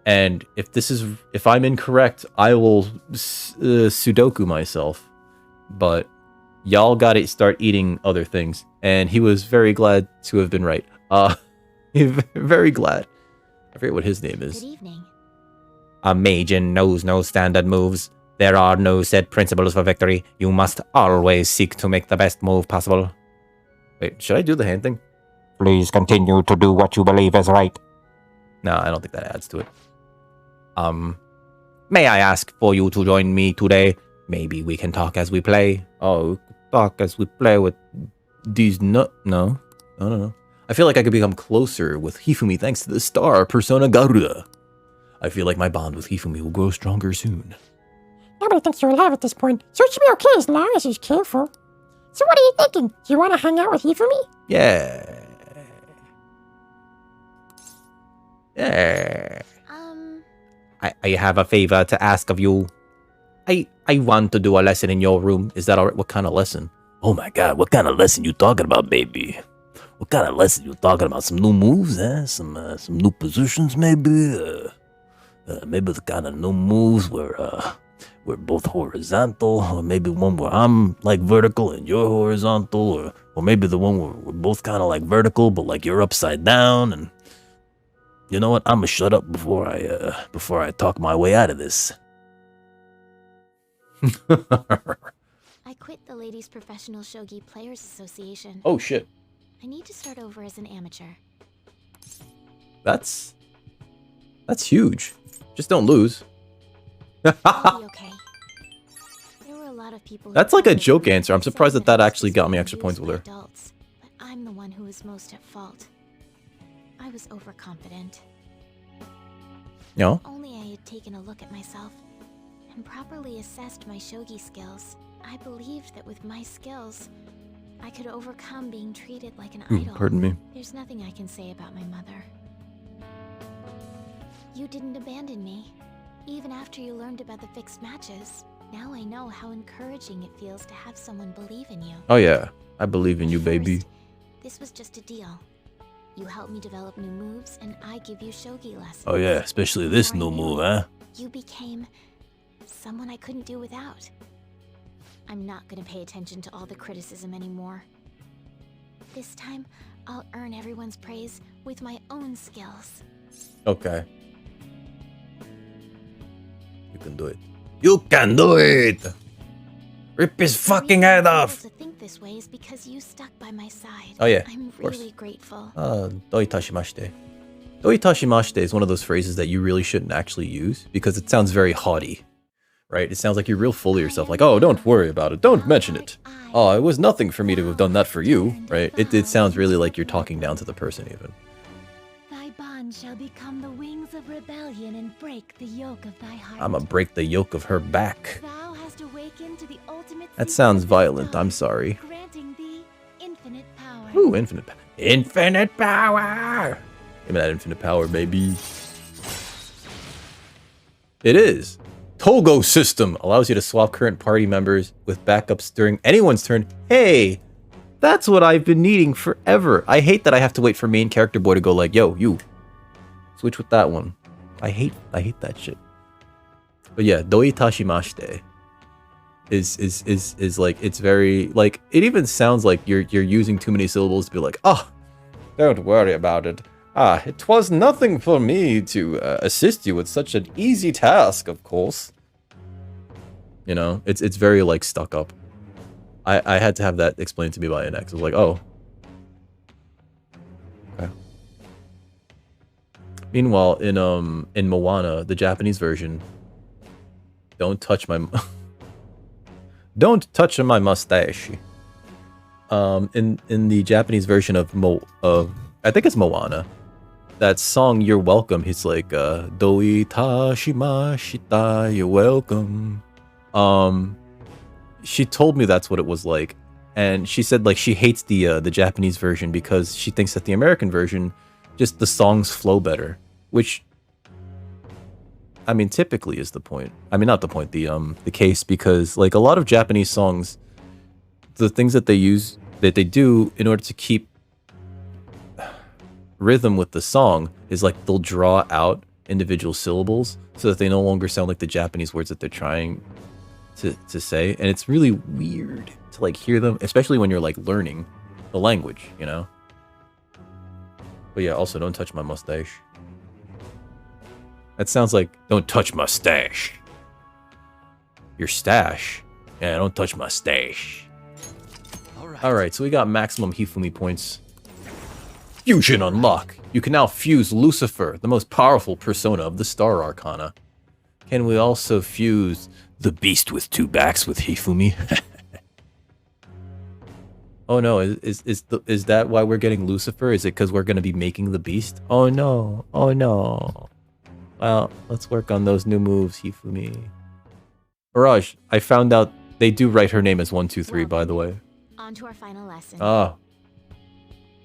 And if I'm incorrect, I will Sudoku myself. But y'all gotta start eating other things. And he was very glad to have been right. Very glad. I forget what his name is. Good evening. A mage knows no standard moves. There are no set principles for victory. You must always seek to make the best move possible. Wait, should I do the hand thing? Please continue to do what you believe is right. No, I don't think that adds to it. May I ask for you to join me today? Maybe we can talk as we play. Oh, talk as we play with these No. I feel like I could become closer with Hifumi thanks to the star Persona Garuda. I feel like my bond with Hifumi will grow stronger soon. Nobody thinks you're alive at this point, so it should be okay as long as he's careful. So what are you thinking? Do you want to hang out with Hifumi? Yeah. I have a favor to ask of you. I I want to do a lesson in your room. Is that alright? What kind of lesson? Oh my god, what kind of lesson you talking about, baby? What kind of lesson you talking about? Some new moves, eh? Some new positions, maybe? Maybe the kind of new moves where we're both horizontal, or maybe one where I'm like vertical and you're horizontal, or maybe the one where we're both kind of like vertical, but like you're upside down. And you know what? I'm gonna shut up before I talk my way out of this. I quit the Ladies Professional Shogi Players Association. Oh shit. I need to start over as an amateur. That's huge. Just don't lose. I'll be okay. There were a lot of people. That's like a joke answer. I'm surprised that that actually got me extra points with her. Adults, but I'm the one who was most at fault. I was overconfident. You know? Only I had taken a look at myself and properly assessed my shogi skills. I believed that with my skills, I could overcome being treated like an idol. Pardon me. There's nothing I can say about my mother. You didn't abandon me, even after you learned about the fixed matches. Now I know how encouraging it feels to have someone believe in you. Oh yeah, I believe in you, At baby. first, this was just a deal. You help me develop new moves, and I give you shogi lessons. Oh yeah, especially this Before I new knew move, it, huh? You became someone I couldn't do without. I'm not gonna pay attention to all the criticism anymore. This time, I'll earn everyone's praise with my own skills. Okay. You can do it. You can do it! Rip his fucking head off! To think this way is because you stuck by my side. Oh yeah, I'm of course. really grateful. Doitashimashite. Doitashimashite is one of those phrases that you really shouldn't actually use because it sounds very haughty, right? It sounds like you're real full of yourself, like, oh, don't worry about it, don't mention it. Oh, it was nothing for me to have done that for you, right? It sounds really like you're talking down to the person even. Thy bond shall become the wings of rebellion and break the yoke of thy heart. I'ma break the yoke of her back. Thou hast awakened to the ultimate That secret sounds of thy violent, soul, I'm sorry. granting thee infinite power. Ooh, infinite power. Infinite power! Give me that infinite power, baby. It is. Togo system allows you to swap current party members with backups during anyone's turn. Hey, that's what I've been needing forever. I hate that I have to wait for main character boy to go like, yo, you switch with that one. I hate that shit. But yeah, doi tashimashite is like, it's very like, it even sounds like you're using too many syllables to be like, oh, don't worry about it. Ah, it was nothing for me to assist you with such an easy task, of course. You know, it's very, like, stuck up. I had to have that explained to me by an ex. I was like, oh. Okay. Meanwhile, in Moana, the Japanese version, don't touch my... don't touch my mustache. In the Japanese version of I think it's Moana, that song "You're Welcome," he's like "Doi tashimashita, you're welcome." She told me that's what it was like, and she said like she hates the Japanese version because she thinks that the American version, just the songs flow better, which I mean typically is the point. I mean not the point, the case, because like a lot of Japanese songs, the things that they do in order to keep rhythm with the song is like they'll draw out individual syllables so that they no longer sound like the Japanese words that they're trying to say, and it's really weird to like hear them, especially when you're like learning the language, you know. But yeah, also don't touch my mustache. That sounds like don't touch my stash. Your stash. Yeah, don't touch my stash. Alright, so we got maximum Hifumi points. Fusion unlock! You can now fuse Lucifer, the most powerful persona of the Star Arcana. Can we also fuse the Beast with two backs with Hifumi? Oh no, is that why we're getting Lucifer? Is it because we're going to be making the Beast? Oh no, oh no. Well, let's work on those new moves, Hifumi. Mirage, I found out they do write her name as 123, by the way. On to our final lesson. Ah.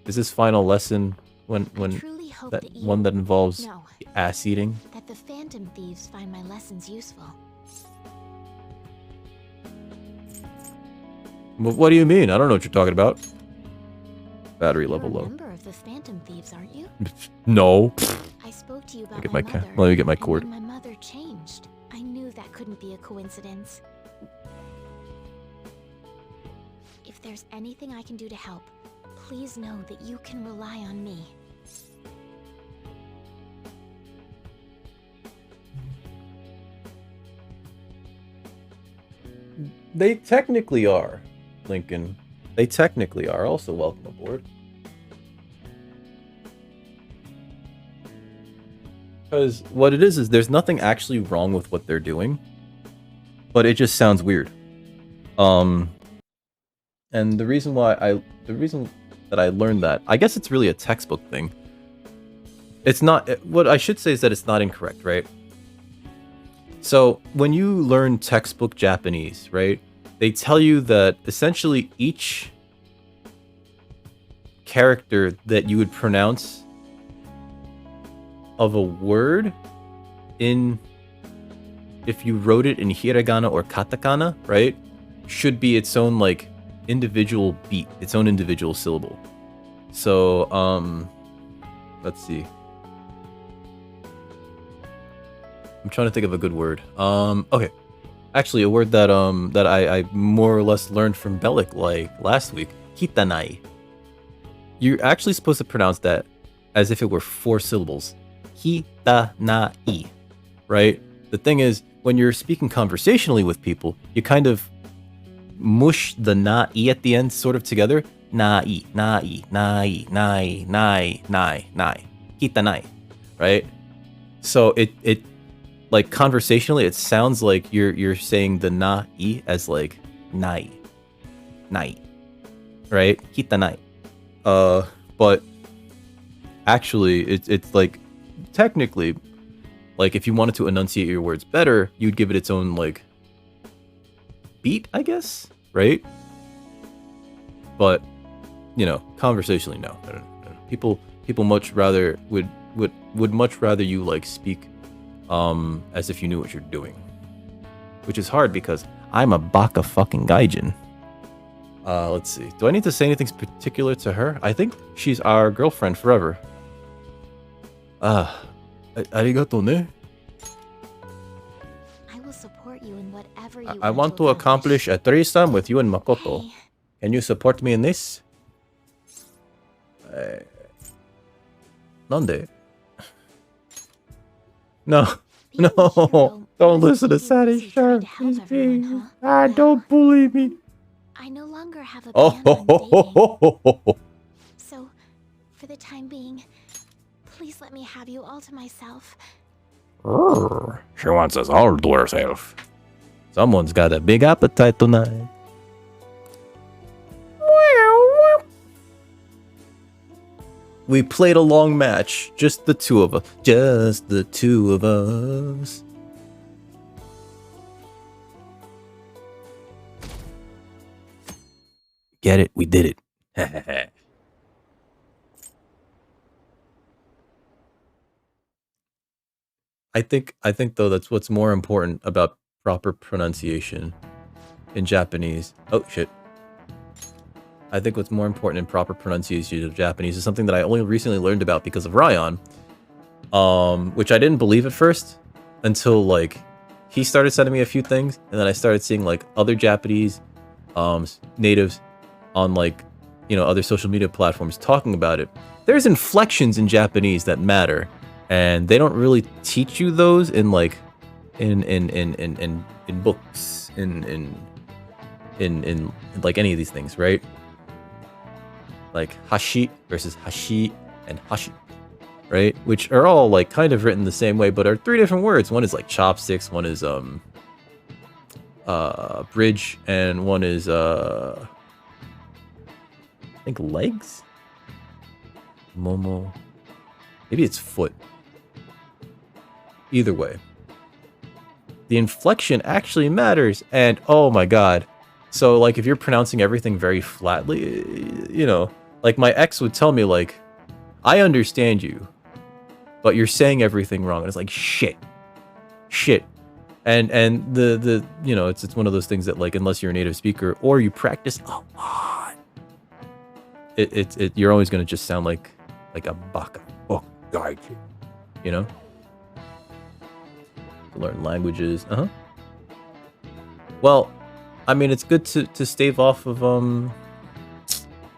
Is this final lesson when truly hope that that you- one that involves No. ass eating? That the Phantom Thieves find my lessons useful. What do you mean? I don't know what you're talking about. Battery You're level a low. member of the Phantom Thieves, aren't you? No. I spoke to you about Get my my mother. let me get my and cord. then my mother changed. I knew that couldn't be a coincidence. If there's anything I can do to help, please know that you can rely on me. They technically are, Lincoln. They technically are. Also, welcome aboard. Because what it is there's nothing actually wrong with what they're doing, but it just sounds weird. And the reason that I learned that, I guess it's really a textbook thing. It's not, what I should say is that it's not incorrect, right? So when you learn textbook Japanese, right, they tell you that essentially each character that you would pronounce of a word if you wrote it in hiragana or katakana, right, should be its own like individual beat, its own individual syllable. So let's see. I'm trying to think of a good word. Okay. Actually, a word that that I more or less learned from Bellic like last week. Hitanai. You're actually supposed to pronounce that as if it were 4 syllables. Hitanai. Right? The thing is, when you're speaking conversationally with people, you kind of mush the na-i at the end sort of together. Na-i, na-i, na-i, na-i, na-i, na-i, na-i. Hitanai. Right? So it like conversationally, it sounds like you're saying the na-i as like nai, right? Hitanai. But actually, it's like technically, like if you wanted to enunciate your words better, you'd give it its own like beat, I guess, right? But you know, conversationally, no. People much rather would much rather you like speak as if you knew what you're doing, which is hard because I'm a baka fucking gaijin. Let's see. Do I need to say anything particular to her? I think she's our girlfriend forever. Arigato ne. I will support you in whatever you I want to accomplish a threesome with you and Makoto. Hey, Can you support me in this? Nande? No. being a No, hero don't must listen to be Sadie busy trying Sharp. to help He's everyone, being... huh? Ah, Well, don't bully me. I no longer have a Oh, ban ho, on ho, ho, dating. ho, ho, ho. So, for the time being, please let me have you all to myself. She wants us all to herself. Someone's got a big appetite tonight. We played a long match. Just the two of us. Just the two of us. Get it? We did it. I think though that's what's more important about proper pronunciation in Japanese. Oh shit. I think what's more important in proper pronunciation of Japanese is something that I only recently learned about because of Ryan. Which I didn't believe at first until like he started sending me a few things, and then I started seeing like other Japanese natives on like, you know, other social media platforms talking about it. There's inflections in Japanese that matter, and they don't really teach you those in like in books, in like any of these things, right? Like hashi versus hashi and hashi, right? Which are all like kind of written the same way, but are 3 different words. One is like chopsticks, one is bridge, and one is I think legs? Momo. Maybe it's foot. Either way. The inflection actually matters, and oh my god. So like if you're pronouncing everything very flatly, you know, like my ex would tell me like, I understand you, but you're saying everything wrong. And it's like, shit. And the you know, it's one of those things that, like, unless you're a native speaker or you practice a lot, you're always gonna just sound like a baka. Oh, God, you know. Learn languages. Well, I mean, it's good to stave off of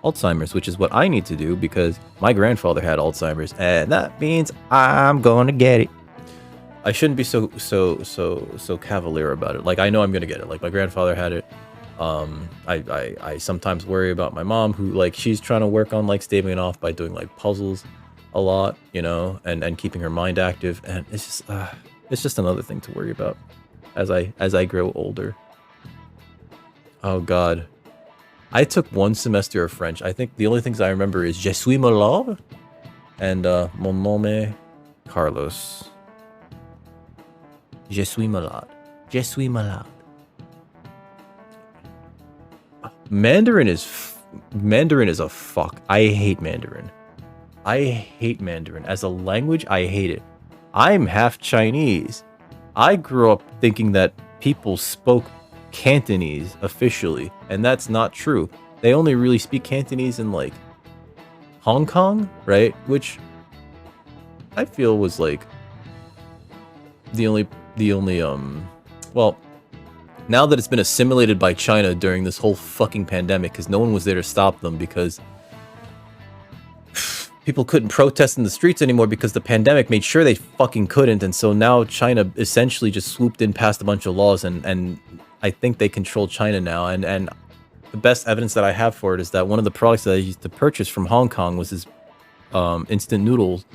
Alzheimer's, which is what I need to do because my grandfather had Alzheimer's, and that means I'm going to get it. I shouldn't be so cavalier about it. Like, I know I'm gonna get it. Like, my grandfather had it. I sometimes worry about my mom, who, like, she's trying to work on, like, staving it off by doing, like, puzzles a lot, you know, and keeping her mind active, and it's just another thing to worry about as I grow older. Oh God, I took 1 semester of French. I think the only things I remember is Je suis malade and mon nom Carlos. Je suis malade. Je suis malade. Mandarin is a fuck. I hate Mandarin. I hate Mandarin as a language. I hate it. I'm half Chinese. I grew up thinking that people spoke Cantonese officially, and that's not true. They only really speak Cantonese in, like, Hong Kong, right? Which I feel was, like, the only well, now that it's been assimilated by China during this whole fucking pandemic, because no one was there to stop them, because people couldn't protest in the streets anymore because the pandemic made sure they fucking couldn't, and so now China essentially just swooped in past a bunch of laws, and I think they control China now, and the best evidence that I have for it is that one of the products that I used to purchase from Hong Kong was this instant noodles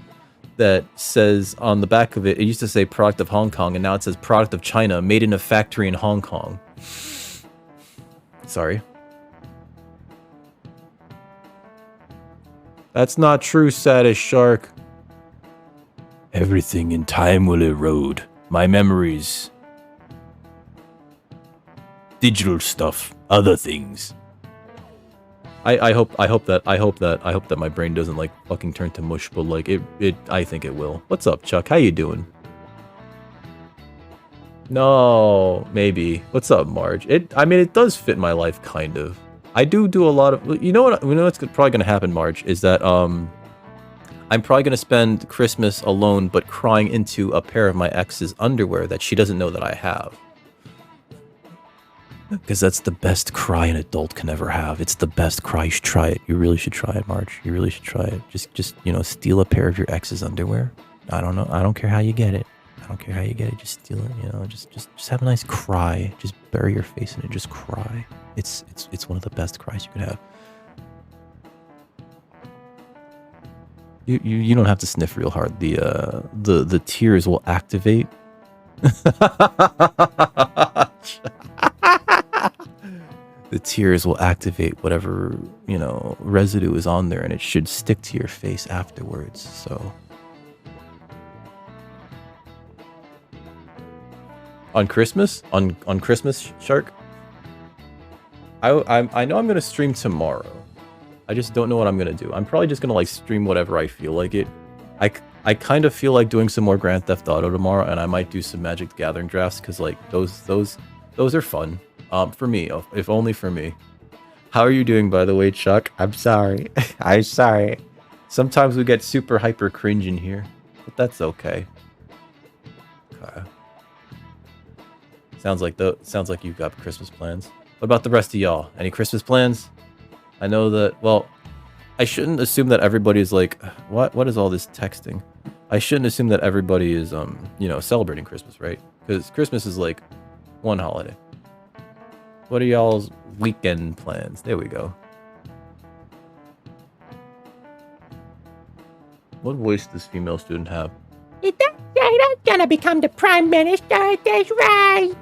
that says on the back of it, it used to say product of Hong Kong, and now it says product of China, made in a factory in Hong Kong. Sorry. That's not true, saddest shark. Everything in time will erode. My memories. Digital stuff. Other things. I hope that my brain doesn't, like, fucking turn to mush, but, like, I think it will. What's up, Chuck? How you doing? No, maybe. What's up, Marge? I mean, it does fit my life, kind of. I do a lot of, you know what's probably gonna happen, Marge, is that I'm probably gonna spend Christmas alone, but crying into a pair of my ex's underwear that she doesn't know that I have. Because that's the best cry an adult can ever have. It's the best cry. You should try it. You really should try it, Marge. You really should try it. Just you know, steal a pair of your ex's underwear. I don't know. I don't care how you get it. I don't care how you get it. Just steal it. You know, just have a nice cry. Just bury your face in it. Just cry. It's one of the best cries you could have. You don't have to sniff real hard. The tears will activate. The tears will activate whatever, you know, residue is on there, and it should stick to your face afterwards. So on Christmas, on Christmas, Shark, I know I'm gonna stream tomorrow. I just don't know what I'm gonna do. I'm probably just gonna, like, stream whatever I feel like it. I kind of feel like doing some more Grand Theft Auto tomorrow, and I might do some Magic the Gathering drafts, because, like, those are fun. For me, if only for me. How are you doing, by the way, Chuck? I'm sorry. I'm sorry. Sometimes we get super hyper cringe in here, but that's okay. Okay. Sounds like you've got Christmas plans. What about the rest of y'all? Any Christmas plans? I know that, well, I shouldn't assume that everybody's like, what is all this texting? I shouldn't assume that everybody is, you know, celebrating Christmas, right? Because Christmas is, like, one holiday. What are y'all's weekend plans? There we go. What voice does female student have? That's right, I'm gonna become the Prime Minister, that's right!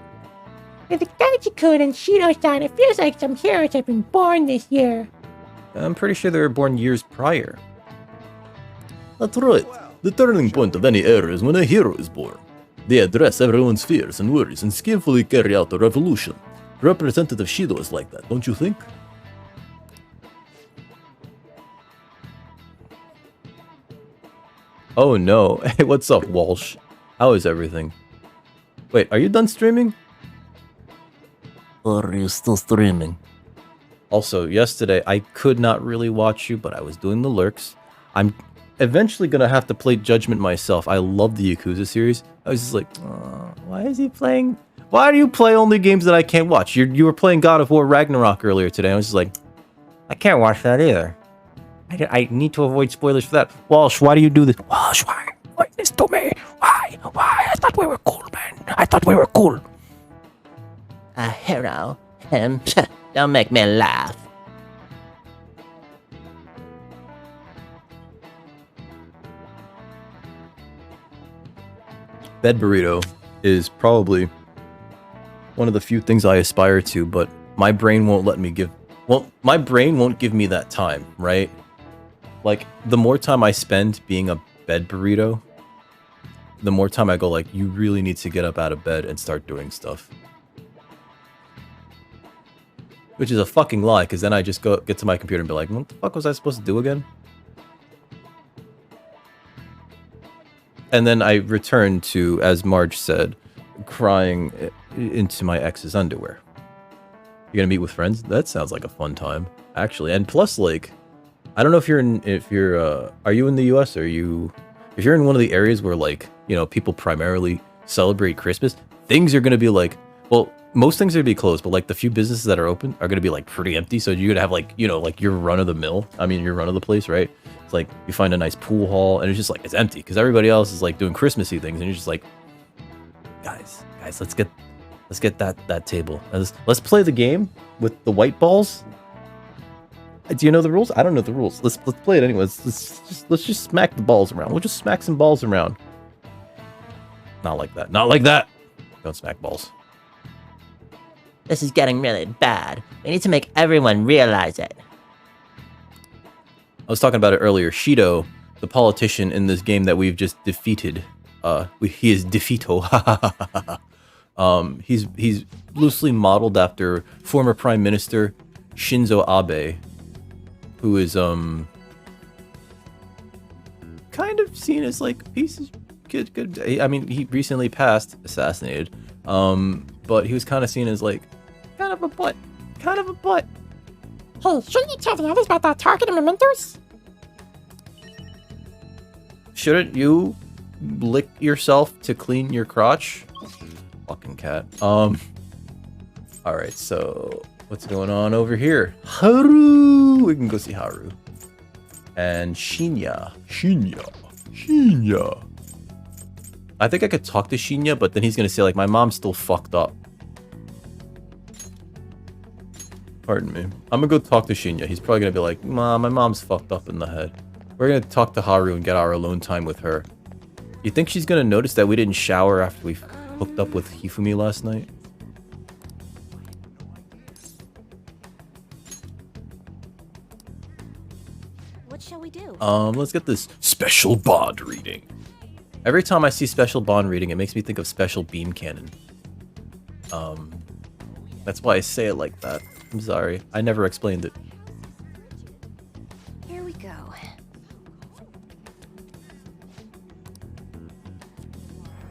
With the Kaijikun and Shiro-san, it feels like some heroes have been born this year. I'm pretty sure they were born years prior. That's right. The turning point of any era is when a hero is born. They address everyone's fears and worries and skillfully carry out a revolution. Representative Shido is like that, don't you think? Oh no. Hey, what's up, Walsh? How is everything? Wait, are you done streaming? Or are you still streaming? Also, yesterday I could not really watch you, but I was doing the lurks. I'm eventually gonna have to play Judgment myself. I love the Yakuza series. I was just like, why is he playing? Why do you play only games that I can't watch? You were playing God of War Ragnarok earlier today. I was just like, I can't watch that either. I need to avoid spoilers for that. Walsh, why do you do this? Walsh, why? Why this to me? Why? Why? I thought we were cool, man. I thought we were cool. A hero? Don't make me laugh. Bed burrito is probably one of the few things I aspire to, but my brain won't let me give. Well, my brain won't give me that time, right? Like, the more time I spend being a bed burrito, the more time I go, like, you really need to get up out of bed and start doing stuff. Which is a fucking lie, because then I just get to my computer and be like, what the fuck was I supposed to do again? And then I return to, as Marge said, crying into my ex's underwear. You're gonna meet with friends? That sounds like a fun time, actually. And plus, like, I don't know if are you in the US, or if you're in one of the areas where, like, you know, people primarily celebrate Christmas, things are gonna be like, well, most things are gonna be closed, but like the few businesses that are open are gonna be like pretty empty. So you're gonna have, like, you know, like your run of the mill. I mean, your run of the place, right? It's like you find a nice pool hall, and it's just like it's empty because everybody else is like doing Christmassy things, and you're just like, guys, let's get that table. Let's play the game with the white balls. Do you know the rules? I don't know the rules. Let's play it anyways. Let's just smack the balls around. We'll just smack some balls around. Not like that. Not like that. Don't smack balls. This is getting really bad. We need to make everyone realize it. I was talking about it earlier. Shido, the politician in this game that we've just defeated. He is defeato. He's loosely modeled after former Prime Minister Shinzo Abe, who is kind of seen as like pieces good. I mean, he recently passed, assassinated. But he was kind of seen as like kind of a butt. Hey, shouldn't you tell the others about that target and mementos? Shouldn't you lick yourself to clean your crotch? Fucking cat. Alright, so what's going on over here? Haru! We can go see Haru. And Shinya. I think I could talk to Shinya, but then he's gonna say, like, my mom's still fucked up. Pardon me. I'm gonna go talk to Shinya. He's probably gonna be like, Mom, my mom's fucked up in the head. We're gonna talk to Haru and get our alone time with her. You think she's gonna notice that we didn't shower after we hooked up with Hifumi last night? What shall we do? Let's get this special bond reading. Every time I see special bond reading, it makes me think of special beam cannon. That's why I say it like that. I'm sorry. I never explained it. Here we go.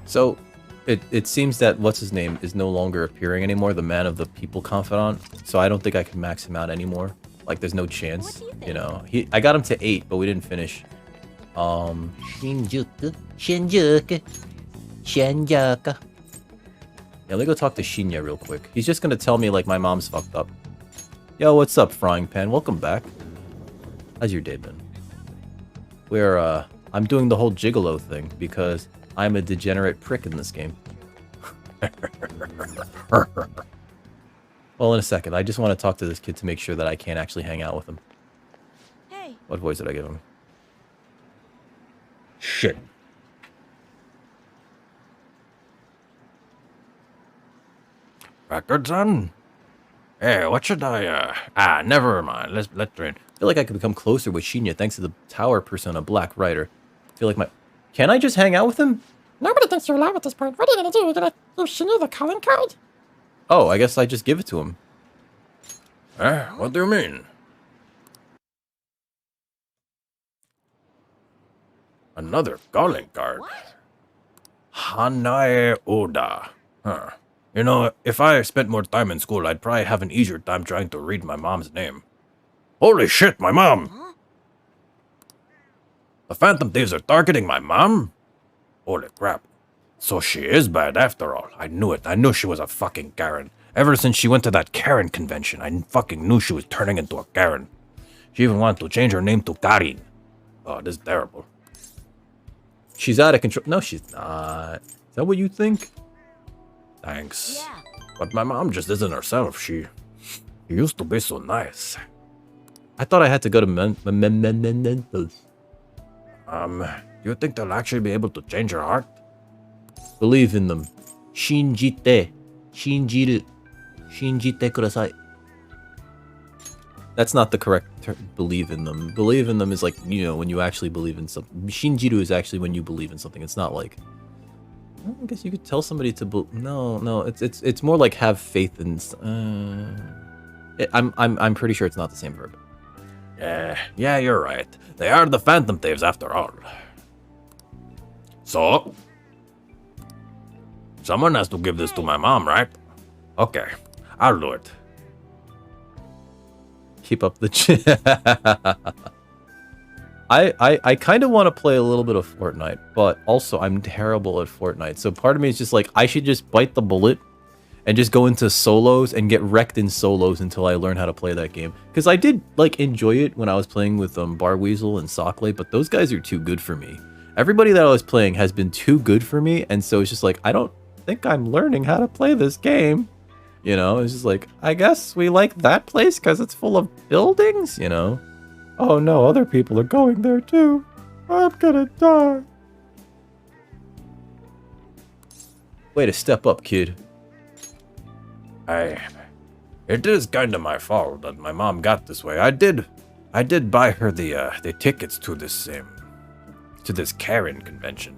So, it seems that what's his name is no longer appearing anymore, the man of the people confidant. So I don't think I can max him out anymore. Like, there's no chance. You know, I got him to 8, but we didn't finish. Shinjuku. Yeah, let me go talk to Shinya real quick. He's just gonna tell me, like, my mom's fucked up. Yo, what's up, Frying Pan? Welcome back. How's your day been? I'm doing the whole gigolo thing because I'm a degenerate prick in this game. Well, in a second. I just want to talk to this kid to make sure that I can't actually hang out with him. Hey. What voice did I give him? Shit. Records on? Hey, what should I, never mind. Let's drain. I feel like I could become closer with Shinya thanks to the tower persona Black Rider. I feel like Can I just hang out with him? Nobody thinks you're alive at this point. What are you gonna do? You're gonna give Shinya the calling card? Oh, I guess I just give it to him. What do you mean? Another calling card. What? Hanae Oda. Huh. You know, if I spent more time in school, I'd probably have an easier time trying to read my mom's name. Holy shit, my mom! Huh? The Phantom Thieves are targeting my mom? Holy crap. So she is bad after all. I knew it. I knew she was a fucking Karen. Ever since she went to that Karen convention, I fucking knew she was turning into a Karen. She even wanted to change her name to Karin. Oh, this is terrible. She's out of control. No, she's not. Is that what you think? Thanks. Yeah. But my mom just isn't herself. She used to be so nice. I thought I had to go to Mentos. Do you think they'll actually be able to change her heart? Believe in them. Shinjite. Shinjiru. Shinjite kudasai. That's not the correct term. Believe in them. Believe in them is like, you know, when you actually believe in something. Shinjiru is actually when you believe in something. It's not like, I guess you could tell somebody to no. It's more like have faith in. I'm pretty sure it's not the same verb. Yeah, you're right. They are the Phantom Thieves after all. So, someone has to give this to my mom, right? Okay, I'll do it. Keep up the I kind of want to play a little bit of Fortnite, but also I'm terrible at Fortnite. So part of me is just like, I should just bite the bullet and just go into solos and get wrecked in solos until I learn how to play that game. Because I did like enjoy it when I was playing with Barweasel and Sockley, but those guys are too good for me. Everybody that I was playing has been too good for me, and so it's just like, I don't think I'm learning how to play this game. You know, it's just like, I guess we like that place because it's full of buildings, you know? Oh no, other people are going there too. I'm gonna die. Way to step up, kid. It is kind of my fault that my mom got this way. I did buy her the tickets to this Karen convention.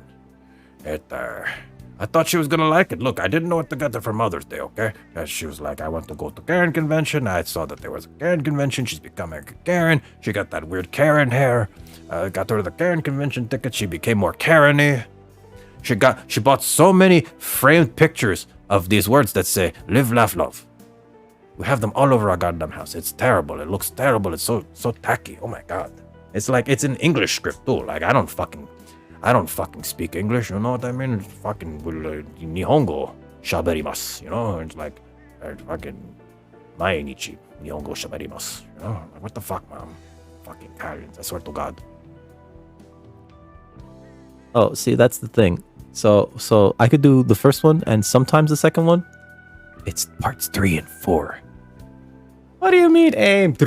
I thought she was gonna like it. Look, I didn't know what to get her for Mother's Day, okay? She was like, I want to go to Karen convention. I saw that there was a Karen convention. She's becoming a Karen. She got that weird Karen hair. Got her the Karen convention ticket. She became more Karen-y. She bought so many framed pictures of these words that say, live, laugh, love. We have them all over our goddamn house. It's terrible. It looks terrible. It's so tacky. Oh my god. It's like, it's an English script too. Like, I don't fucking speak English, you know what I mean? It's fucking Nihongo shaberimasu, you know? It's like, fucking Mainichi Nihongo shaberimasu, you know? Like, what the fuck, mom? Fucking Italians, I swear to God. Oh, see, that's the thing. So I could do the first one and sometimes the second one. It's parts 3 and 4. What do you mean aim?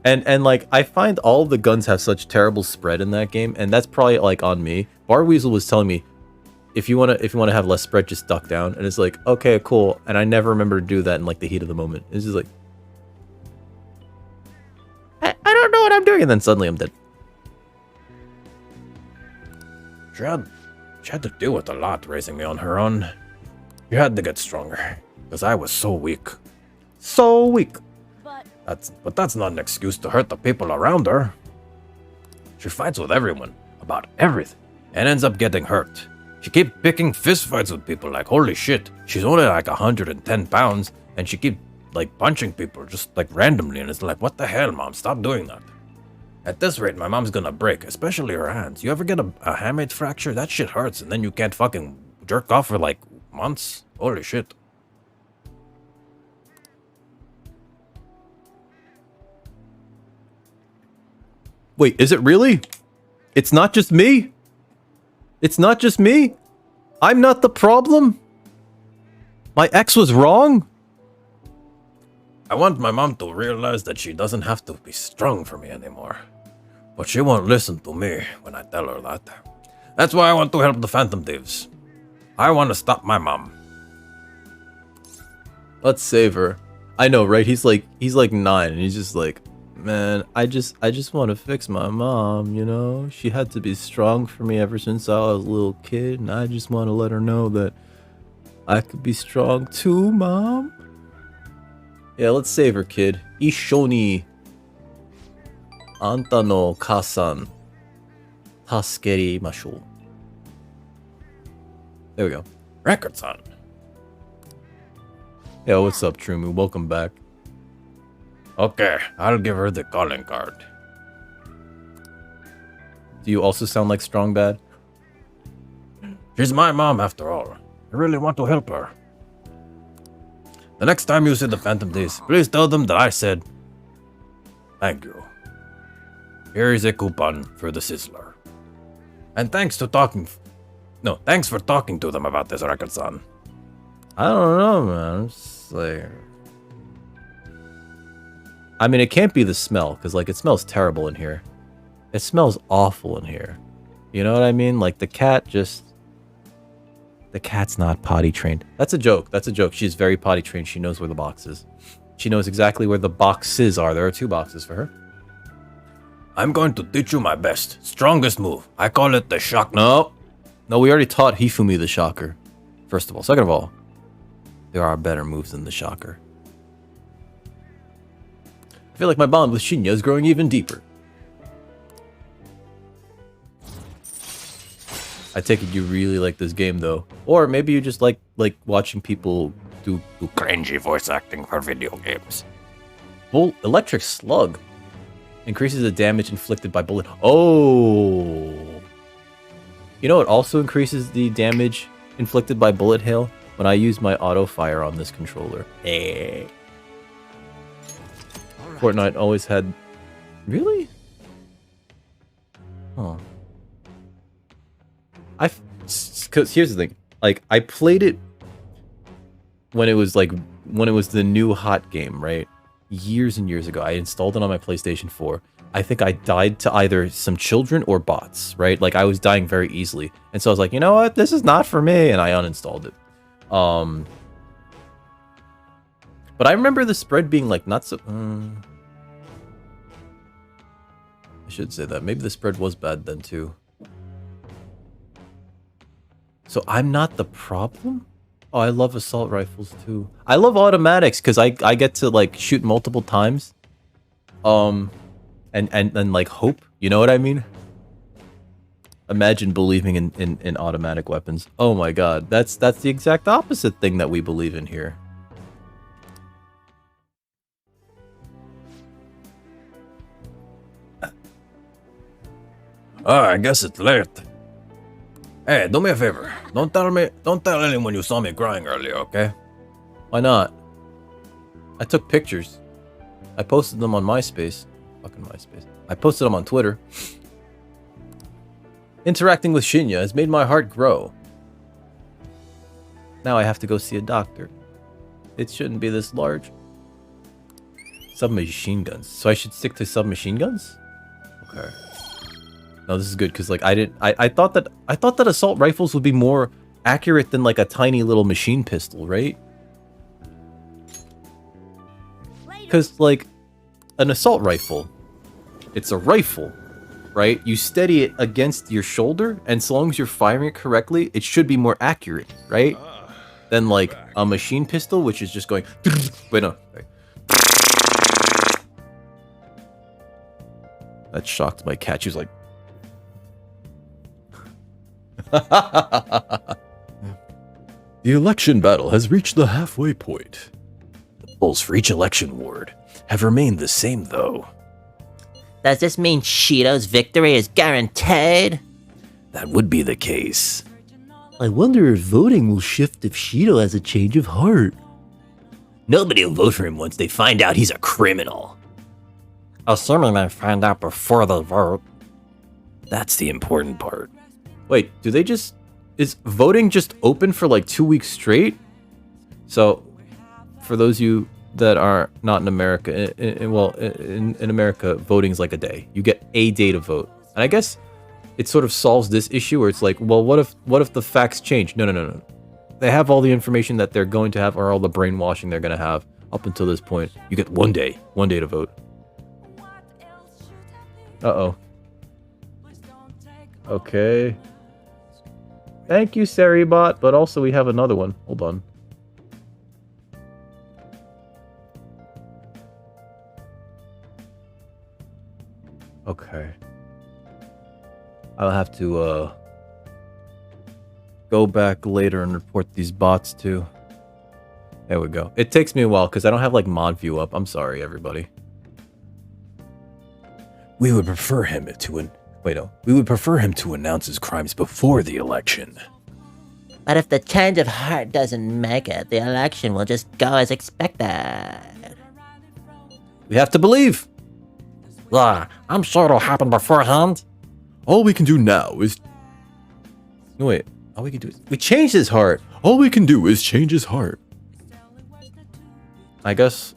And like, I find all the guns have such terrible spread in that game, and that's probably like on me. Barweasel was telling me, if you wanna have less spread, just duck down. And it's like, okay, cool. And I never remember to do that in like the heat of the moment. It's just like, I don't know what I'm doing, and then suddenly I'm dead. She had to deal with a lot raising me on her own. She had to get stronger, because I was so weak. So weak. But that's not an excuse to hurt the people around her. She fights with everyone about everything and ends up getting hurt. She keeps picking fist fights with people like, holy shit, she's only like 110 pounds and she keeps like punching people just like randomly, and it's like, what the hell, mom, stop doing that. At this rate, my mom's gonna break, especially her hands. You ever get a hamate fracture? That shit hurts and then you can't fucking jerk off for like months? Holy shit. Wait, is it really? It's not just me? It's not just me? I'm not the problem? My ex was wrong? I want my mom to realize that she doesn't have to be strong for me anymore. But she won't listen to me when I tell her that. That's why I want to help the Phantom Thieves. I want to stop my mom. Let's save her. I know, right? He's like 9 and he's just like, man, I just want to fix my mom, you know? She had to be strong for me ever since I was a little kid, and I just want to let her know that I could be strong too, mom. Yeah, let's save her, kid. Ishoni anta no kasan tasukemashou. There we go. Record-san. Yo, what's up, Trumu? Welcome back. Okay, I'll give her the calling card. Do you also sound like Strong Bad? She's my mom after all. I really want to help her. The next time you see the Phantom Days, please tell them that I said thank you. Here is a coupon for the Sizzler. And thanks for talking to them about this, Record-san. I don't know, man. It's like... I mean, it can't be the smell, because, like, it smells terrible in here. It smells awful in here. You know what I mean? Like, the cat just... The cat's not potty trained. That's a joke. That's a joke. She's very potty trained. She knows where the box is. She knows exactly where the boxes are. There are 2 boxes for her. I'm going to teach you my best, strongest move. I call it the shock. No. No, we already taught Hifumi the shocker. First of all. Second of all, there are better moves than the shocker. I feel like my bond with Shinya is growing even deeper. I take it you really like this game, though. Or maybe you just like watching people do Cringy voice acting for video games. Bull Electric Slug. Increases the damage inflicted by bullet. Oh. You know, it also increases the damage inflicted by bullet hail when I use my auto fire on this controller. Hey. All right. Fortnite always had... Really? Huh. Because here's the thing. Like, I played it when it was the new hot game, right? Years and years ago. I installed it on my PlayStation 4. I think I died to either some children or bots, right? Like, I was dying very easily. And so I was like, you know what? This is not for me. And I uninstalled it. But I remember the spread being, like, not so... I should say that. Maybe the spread was bad then, too. So I'm not the problem? Oh, I love assault rifles, too. I love automatics, because I get to, like, shoot multiple times. And like, hope. You know what I mean? Imagine believing in automatic weapons. Oh my god. That's the exact opposite thing that we believe in here. Oh, I guess it's late. Hey, do me a favor. Don't tell anyone you saw me crying earlier, okay? Why not? I took pictures. I posted them on MySpace. Fucking MySpace. I posted them on Twitter. Interacting with Shinya has made my heart grow. Now I have to go see a doctor. It shouldn't be this large. Submachine guns. So I should stick to submachine guns? Okay. No, this is good because like I thought that assault rifles would be more accurate than like a tiny little machine pistol, right? Because like an assault rifle, it's a rifle, right? You steady it against your shoulder, and so long as you're firing it correctly, it should be more accurate, right? Than like a machine pistol, which is just going. Wait, no. Wait. That shocked my cat. She was like. The election battle has reached the halfway point. The polls for each election ward have remained the same, though. Does this mean Shido's victory is guaranteed? That would be the case. I wonder if voting will shift if Shido has a change of heart. Nobody will vote for him once they find out he's a criminal. Assuming they find out before they vote. That's the important part. Wait, do they just... Is voting just open for like 2 weeks straight? So, for those of you that are not in America, in America, voting is like a day. You get a day to vote. And I guess it sort of solves this issue where it's like, well, what if the facts change? No. They have all the information that they're going to have, or all the brainwashing they're going to have up until this point. You get one day to vote. Uh-oh. Okay. Thank you, Saribot, but also we have another one. Hold on. Okay. I'll have to, go go back later and report these bots too. There we go. It takes me a while because I don't have like mod view up. I'm sorry, everybody. We would prefer him to We would prefer him to announce his crimes before the election. But if the change of heart doesn't make it, the election will just go as expected. We have to believe. Yeah, I'm sure it'll happen beforehand. All we can do now is... No, wait. All we can do is... We changed his heart. All we can do is change his heart. I guess...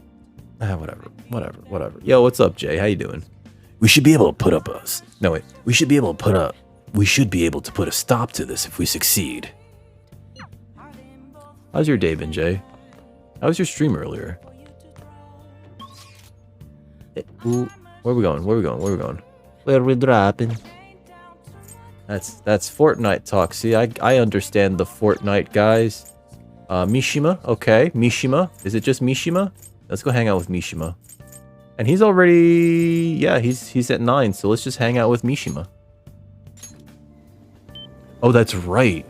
Whatever. Yo, what's up, Jay? How you doing? We should be able to put up us. No, wait. We should be able to put a stop to this if we succeed. How's your day been, Jay? How was your stream earlier? Where are we going? Where we dropping? That's Fortnite talk. See, I understand the Fortnite guys. Mishima, okay. Mishima. Is it just Mishima? Let's go hang out with Mishima. And he's already... Yeah, he's at 9, so let's just hang out with Mishima. Oh, that's right.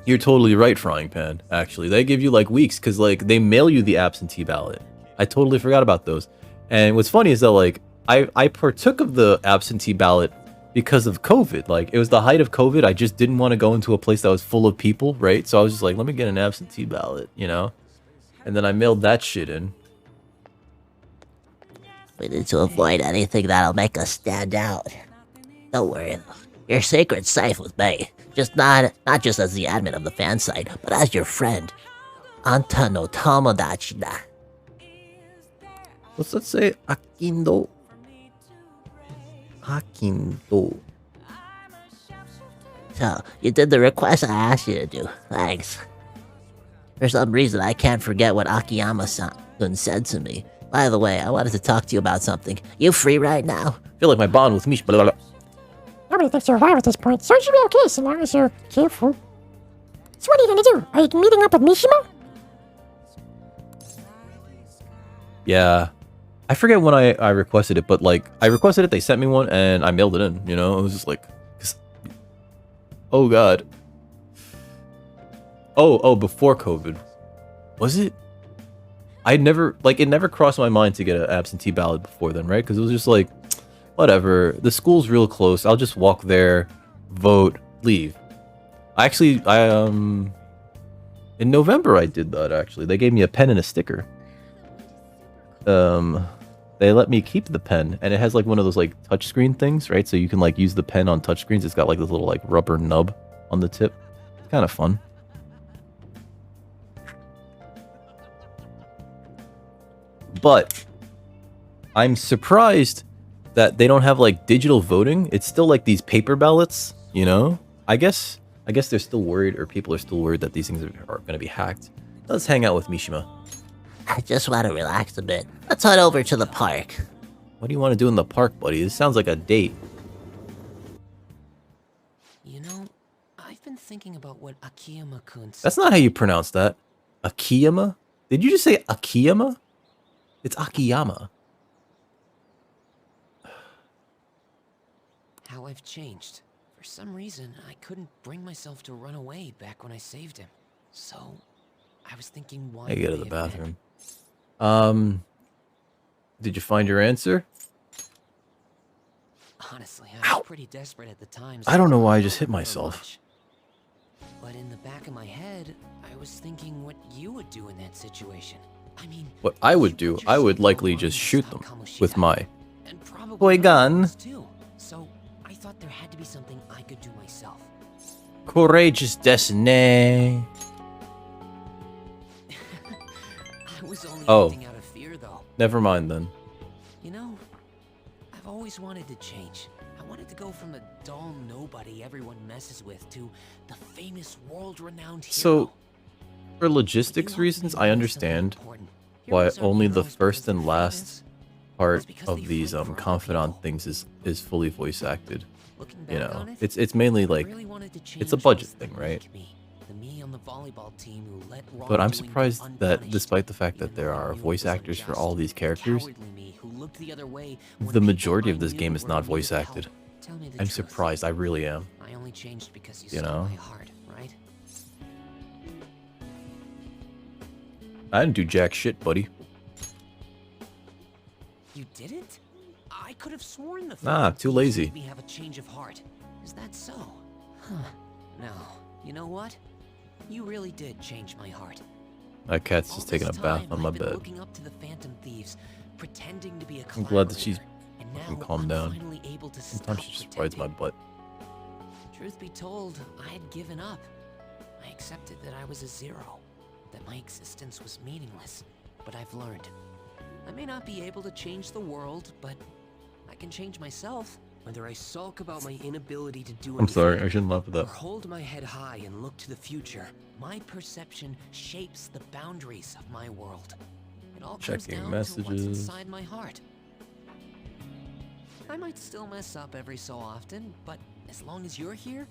You're totally right, Frying Pan, actually. They give you, like, weeks, because, like, they mail you the absentee ballot. I totally forgot about those. And what's funny is that, like, I partook of the absentee ballot because of COVID. Like, it was the height of COVID. I just didn't want to go into a place that was full of people, right? So I was just like, let me get an absentee ballot, you know? And then I mailed that shit in. We need to avoid anything that'll make us stand out. Don't worry, though. Your secret's safe with me. Just not just as the admin of the fan site, but as your friend. Anta no tomodachi da. Let's say Akindo. Akindo. So, you did the request I asked you to do. Thanks. For some reason, I can't forget what Akiyama-san said to me. By the way, I wanted to talk to you about something. You free right now? I feel like my bond with Mish. Blah, blah, blah. Nobody thinks you're alive at this point, so you should be okay so long as you're careful. So what are you gonna do? Are you meeting up with Mishima? Yeah. I forget when I requested it, but like, I requested it, they sent me one, and I mailed it in, you know? It was just like... Oh, God. Oh, before COVID. Was it? I'd never... Like, it never crossed my mind to get an absentee ballot before then, right? Because it was just like, whatever. The school's real close. I'll just walk there, vote, leave. Actually, in November I did that, actually. They gave me a pen and a sticker. They let me keep the pen, and it has like one of those like touchscreen things, right? So you can like use the pen on touchscreens. It's got like this little like rubber nub on the tip. It's kind of fun. But I'm surprised that they don't have like digital voting. It's still like these paper ballots, you know? I guess they're still worried, or people are still worried that these things are going to be hacked. Let's hang out with Mishima. I just want to relax a bit. Let's head over to the park. What do you want to do in the park, buddy? This sounds like a date. You know, I've been thinking about what Akiyama-kun said. That's not how you pronounce that. Akiyama? Did you just say Akiyama? It's Akiyama. How I've changed. For some reason, I couldn't bring myself to run away back when I saved him. So, I was thinking why... I go to the bathroom. Did you find your answer? Honestly, I was pretty desperate at the time. I don't know why I just hit myself. But in the back of my head, I was thinking what you would do in that situation. I mean, What I would do, I would likely just shoot them with my toy gun. Too. So I thought there had to be something I could do myself. Courageous destiny. I was only acting out of fear, though. Never mind then. You know, I've always wanted to change. I wanted to go from the dull nobody everyone messes with to the famous world-renowned hero. So, for logistics reasons, I understand why only the first and last part of these confidant things is fully voice acted. You know, it's mainly like it's a budget thing, right? But I'm surprised that despite the fact that there are voice actors for all these characters, the majority of this game is not voice acted. Tell me the I'm truth. surprised. I really am. I only changed because you You stole know? my heart, right? I didn't do jack shit, buddy. You didn't? I could have sworn the Nah, Phantom too Thieves lazy. made me have a change of heart. Is that so? Huh. No. You know what? You really did change my heart. My cat's All just taking a this bath time, on my I've been bed. looking up to the Phantom Thieves, pretending to be a I'm glad that she's collaborator, and fucking now calmed I'm down. finally able to Sometimes stop she just rides my pretending. butt. Truth be told, I had given up. I accepted that I was a zero, that my existence was meaningless. But I've learned. I may not be able to change the world, but I can change myself. Whether I sulk about my inability to do anything, I'm sorry, I shouldn't laugh at or that. hold my head high and look to the future, my perception shapes the boundaries of my world. It all comes Checking down to what's messages. inside my heart. I might still mess up every so often, but as long as you're here,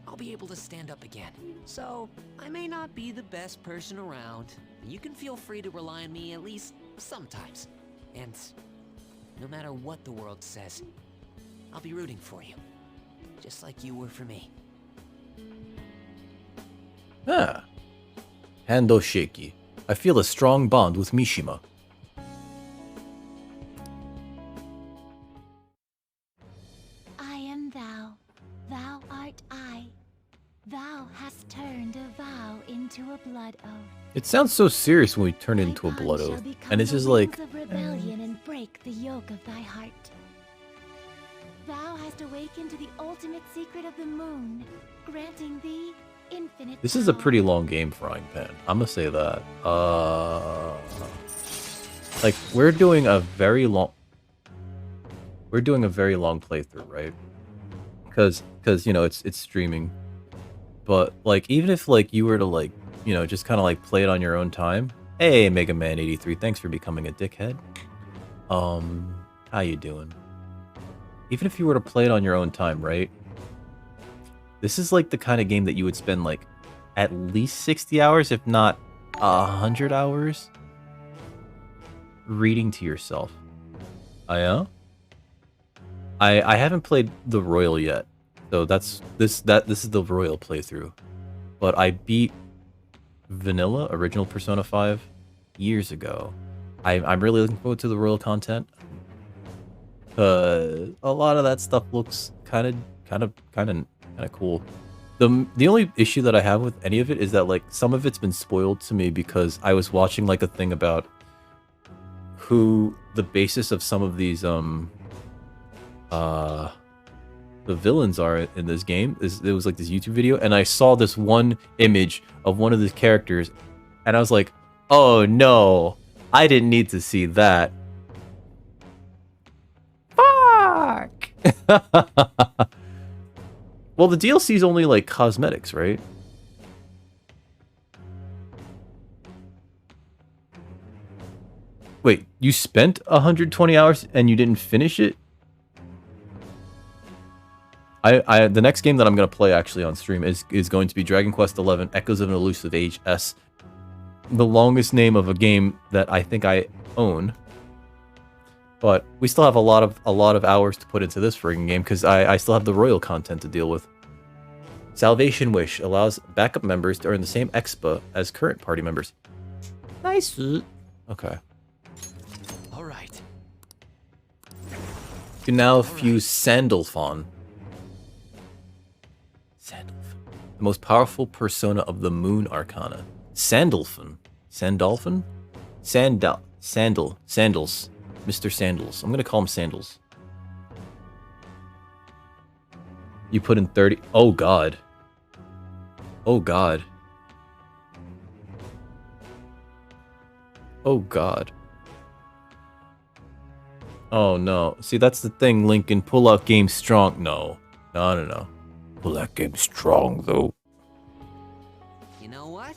I'll be able to stand up again. So, I may not be the best person around, but you can feel free to rely on me at least sometimes. And no matter what the world says, I'll be rooting for you. Just like you were for me. Ah. Hando shaky. I feel a strong bond with Mishima. I am thou, thou art I. Thou hast turned a vow into a blood oath. It sounds so serious when we turn it Thy into a bond blood shall oath. become And it's the just like, wings of rebellion and break the yoke of thy heart. Thou hast awakened to the ultimate secret of the moon, granting thee infinite this is a power. pretty long game, Frying Pan. I'm gonna say that. Like, we're doing a very long playthrough, right? Because you know, it's streaming. But, like, even if, like, you were to, like, you know, just kind of, like, play it on your own time. Hey, Mega Man 83, thanks for becoming a dickhead. How you doing? Even if you were to play it on your own time, right? This is, like, the kind of game that you would spend, like, at least 60 hours, if not 100 hours, reading to yourself. I know? I haven't played the Royal yet. So this is the Royal playthrough. But I beat Vanilla, original Persona 5, years ago. I'm really looking forward to the Royal content. A lot of that stuff looks kind of cool. The only issue that I have with any of it is that, like, some of it's been spoiled to me because I was watching, like, a thing about who the basis of some of these the villains are in this game. It was like this YouTube video, and I saw this one image of one of the characters, and I was like, oh no, I didn't need to see that. Fuck! Well, the DLC is only, like, cosmetics, right? Wait, you spent 120 hours and you didn't finish it? The next game that I'm gonna play actually on stream is going to be Dragon Quest XI: Echoes of an Elusive Age S, the longest name of a game that I think I own. But we still have a lot of hours to put into this friggin' game because I still have the Royal content to deal with. Salvation Wish allows backup members to earn the same expa as current party members. Nice. Okay. All right. You can now fuse Sandalphon. Sandalphon. The most powerful persona of the Moon Arcana. Sandalphon. Sandalphon? Sandals. Mr. Sandals. I'm gonna call him Sandals. You put in 30. Oh god. Oh god. Oh god. Oh no. See, that's the thing, Lincoln. Pull out game strong. No. No. Pull out game strong, though. You know what?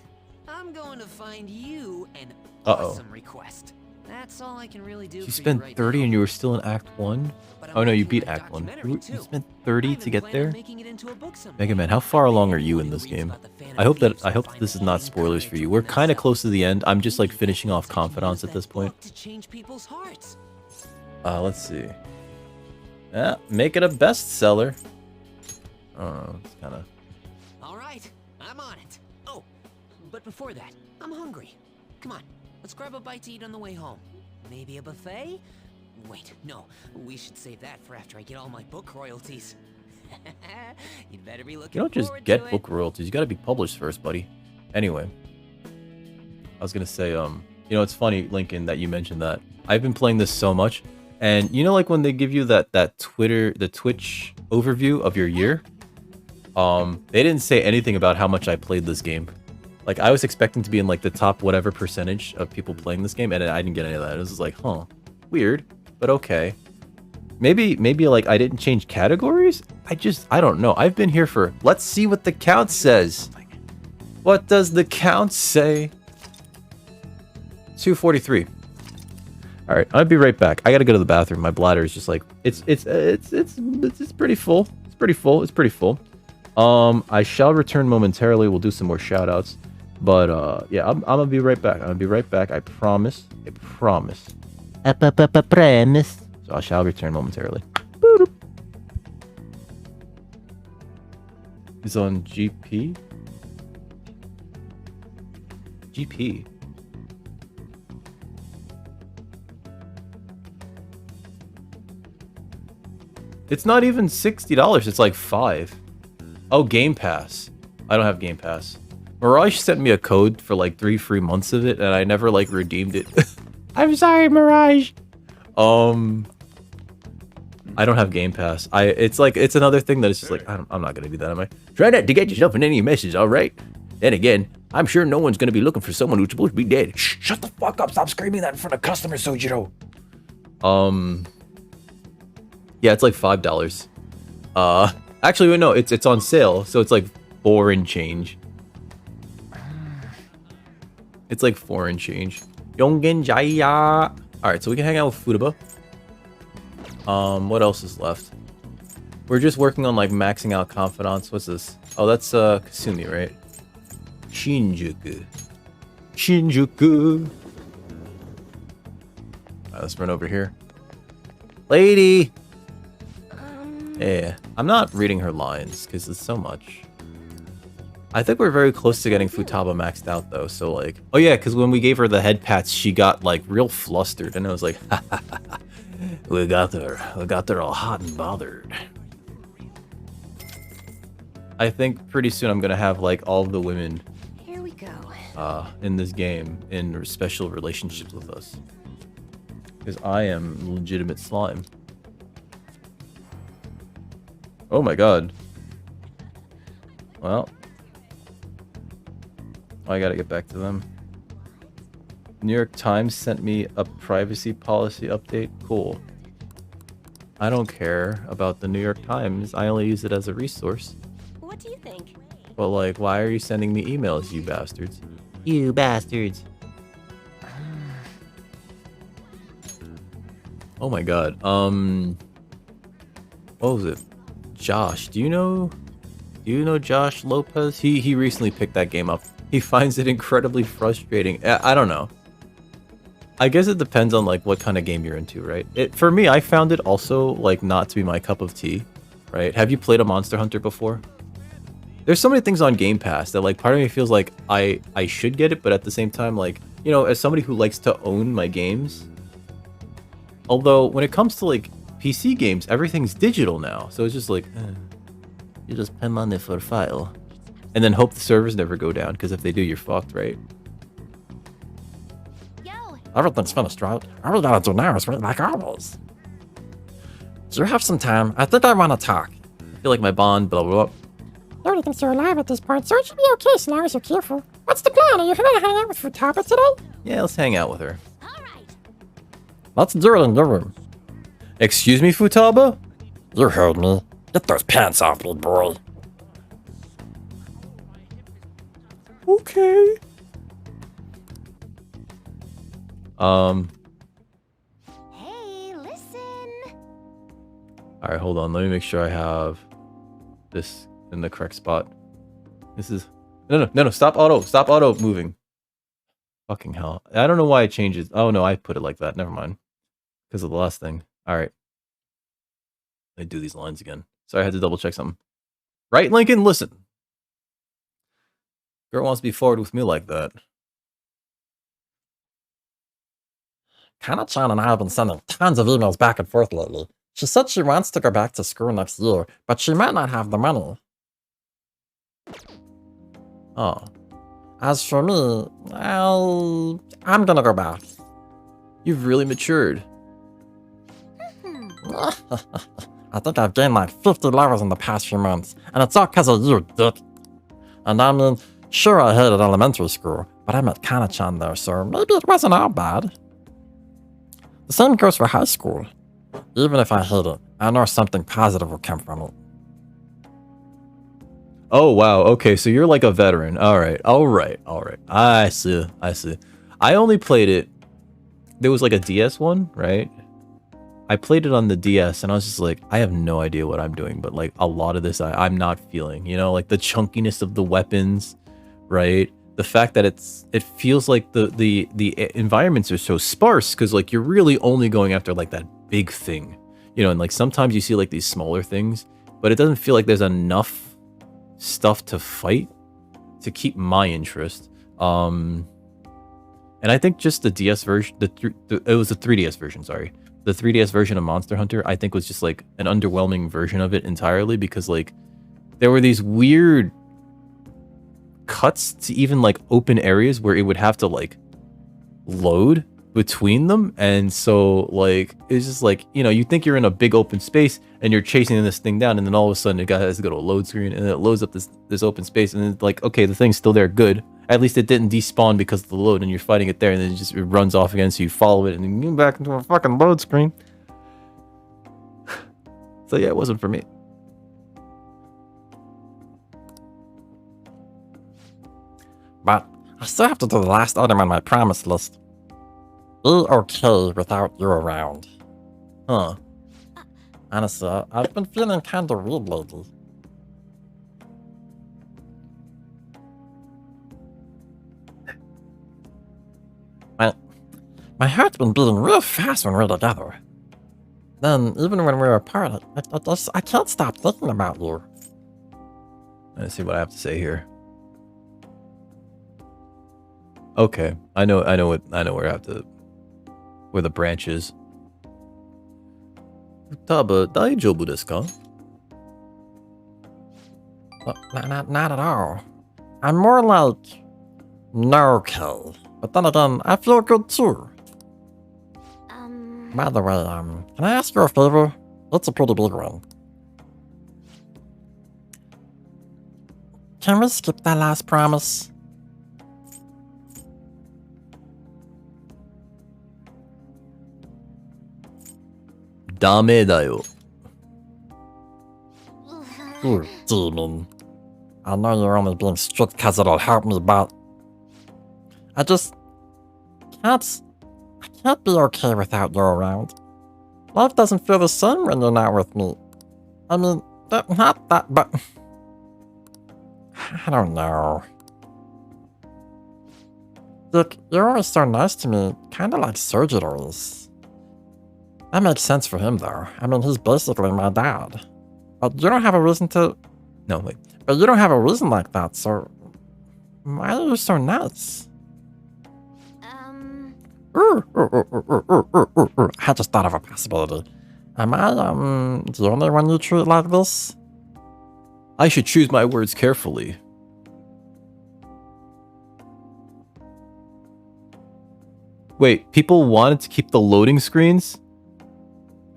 I'm going to find you an Uh-oh. awesome request. That's all I can really do. You for spent you right 30 now. and you were still in Act 1? But I'm Oh no, you working beat on a Act 1. documentary, You too. spent 30 I to even get plan there? on making it into a book someday. Mega Man, how far along are you in Anyone this who reads game? about the Phantom I hope Thieves that will this is find not the spoilers for courage you. We're within kind of themselves. close to the end. I'm just like Maybe finishing off I can use confidants at that this point. book to change people's hearts. Let's see. Yeah, make it a bestseller. I don't know, it's kind of... All right, I'm on it. Oh, but before that, I'm hungry. Come on, let's grab a bite to eat on the way home. Maybe a buffet? Wait, no, we should save that for after I get all my book royalties. You'd better be looking You don't just forward get to book it. royalties. You got to be published first, buddy. Anyway, I was gonna say, you know, it's funny, Lincoln, that you mentioned that. I've been playing this so much, and you know, like when they give you the Twitch overview of your year, they didn't say anything about how much I played this game. Like, I was expecting to be in like the top whatever percentage of people playing this game, and I didn't get any of that. It was just like, huh, weird, but okay. Maybe like I didn't change categories? I don't know. I've been here for... Let's see what the count says. What does the count say? 243. All right, I'll be right back. I gotta go to the bathroom. My bladder is just like... It's pretty full. It's pretty full. It's pretty full. I shall return momentarily. We'll do some more shout outs. But yeah, I'm gonna be right back. I'm gonna be right back. I promise. I promise. Premise. So I shall return momentarily. He's on GP. GP. It's not even $60. It's like $5. Oh, Game Pass. I don't have Game Pass. Mirage sent me a code for like 3 free months of it, and I never like redeemed it. I'm sorry, Mirage. I don't have Game Pass. It's another thing that it's just like, I'm not gonna do that, am I? Try not to get yourself in any messes, alright? Then again, I'm sure no one's gonna be looking for someone who's supposed to be dead. Shh, shut the fuck up, stop screaming that in front of customers, Sojiro. Yeah, it's like $5. Actually, wait, no, it's on sale, so it's like 4 and change. It's like 4 and change. Yongen Jaya. Alright, so we can hang out with Futaba. What else is left? We're just working on like maxing out confidants. What's this? Oh, that's Kasumi, right? Shinjuku. Shinjuku. Alright, let's run over here. Lady! Yeah, I'm not reading her lines because it's so much. I think we're very close to getting Futaba maxed out though, so like... Oh yeah, because when we gave her the head pats, she got like real flustered and I was like, ha ha ha ha. We got her all hot and bothered. I think pretty soon I'm gonna have like all the women Here we go. in this game in special relationships with us. Because I am legitimate slime. Oh my god. Well. I gotta get back to them. New York Times sent me a privacy policy update. Cool. I don't care about the New York Times. I only use it as a resource. What do you think? But like, why are you sending me emails, you bastards? You bastards. Oh my god. What was it? Josh. Do you know Josh Lopez? He recently picked that game up. He finds it incredibly frustrating. I don't know. I guess it depends on like what kind of game you're into, right? For me, I found it also like not to be my cup of tea, right? Have you played a Monster Hunter before? There's so many things on Game Pass that like part of me feels like I should get it, but at the same time, like, you know, as somebody who likes to own my games, although when it comes to like PC games, everything's digital now, so it's just like you just pay money for a file, and then hope the servers never go down, because if they do, you're fucked, right? Yo, Everything's finished, right? All we gotta do now is wait like always. Do you have some time? I think I want to talk. I feel like my bond, blah blah blah. Nobody thinks you're alive at this point, so it should be okay as long as you're careful. What's the plan? Are you gonna hang out with Futaba today? Yeah, let's hang out with her. all right. Let's do it in your room. Excuse me, Futaba? You heard me. Get those pants off me, boy. Okay. Hey, listen. All right, hold on. Let me make sure I have this in the correct spot. This is no. Stop auto moving. Fucking hell. I don't know why it changes. Oh no, I put it like that. Never mind. Because of the last thing. All right. Let me do these lines again. Sorry, I had to double check something. Right, Lincoln? Listen. Girl wants to be forward with me like that. Kana-chan and I have been sending tons of emails back and forth lately. She said she wants to go back to school next year, but she might not have the money. Oh. As for me, I'm gonna go back. You've really matured. I think I've gained like 50 levels in the past few months, and it's all because of you, dick. And I mean, sure I hated elementary school, but I met Kana-chan there, so maybe it wasn't all bad. The same goes for high school. Even if I hate it, I know something positive will come from it. Oh, wow. Okay, so you're like a veteran. All right. I see. I only played it. There was like a DS one, right? I played it on the DS, and I was just like, I have no idea what I'm doing, but like a lot of this I'm not feeling, you know, like the chunkiness of the weapons, right? The fact that it feels like the environments are so sparse because like you're really only going after like that big thing, you know, and like sometimes you see like these smaller things, but it doesn't feel like there's enough stuff to fight to keep my interest. And I think just the DS version, it was the 3DS version, sorry. The 3DS version of Monster Hunter, I think was just like an underwhelming version of it entirely because like there were these weird cuts to even like open areas where it would have to like load between them, and so like it's just like, you know, you think you're in a big open space and you're chasing this thing down, and then all of a sudden it has to go to a load screen, and then it loads up this open space, and it's like, okay, the thing's still there, good, at least it didn't despawn because of the load, and you're fighting it there, and then it runs off again, so you follow it and then you get back into a fucking load screen. So yeah, it wasn't for me. But I still have to do the last item on my promise list. Be okay without you around. Huh. Honestly, I've been feeling kinda weird lately. My heart's been beating real fast when we're together. Then, even when we're apart, I can't stop thinking about you. Let's see what I have to say here. Okay, I know where the branch is. Taba, daijoubu desu ka? Not at all. I'm more like no-okay. But then again, I feel good too. By the way, can I ask you a favor? It's a pretty big one. Can we skip that last promise? Dame da yo. You demon. I know you're only being strict because it'll help me, but I can't be okay without you around. Life doesn't feel the same when you're not with me. I mean, not that, but I don't know. Look, you're always so nice to me, kinda like Sergio is. That makes sense for him, though. I mean, he's basically my dad. But you don't have a reason to... No, wait. But you don't have a reason like that, so... Why are you so nice? I just thought of a possibility. Am I, the only one you treat like this? I should choose my words carefully. Wait, people wanted to keep the loading screens?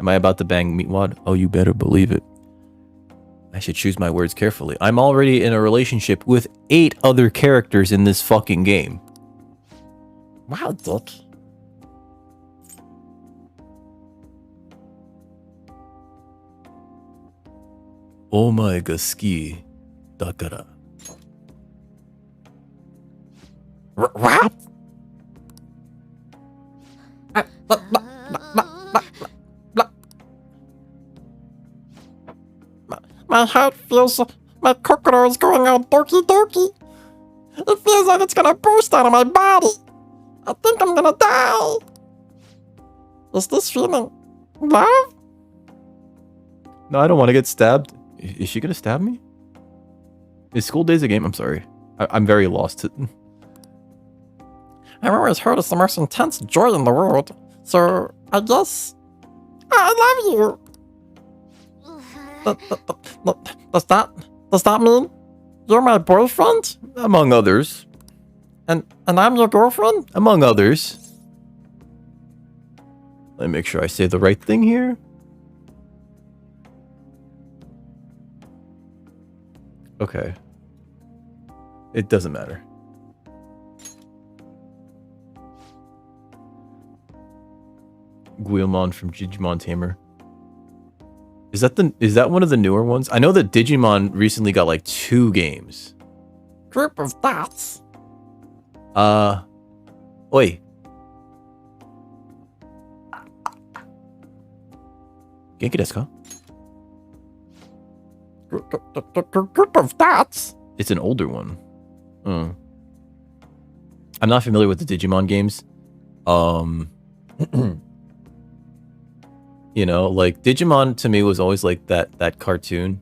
Am I about to bang Meatwad? Oh, you better believe it. I should choose my words carefully. I'm already in a relationship with 8 other characters in this fucking game. Wow, Dick. Omae ga suki dakara. What? My heart feels... My crocodile is going on doki doki. It feels like it's gonna burst out of my body. I think I'm gonna die. Is this feeling love? No, I don't want to get stabbed. Is she gonna stab me? Is School Days a game? I'm sorry. I'm very lost. I've always heard it's the most intense joy in the world, so I guess I love you. Does that mean you're my boyfriend? Among others. And I'm your girlfriend? Among others. Let me make sure I say the right thing here. Okay. It doesn't matter. Guilmon from Digimon Tamer. Is that one of the newer ones? I know that Digimon recently got like 2 games. Group of dots. Oi. Genki desu ka? Group of dots. It's an older one. I'm not familiar with the Digimon games. You know, like Digimon to me was always like that cartoon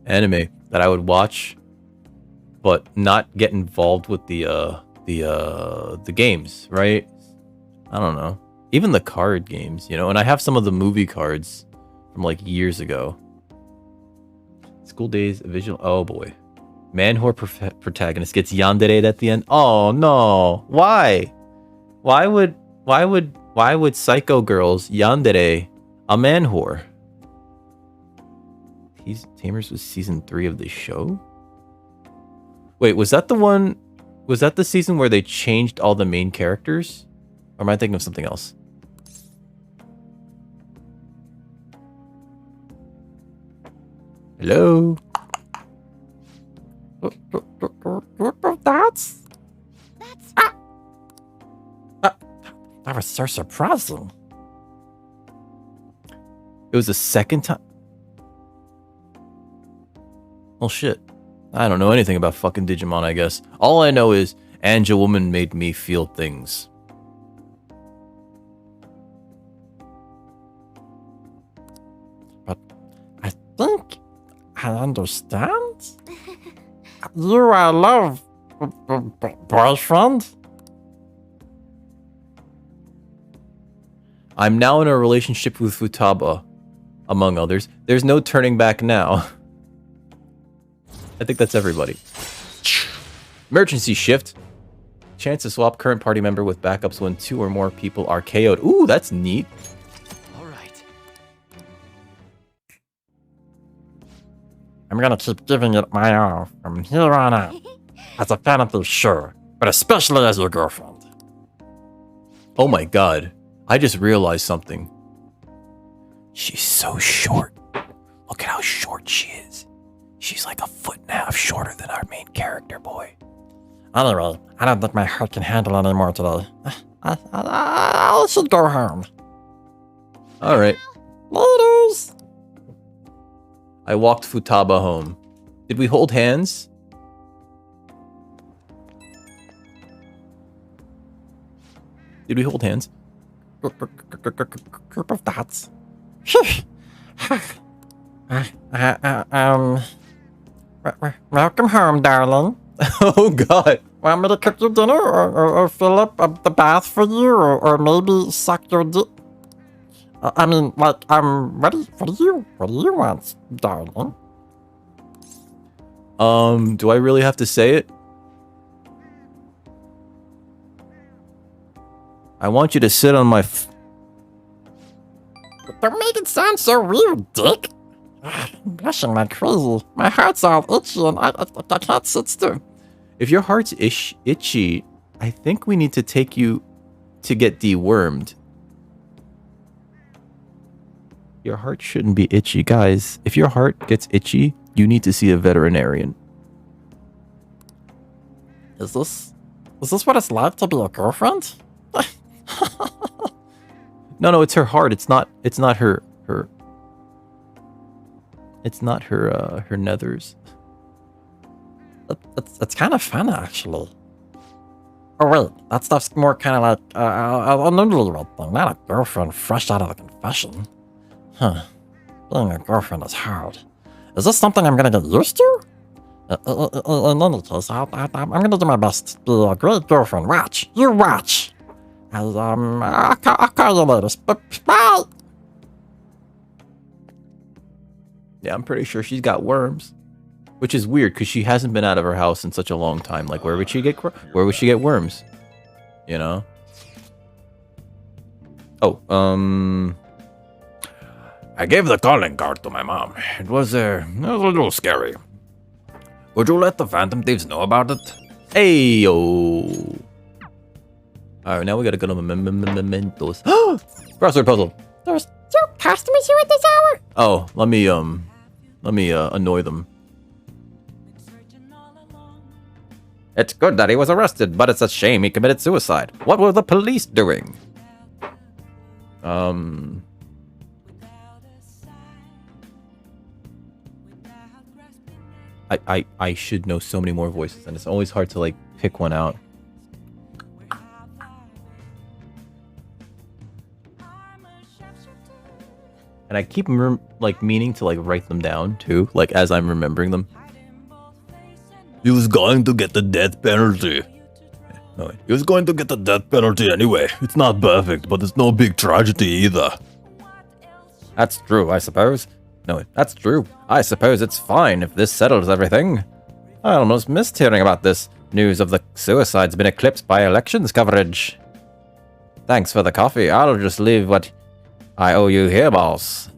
anime that I would watch, but not get involved with the games, right? I don't know. Even the card games, you know, and I have some of the movie cards from like years ago. School Days visual. Oh boy. Man-whore protagonist gets yandered at the end. Oh no. Why? Why would Psycho Girls yandere a man-whore? Tamers was season 3 of the show? Wait, was that the season where they changed all the main characters? Or am I thinking of something else? Hello? Group of dots? That was so surprising. It was the second time? Well, shit. I don't know anything about fucking Digimon, I guess. All I know is Angel Woman made me feel things. But I think I understand. You are love boyfriend? I'm now in a relationship with Futaba, among others. There's no turning back now. I think that's everybody. Emergency shift. Chance to swap current party member with backups when 2 or more people are KO'd. Ooh, that's neat. All right. I'm gonna keep giving it my all from here on out. As a fantasy, sure, but especially as your girlfriend. Oh my god. I just realized something. She's so short. Look at how short she is. She's like 1.5 feet shorter than our main character, boy. Anyway, I don't think my heart can handle any more today. I should go home. Alright. Laters! I walked Futaba home. Did we hold hands? Did we hold hands? Group of dots. Welcome home, darling. Oh god. Want me to cook you dinner or fill up the bath for you or maybe suck your dick? I mean, like, I'm ready. What do you want, darling? Do I really have to say it? I want you to sit on my Don't make it sound so weird, dick. I'm blushing like crazy. My heart's all itchy and I can't sit still. If your heart's itchy, I think we need to take you to get dewormed. Your heart shouldn't be itchy, guys. If your heart gets itchy, you need to see a veterinarian. Is this what it's like to be a girlfriend? No, it's her heart. It's not her nethers. It's kind of fun, actually. Oh wait, that stuff's more kind of like a newlywed thing, not a girlfriend fresh out of the confession. Huh. Being a girlfriend is hard. Is this something I'm gonna get used to? In any case, I'm gonna do my best to be a great girlfriend. Watch. You watch. I'll call you later. Bye! Yeah, I'm pretty sure she's got worms. Which is weird, because she hasn't been out of her house in such a long time. Like, where would she get worms? You know? Oh, I gave the calling card to my mom. It was a little scary. Would you let the Phantom Thieves know about it? hey, yo. Alright, now we gotta go to mementos. Crossword puzzle. There's 2 customers here at this hour. Oh, let me annoy them. It's good that he was arrested, but it's a shame he committed suicide. What were the police doing? I should know so many more voices, and it's always hard to like pick one out. And I keep like meaning to like write them down too, like as I'm remembering them. He was going to get the death penalty. No, he was going to get the death penalty anyway. It's not perfect, but it's no big tragedy either. That's true, I suppose. No, that's true. I suppose it's fine if this settles everything. I almost missed hearing about this. News of the suicide's been eclipsed by elections coverage. Thanks for the coffee. I'll just leave what I owe you here, boss.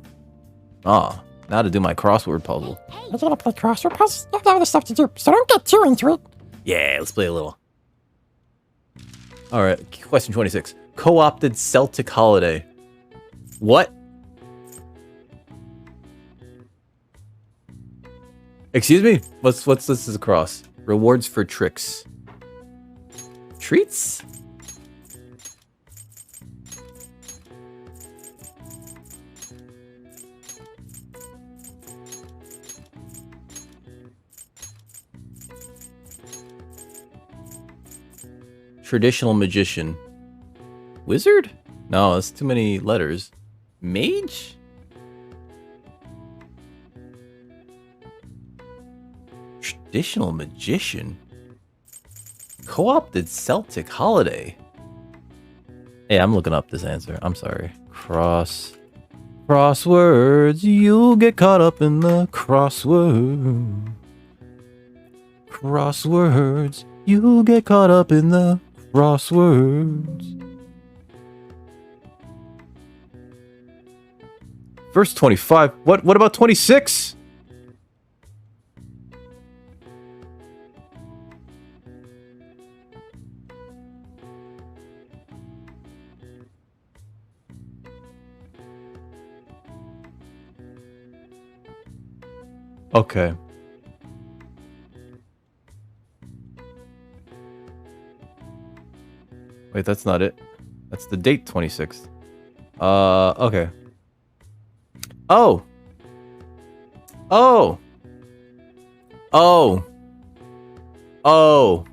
Ah, now to do my crossword puzzle. I gotta play crossword puzzles. You have other stuff to do, so don't get too into it. Yeah, let's play a little. All right, question 26. Co-opted Celtic holiday. What? Excuse me? What's this is across? Rewards for tricks. Treats? Traditional magician. Wizard? No, that's too many letters. Mage? Traditional magician? Co-opted Celtic holiday? Hey, I'm looking up this answer. I'm sorry. Crosswords. You'll get caught up in the crossword. Crosswords. You'll get caught up in the crosswords. Verse 25. What about 26? Okay. Wait, that's not it. That's the date, 26th. Okay. Oh! Oh! Oh! Oh!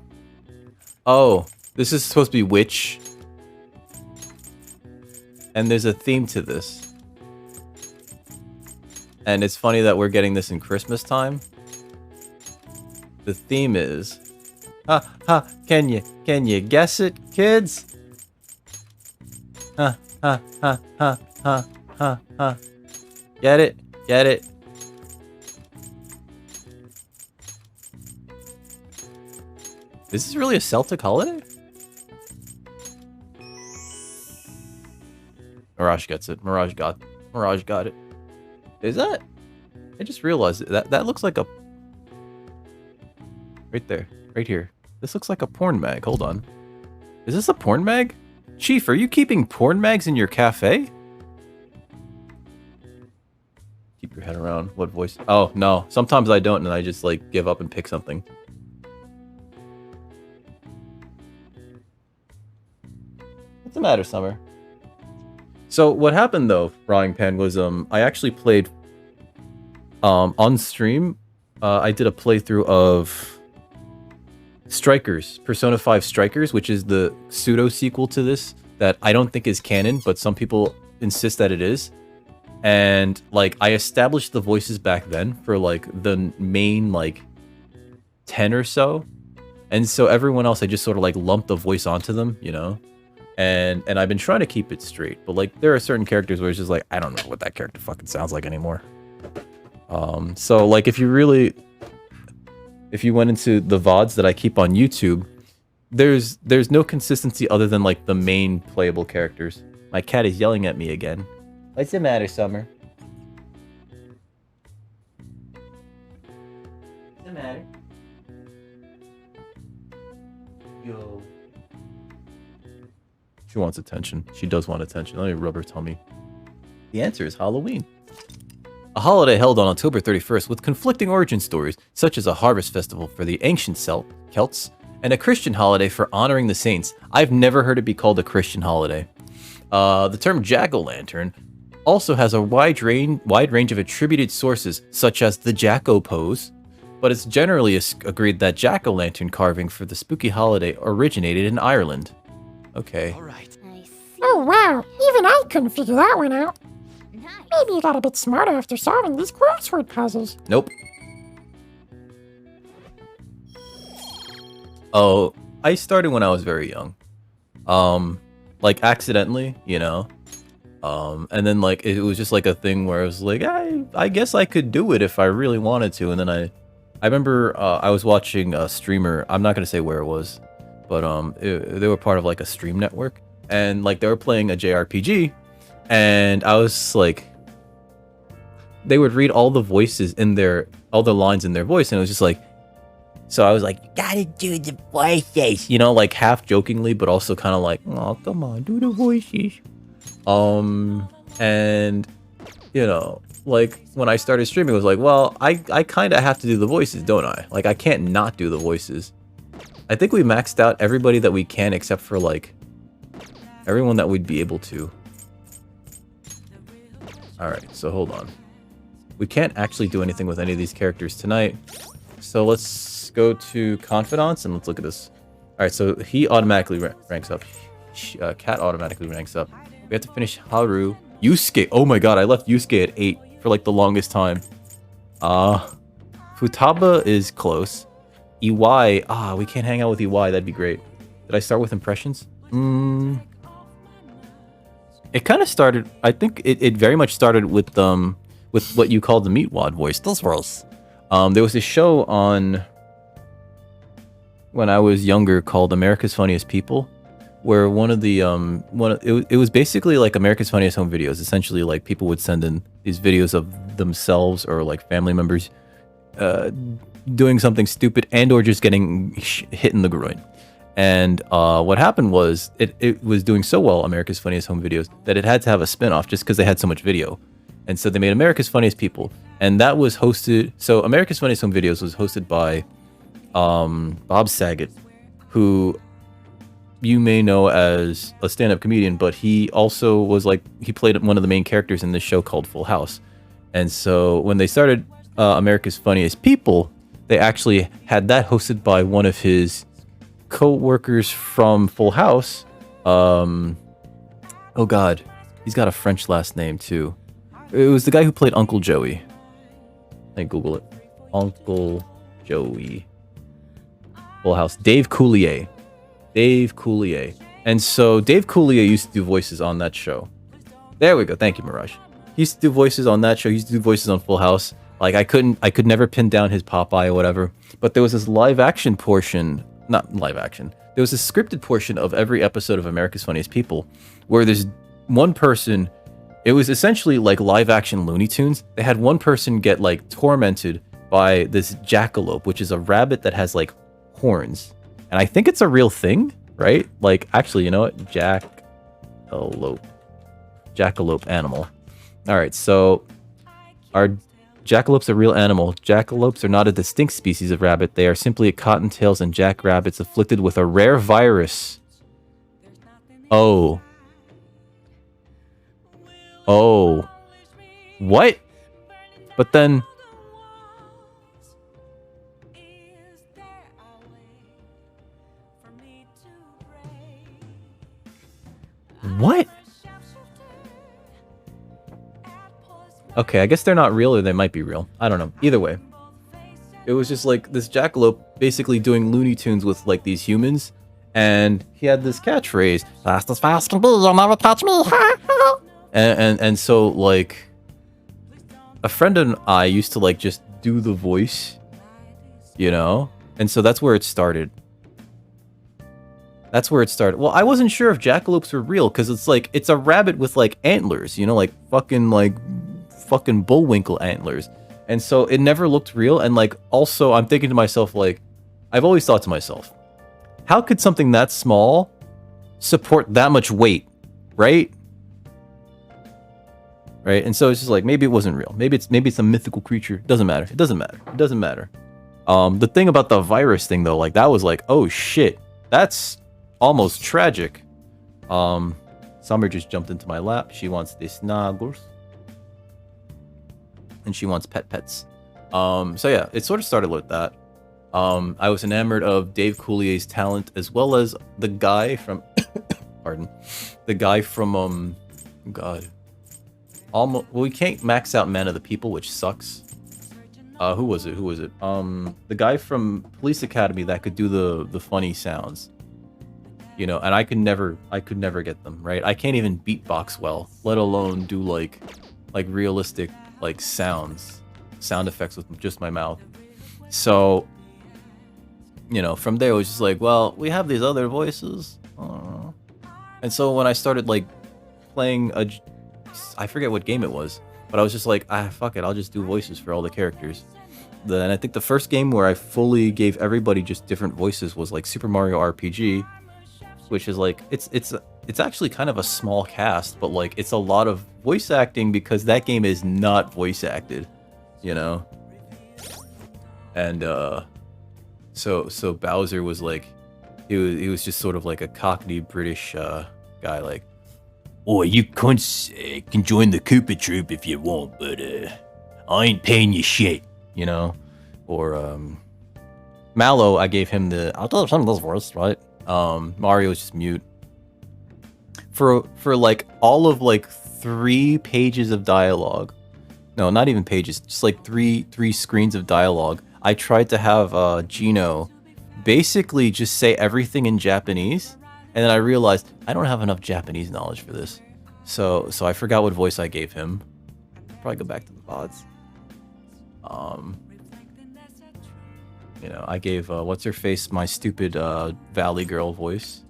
Oh! This is supposed to be witch. And there's a theme to this. And it's funny that we're getting this in Christmas time. The theme is... can you guess it, kids? Get it? Get it? Is this really a Celtic holiday? Mirage gets it. Mirage got it. Is that? I just realized that looks like a... Right there. Right here. This looks like a porn mag. Hold on. Is this a porn mag? Chief, are you keeping porn mags in your cafe? Keep your head around. What voice? Oh, no. Sometimes I don't, and I just, like, give up and pick something. What's the matter, Summer? So, what happened, though, Frying Pan, was, I actually played, on stream, I did a playthrough of... Strikers, Persona 5 Strikers, which is the pseudo sequel to this that I don't think is canon, but some people insist that it is. And like I established the voices back then for like the main like 10 or so. And so everyone else, I just sort of like lumped the voice onto them, you know? And I've been trying to keep it straight, but like there are certain characters where it's just like, I don't know what that character fucking sounds like anymore. So like if you went into the VODs that I keep on YouTube, there's no consistency other than like the main playable characters. My cat is yelling at me again. What's the matter, Summer? What's the matter? Yo. She wants attention. She does want attention. Let me rub her tummy. The answer is Halloween. A holiday held on October 31st with conflicting origin stories, such as a harvest festival for the ancient Celts and a Christian holiday for honoring the saints. I've never heard it be called a Christian holiday. The term jack-o'-lantern also has a wide range of attributed sources, such as the Jacko pose, but it's generally agreed that jack-o'-lantern carving for the spooky holiday originated in Ireland. Okay. All right. I see. Oh wow, even I couldn't figure that one out. Nice. Maybe you got a bit smarter after solving these crossword puzzles. Nope. Oh, I started when I was very young. Like accidentally, you know. And then like it was just like a thing where I was like, I guess I could do it if I really wanted to. And then I remember I was watching a streamer. I'm not gonna say where it was, but they were part of like a stream network, and like they were playing a JRPG, and I was like, they would read all the voices in all the lines in their voice, and it was just like, so I was like, you gotta do the voices, you know, like half jokingly, but also kind of like, oh, come on, do the voices. And you know, like when I started streaming, it was like, well, I kind of have to do the voices, don't I? Like I can't not do the voices. I think we maxed out everybody that we can, except for like everyone that we'd be able to. All right, so hold on. We can't actually do anything with any of these characters tonight. So let's go to Confidants and let's look at this. All right, so he automatically ranks up. Cat automatically ranks up. We have to finish Haru. Yusuke. Oh my god, I left Yusuke at 8 for like the longest time. Futaba is close. Iwai. We can't hang out with Iwai. That'd be great. Did I start with impressions? It kind of started. I think it very much started with what you call the Meatwad voice. Those roles. There was a show on when I was younger called America's Funniest People, where one of the it was basically like America's Funniest Home Videos. Essentially, like people would send in these videos of themselves or like family members doing something stupid and or just getting hit in the groin. And what happened was it was doing so well, America's Funniest Home Videos, that it had to have a spin-off just because they had so much video. And so they made America's Funniest People, and that was hosted. So America's Funniest Home Videos was hosted by Bob Saget, who you may know as a stand-up comedian, but he also was like, he played one of the main characters in this show called Full House. And so when they started America's Funniest People, they actually had that hosted by one of his co-workers from Full House. Oh god, he's got a French last name too. It was the guy who played Uncle Joey. Let me Google it. Uncle Joey. Full House. Dave Coulier. Dave Coulier. And so Dave Coulier used to do voices on that show. There we go. Thank you, Mirage. He used to do voices on that show. He used to do voices on Full House. Like I could never pin down his Popeye or whatever. But there was this live action portion. Not live action. There was a scripted portion of every episode of America's Funniest People where there's one person. It was essentially like live action Looney Tunes. They had one person get like tormented by this jackalope, which is a rabbit that has like horns. And I think it's a real thing, right? Like actually, you know what? Jackalope animal. All right, so are jackalopes a real animal? Jackalopes are not a distinct species of rabbit. They are simply cottontails and jackrabbits afflicted with a rare virus. Oh. What? But then... What? Okay, I guess they're not real or they might be real. I don't know. Either way. It was just like this jackalope basically doing Looney Tunes with like these humans. And he had this catchphrase. Fast as fast can be, you'll never catch me. And so like a friend and I used to like just do the voice, you know? And so that's where it started. That's where it started. Well, I wasn't sure if jackalopes were real because it's like it's a rabbit with like antlers, you know, like fucking bullwinkle antlers. And so it never looked real. And like also I'm thinking to myself, like, I've always thought to myself, how could something that small support that much weight, right? Right? And so it's just like maybe it wasn't real. Maybe it's a mythical creature. It doesn't matter. It doesn't matter. It doesn't matter. The thing about the virus thing though, like that was like, oh shit, that's almost tragic. Summer just jumped into my lap. She wants the snuggles. And she wants pets. So yeah, it sort of started with that. I was enamored of Dave Coulier's talent as well as the guy from pardon. The guy from God. Almost well, we can't max out Man of the People, which sucks. Who was it? The guy from Police Academy that could do the funny sounds. You know, and I could never get them, right? I can't even beatbox well, let alone do like realistic like sound effects with just my mouth. So, you know, from there it was just like, well, we have these other voices. And so when I started like playing I forget what game it was, but I was just like, fuck it, I'll just do voices for all the characters. Then I think the first game where I fully gave everybody just different voices was like Super Mario RPG, which is like it's actually kind of a small cast, but like it's a lot of voice acting because that game is not voice acted, you know. And so Bowser was like he was just sort of like a Cockney British guy, like, Oh, you cunts can join the Koopa Troop if you want, but I ain't paying you shit. you know. Or Mallow, I gave him some of those voice, right? Mario was just mute. For like all of like 3 pages of dialogue. No, not even pages, just like three screens of dialogue. I tried to have Gino basically just say everything in Japanese, and then I realized I don't have enough Japanese knowledge for this. So I forgot what voice I gave him. Probably go back to the VODs. You know, I gave what's her face my stupid Valley Girl voice,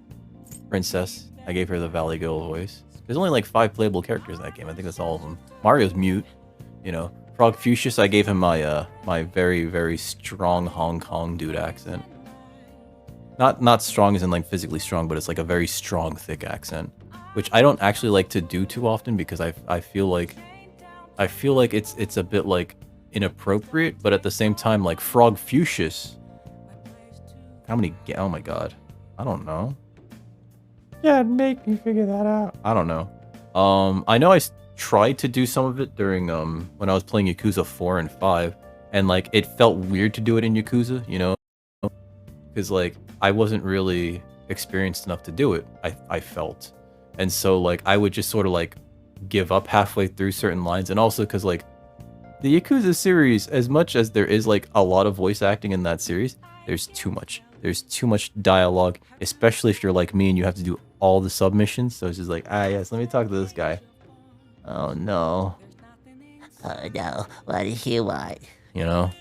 Princess. I gave her the Valley Girl voice. There's only like 5 playable characters in that game. I think that's all of them. Mario's mute. You know, Frog Fuchsius, I gave him my my very, very strong Hong Kong dude accent. Not strong as in like physically strong, but it's like a very strong, thick accent, which I don't actually like to do too often because I feel like it's a bit like inappropriate, but at the same time, like Frog Fuchsius. How many? Oh my god, I don't know. Yeah, make me figure that out. I don't know. I know I tried to do some of it during when I was playing Yakuza 4 and 5, and like it felt weird to do it in Yakuza, you know, because like I wasn't really experienced enough to do it. I felt, and so like I would just sort of like give up halfway through certain lines, and also because like the Yakuza series, as much as there is like a lot of voice acting in that series, there's too much. There's too much dialogue, especially if you're like me and you have to do all the submissions. So it's just like, yes, let me talk to this guy. Oh no. Oh no, what do you want? You know?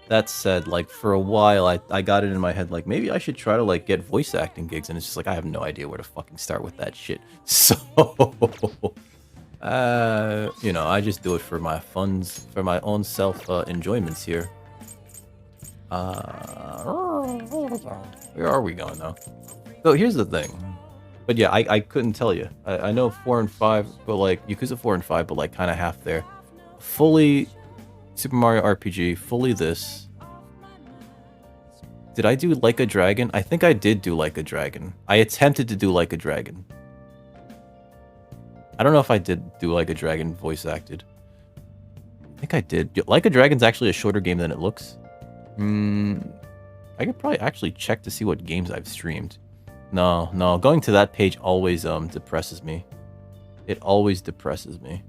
That said, like for a while I got it in my head like maybe I should try to like get voice acting gigs, and it's just like I have no idea where to fucking start with that shit. So you know, I just do it for my funds, for my own self enjoyments here. Where are we going now? So here's the thing. But yeah, I couldn't tell you. I know 4 and 5, but like Yakuza 4 and 5, but like kind of half there. Fully Super Mario RPG, fully this. Did I do Like a Dragon? I think I did do Like a Dragon. I attempted to do Like a Dragon. I don't know if I did do Like a Dragon voice acted. I think I did. Like a Dragon's actually a shorter game than it looks. I could probably actually check to see what games I've streamed. No, going to that page always depresses me. It always depresses me.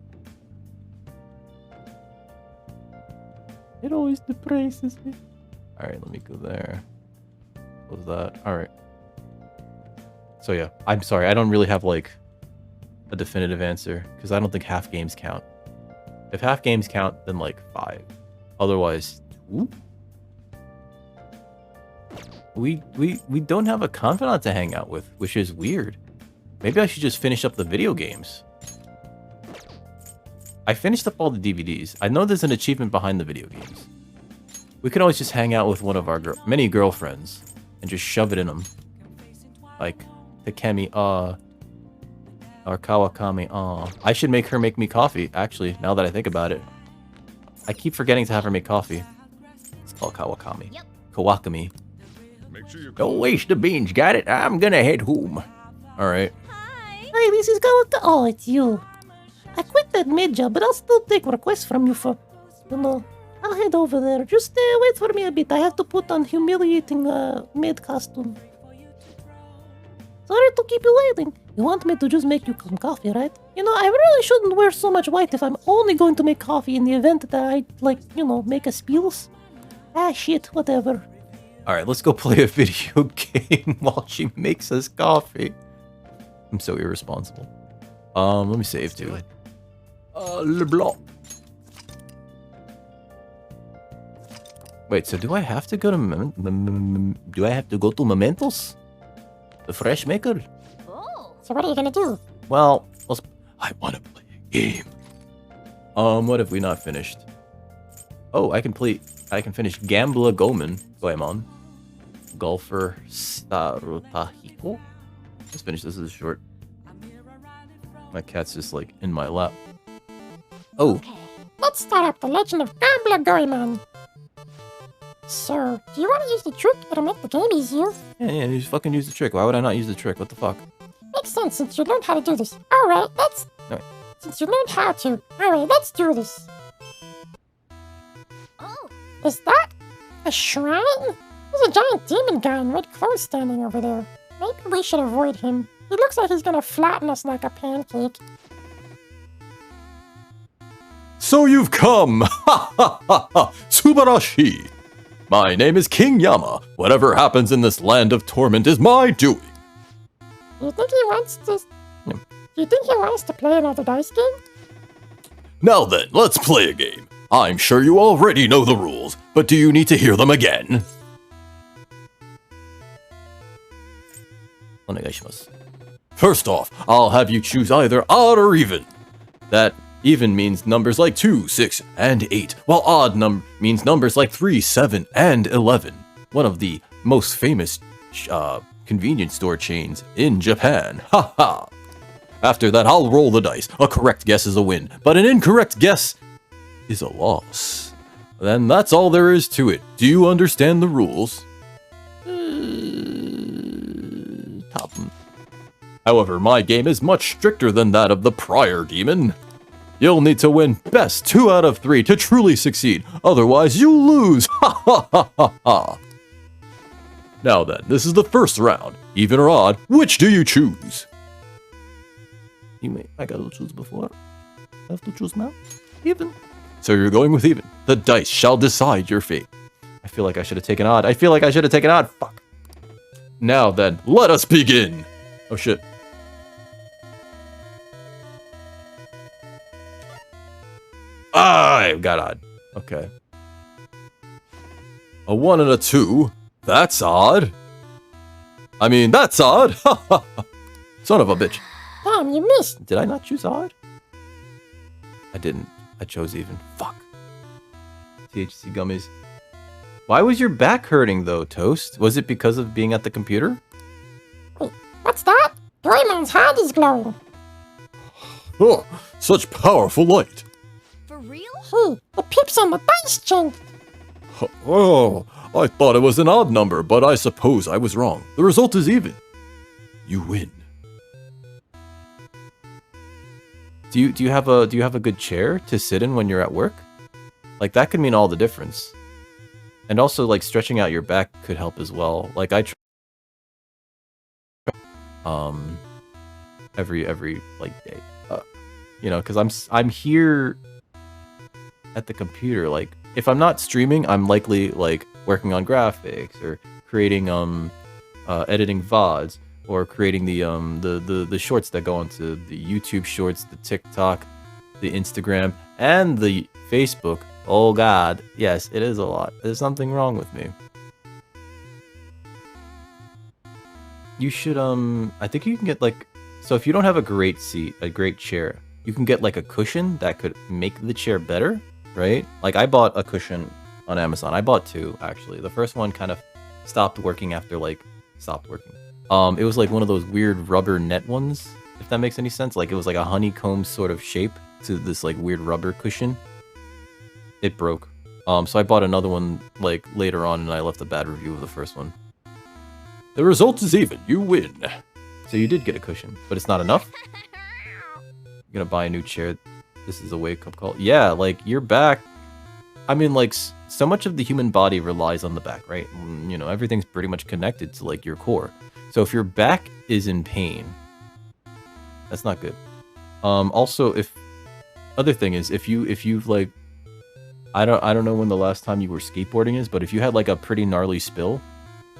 It always depresses me. Alright, let me go there. What was that? Alright. So yeah, I'm sorry. I don't really have like a definitive answer because I don't think half games count. If half games count, then like 5. Otherwise, 2? We don't have a confidant to hang out with, which is weird. Maybe I should just finish up the video games. I finished up all the DVDs. I know there's an achievement behind the video games. We could always just hang out with one of our many girlfriends and just shove it in them. Like Takemi, or Kawakami, I should make her make me coffee, actually, now that I think about it. I keep forgetting to have her make coffee. It's called Kawakami. Yep. Kawakami. Don't waste the beans, got it? I'm gonna head home. Alright. Hey, this is Kawaka. Oh, it's you. I quit that maid job, but I'll still take requests from you for, you know. I'll head over there. Just wait for me a bit. I have to put on humiliating maid costume. Sorry to keep you waiting. You want me to just make you some coffee, right? You know, I really shouldn't wear so much white if I'm only going to make coffee in the event that I, like, you know, make a spills. Ah, shit, whatever. Alright, let's go play a video game while she makes us coffee. I'm so irresponsible. Let me save too. LeBlanc. Wait, so do I have to go to do I have to go to Mementos? The fresh maker? Oh. So what are you gonna do? Well, I want to play a game. What have we not finished? Oh, I can finish Gambler Goemon. Golfer Starutahiko. Let's finish this. This is short. My cat's just like in my lap. Oh, Okay. Let's start up the Legend of Gambler Goemon. Sir, do you want to use the trick? It'll make the game easier. yeah, you just fucking use the trick. Why would I not use the trick? What the fuck? Makes sense since you learned how to do this. Alright, let's... No. Since you learned how to. Alright, let's do this. Oh. Is that a shrine? There's a giant demon guy in red clothes standing over there. Maybe we should avoid him. He looks like he's gonna flatten us like a pancake. So you've come! Ha ha ha ha! Tsubarashi! My name is King Yama. Whatever happens in this land of torment is my doing. Do you think he wants to... Do you think he wants to play another dice game? Now then, let's play a game. I'm sure you already know the rules, but do you need to hear them again? Onegaishimasu. First off, I'll have you choose either odd or even. That even means numbers like 2, 6, and 8, while odd means numbers like 3, 7, and 11. One of the most famous convenience store chains in Japan. Ha ha! After that, I'll roll the dice. A correct guess is a win, but an incorrect guess is a loss. Then that's all there is to it. Do you understand the rules? Top. However, my game is much stricter than that of the prior demon. You'll need to win best 2 out of 3 to truly succeed, otherwise you lose! Ha ha ha ha ha! Now then, this is the first round. Even or odd, which do you choose? I gotta choose before. I have to choose now? Even. So you're going with even. The dice shall decide your fate. I feel like I should have taken odd. Fuck. Now then, let us begin! Oh shit. I got odd. Okay. A 1 and a 2. That's odd. I mean, that's odd. Son of a bitch. Damn, you missed. Did I not choose odd? I didn't. I chose even. Fuck. THC gummies. Why was your back hurting though, Toast? Was it because of being at the computer? Wait, what's that? Goemon's hand is glowing. Oh, such powerful light. For real? Hey, the pips on the dice changed. Oh, I thought it was an odd number, but I suppose I was wrong. The result is even. You win. Do you have a good chair to sit in when you're at work? Like that could mean all the difference. And also like stretching out your back could help as well. Like I every like day. you know, because I'm here at the computer. Like, if I'm not streaming, I'm likely like working on graphics or creating editing VODs or creating the shorts that go onto the YouTube shorts, the TikTok, the Instagram, and the Facebook. Oh God, yes, it is a lot. There's something wrong with me. You should I think you can get like, so if you don't have a great seat, a great chair, you can get like a cushion that could make the chair better, right? Like I bought a cushion on Amazon. I bought two actually. The first one kind of stopped working after stopped working. It was like one of those weird rubber net ones, if that makes any sense. Like it was like a honeycomb sort of shape to this like weird rubber cushion. It broke. So I bought another one like later on and I left a bad review of the first one. The result is even. You win. So you did get a cushion, but it's not enough? You're gonna buy a new chair. This is a wake-up call. Yeah, like your back. I mean, like so much of the human body relies on the back, right? You know, everything's pretty much connected to like your core. So if your back is in pain, that's not good. Also, if other thing is if you've like, I don't know when the last time you were skateboarding is, but if you had like a pretty gnarly spill,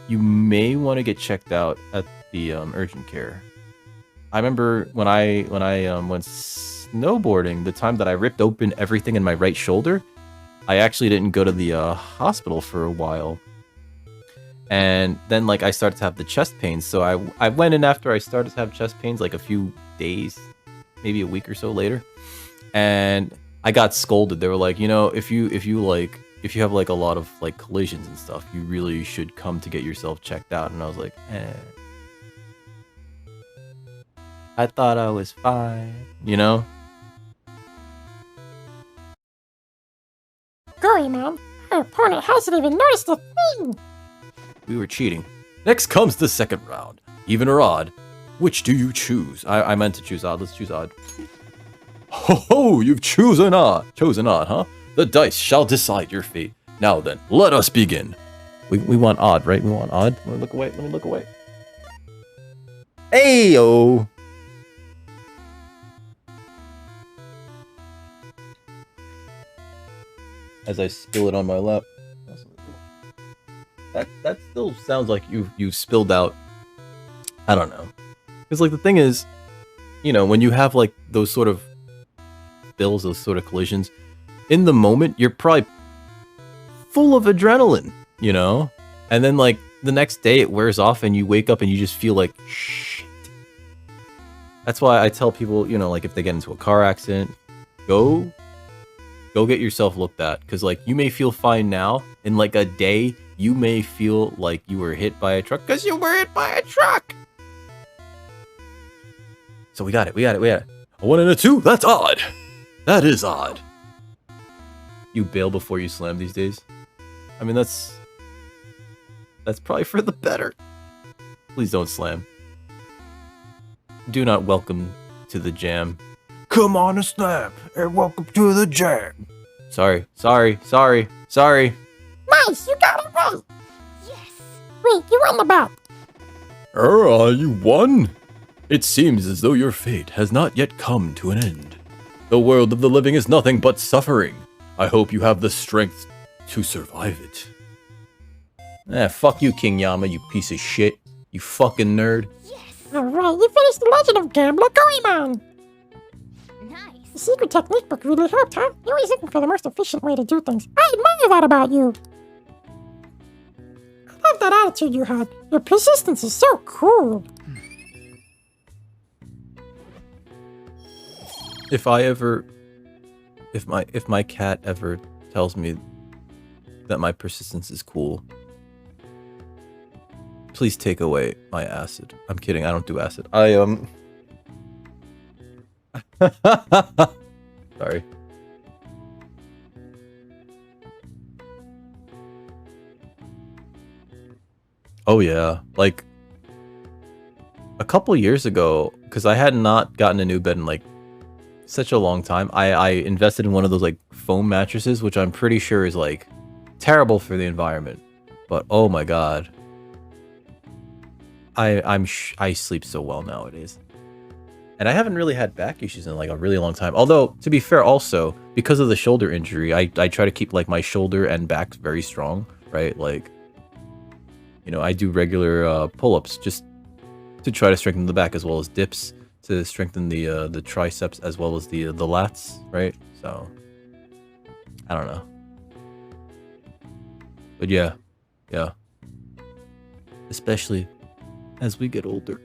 you may want to get checked out at the urgent care. I remember when I went snowboarding, the time that I ripped open everything in my right shoulder, I actually didn't go to the hospital for a while. And then like I started to have the chest pains, so I went in after I started to have chest pains like a few days, maybe a week or so later, and I got scolded. They were like, you know, if you have like a lot of like collisions and stuff, you really should come to get yourself checked out. And I was like, I thought I was fine, you know? Gory, man. Our opponent hasn't even noticed a thing. We were cheating. Next comes the second round. Even or odd? Which do you choose? I meant to choose odd. Let's choose odd. Ho ho! You've chosen odd. Chosen odd, huh? The dice shall decide your fate. Now then, let us begin. We want odd, right? We want odd. Let me look away. Let me look away. Ayo! As I spill it on my lap. That still sounds like you've spilled out. I don't know. Because like the thing is, you know, when you have like those sort of spills, those sort of collisions, in the moment you're probably full of adrenaline, you know? And then like the next day it wears off and you wake up and you just feel like shit. That's why I tell people, you know, like if they get into a car accident, go get yourself looked at, because like you may feel fine now, in like a day you may feel like you were hit by a truck because you were hit by a truck. So we got it. A 1 and a 2. That's odd. That is odd. You bail before you slam these days. I mean, that's probably for the better. Please don't slam. Do not welcome to the jam. Come on and snap, and welcome to the jam. Sorry. Nice, you got it right. Yes! Wait, you won the bet. You won? It seems as though your fate has not yet come to an end. The world of the living is nothing but suffering. I hope you have the strength to survive it. Fuck you, King Yama, you piece of shit. You fucking nerd. Yes! Alright, you finished the Legend of Gambler Gory Man. The Nice! secret technique book really helped, huh? You're always looking for the most efficient way to do things. I admire that about you. I love that attitude you had. Your persistence is so cool. If my cat ever tells me that my persistence is cool, please take away my acid. I'm kidding, I don't do acid. Sorry. Oh yeah, like a couple years ago, because I had not gotten a new bed in like such a long time, I invested in one of those like foam mattresses, which I'm pretty sure is like terrible for the environment. But oh my god, I sleep so well nowadays. And I haven't really had back issues in like a really long time. Although, to be fair, also, because of the shoulder injury, I try to keep like my shoulder and back very strong, right? Like, you know, I do regular pull-ups just to try to strengthen the back, as well as dips to strengthen the triceps, as well as the lats, right? So, I don't know. But yeah. Especially as we get older.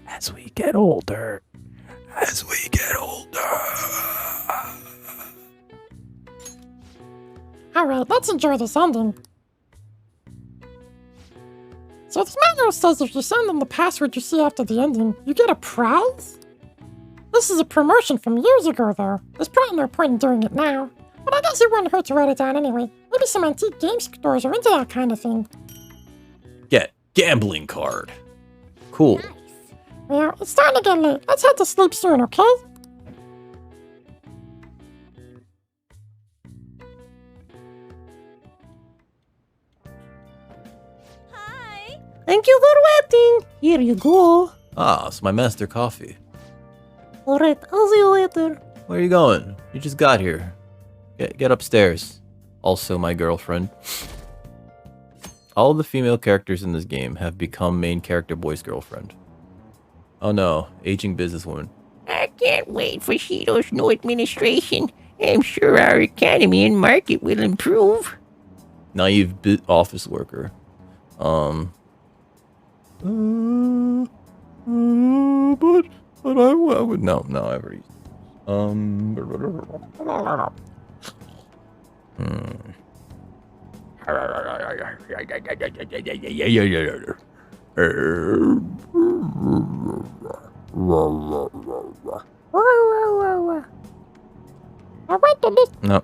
As we get older. As we get older. Alright, let's enjoy this ending. So this manual says if you send them the password you see after the ending, you get a prize? This is a promotion from years ago, though. There's probably no point in doing it now. But I guess it wouldn't hurt to write it down anyway. Maybe some antique game stores are into that kind of thing. Get gambling card. Cool. Nice. Well, it's starting to get late. Let's head to sleep soon, okay? Hi. Thank you for waiting. Here you go. Ah, it's my master coffee. Alright, I'll see you later. Where are you going? You just got here. Get upstairs. Also, my girlfriend. All of the female characters in this game have become main character boy's girlfriend. Oh no, aging businesswoman. I can't wait for Shido's new administration. I'm sure our economy and market will improve. Naive office worker. But I would no, I already. I went to this. No.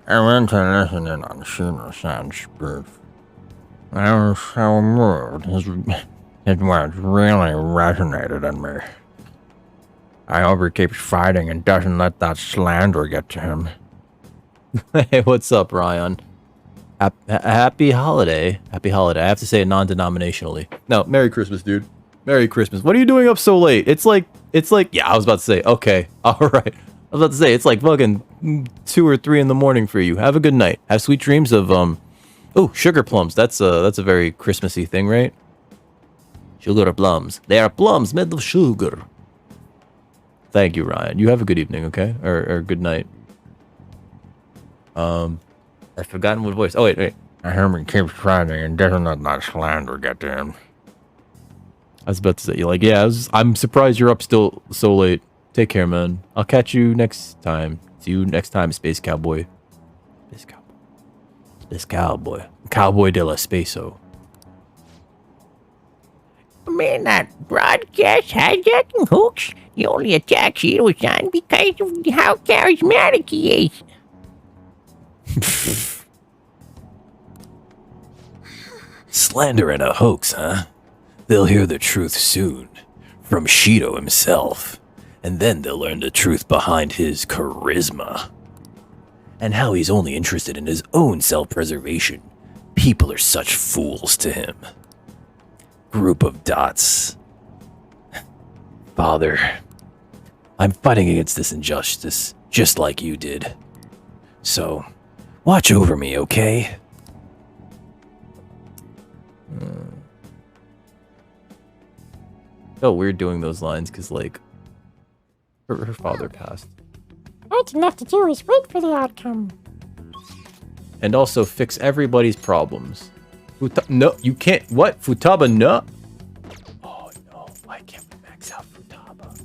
I went to listen in on Shino-san's spoof. I was so moved. His words really resonated in me. I hope he keeps fighting and doesn't let that slander get to him. Hey, what's up, Ryan? Happy holiday. Happy holiday. I have to say it non-denominationally. No, Merry Christmas, dude. Merry Christmas. What are you doing up so late? It's like, yeah, I was about to say, okay, all right. I was about to say, it's like fucking 2 or 3 in the morning for you. Have a good night. Have sweet dreams of, sugar plums. That's a very Christmassy thing, right? Sugar plums. They are plums made of sugar. Thank you, Ryan. You have a good evening, okay? Or good night. I've forgotten what voice. Oh, wait. I hope he keeps fighting and doesn't let that slander get to him. I was about to say, you're like, yeah, I'm surprised you're up still so late. Take care, man. I'll catch you next time. See you next time, Space Cowboy. Space Cowboy. Space Cowboy. Cowboy de la Spaso. Man, that broadcast hijacking hoax, he only attacked Shido-san because of how charismatic he is. Slander and a hoax, huh? They'll hear the truth soon. From Shido himself. And then they'll learn the truth behind his charisma. And how he's only interested in his own self-preservation. People are such fools to him. Group of dots. Father, I'm fighting against this injustice, just like you did. So, watch over me, okay? Felt weird doing those lines because, like, her father passed. All you have to do is wait for the outcome. And also fix everybody's problems. No, you can't. What? Futaba, no. Oh, no. Why can't we max out Futaba?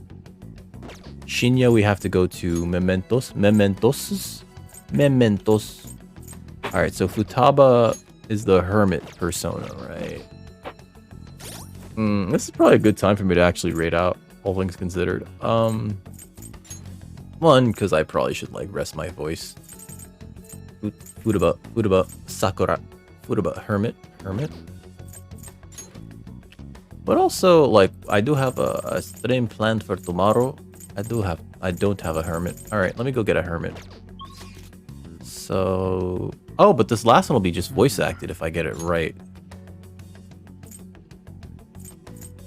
Shinya, we have to go to Mementos. Mementos. Alright, so Futaba is the hermit persona, right? This is probably a good time for me to actually rate out, all things considered. One, because I probably should, like, rest my voice. Futaba, Sakura. Futaba, hermit. But also, like, I do have a stream planned for tomorrow. I do have I don't have a hermit. Alright, let me go get a hermit. So... Oh, but this last one will be just voice acted if I get it right.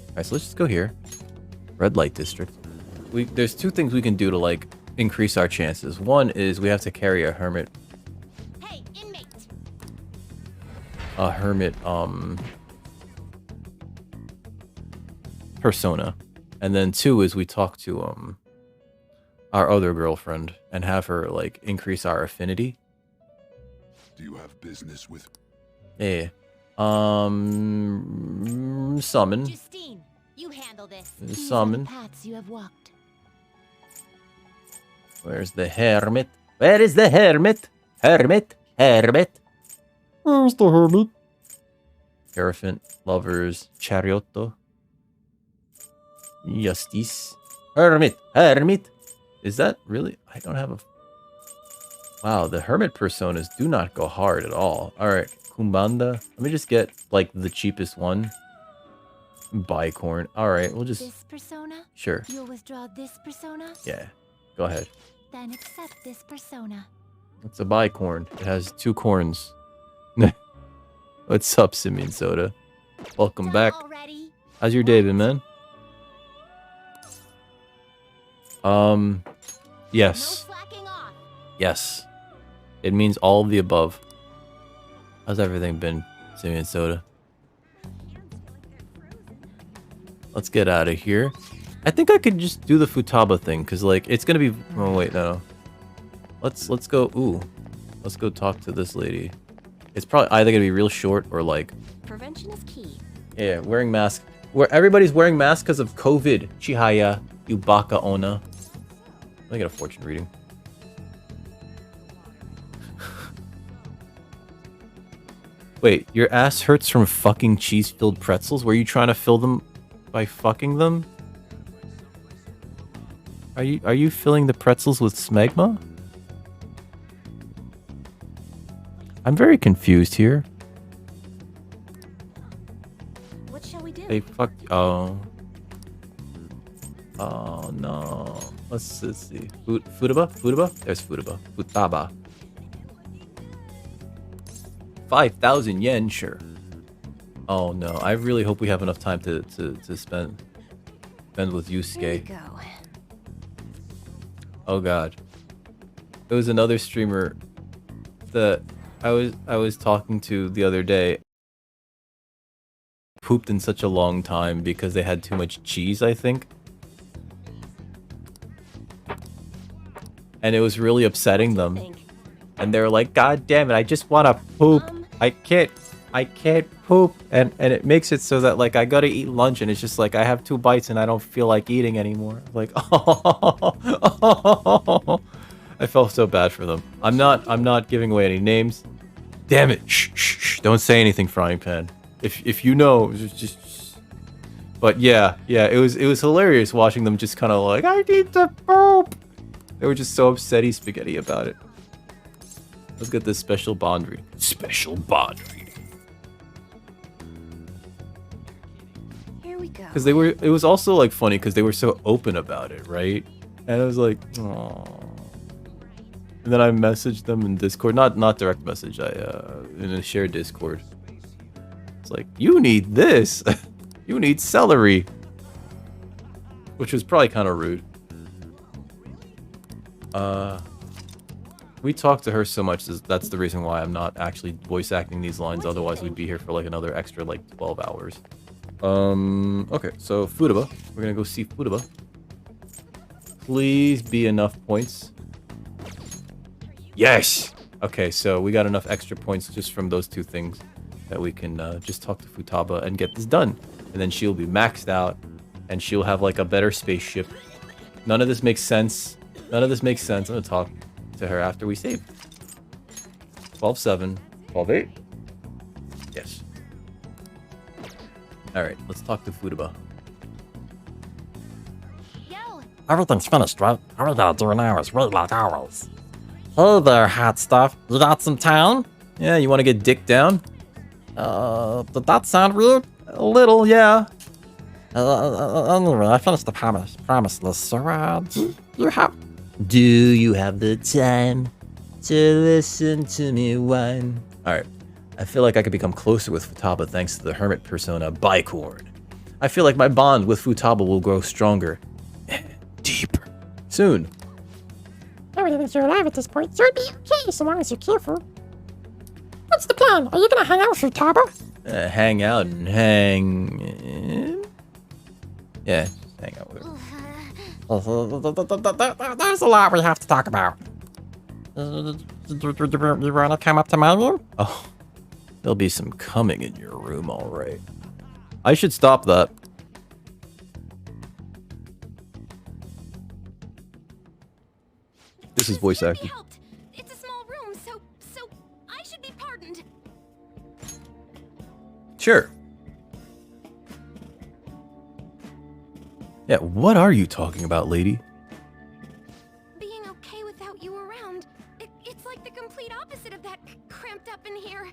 Alright, so let's just go here. Red light district. There's two things we can do to, like, increase our chances. One is we have to carry a hermit. Hey, inmate. A hermit, persona. And then two is we talk to, our other girlfriend and have her, like, increase our affinity. Do you have business with... Yeah. Summon. Justine, you handle this. Summon. These are the paths you have walked. Where's the hermit? Where is the hermit? Hermit? Hermit? Where's the hermit? Hierophant, lovers, chariotto. Justice. Hermit. Hermit. Is that really? I don't have a... Wow, the hermit personas do not go hard at all. Alright, Kumbanda. Let me just get, like, the cheapest one. Bicorn. Alright, we'll just... This persona? Sure. You'll withdraw this persona? Yeah, go ahead. Then accept this persona. It's a bicorn. It has 2 corns. What's up, Simeon Soda? Welcome Done back. already? How's your day been, man? Yes. No slacking off. Yes. It means all of the above. How's everything been, Simeon Soda? Let's get out of here. I think I could just do the Futaba thing, because, like, it's gonna be... Oh, wait, no. Let's go... Ooh. Let's go talk to this lady. It's probably either gonna be real short or, like... Prevention is key. Yeah, wearing masks. Where everybody's wearing masks because of COVID. Chihaya, you baka ona. Let me get a fortune reading. Wait, your ass hurts from fucking cheese-filled pretzels? Were you trying to fill them by fucking them? Are you filling the pretzels with smegma? I'm very confused here. What shall we do? They fucked. Oh. Oh no. Let's see. Futaba? Futaba? There's Futaba. Futaba. 5,000 yen, sure. Oh no. I really hope we have enough time to spend with Yusuke. Go. Oh god. It was another streamer that I was talking to the other day. Pooped in such a long time because they had too much cheese, I think. And it was really upsetting them. And they were like, God damn it, I just want to poop. I can't poop. And it makes it so that, like, I gotta eat lunch and it's just like I have 2 bites and I don't feel like eating anymore. Like, oh, I felt so bad for them. I'm not giving away any names. Damn it. Shh. Don't say anything, Frying Pan. If you know, just... But yeah, it was hilarious watching them just kind of like, I need to poop. They were just so upsetty spaghetti about it. Let's get this special bond reading. Special bond reading. Here we go. Because it was also like funny because they were so open about it, right? And I was like, oh. And then I messaged them in Discord, not direct message, in a shared Discord. It's like, you need this. You need celery. Which was probably kind of rude. We talked to her so much, that's the reason why I'm not actually voice acting these lines, otherwise we'd be here for like another extra like 12 hours. Okay, so Futaba. We're gonna go see Futaba. Please be enough points. Yes! Okay, so we got enough extra points just from those 2 things that we can just talk to Futaba and get this done. And then she'll be maxed out, and she'll have like a better spaceship. None of this makes sense. None of this makes sense. I'm gonna talk to her after we save. 12-7. 12-8. Yes. Alright, let's talk to Futaba. Yo, Everything's finished, right? All we gotta do now is wait like hours. Hey there, hot stuff. You got some time? Yeah, you want to get dick down? Did that sound weird? A little, yeah. Anyway, I finished the promise list, so, Do you have the time to listen to me whine? Alright. I feel like I could become closer with Futaba thanks to the hermit persona Bicorn. I feel like my bond with Futaba will grow stronger and deeper soon. Everything thinks you're alive at this point, so it'd be okay so long as you're careful. What's the plan? Are you gonna hang out with Futaba? Hang out and hang... Yeah, just hang out with her. there's a lot we have to talk about. You wanna come up to my room? Oh, there'll be some coming in your room, alright. I should stop that. This is voice acting. It's a small room, so I should be pardoned. Sure. Yeah, what are you talking about, lady? Being okay without you around, it's like the complete opposite of that cramped up in here.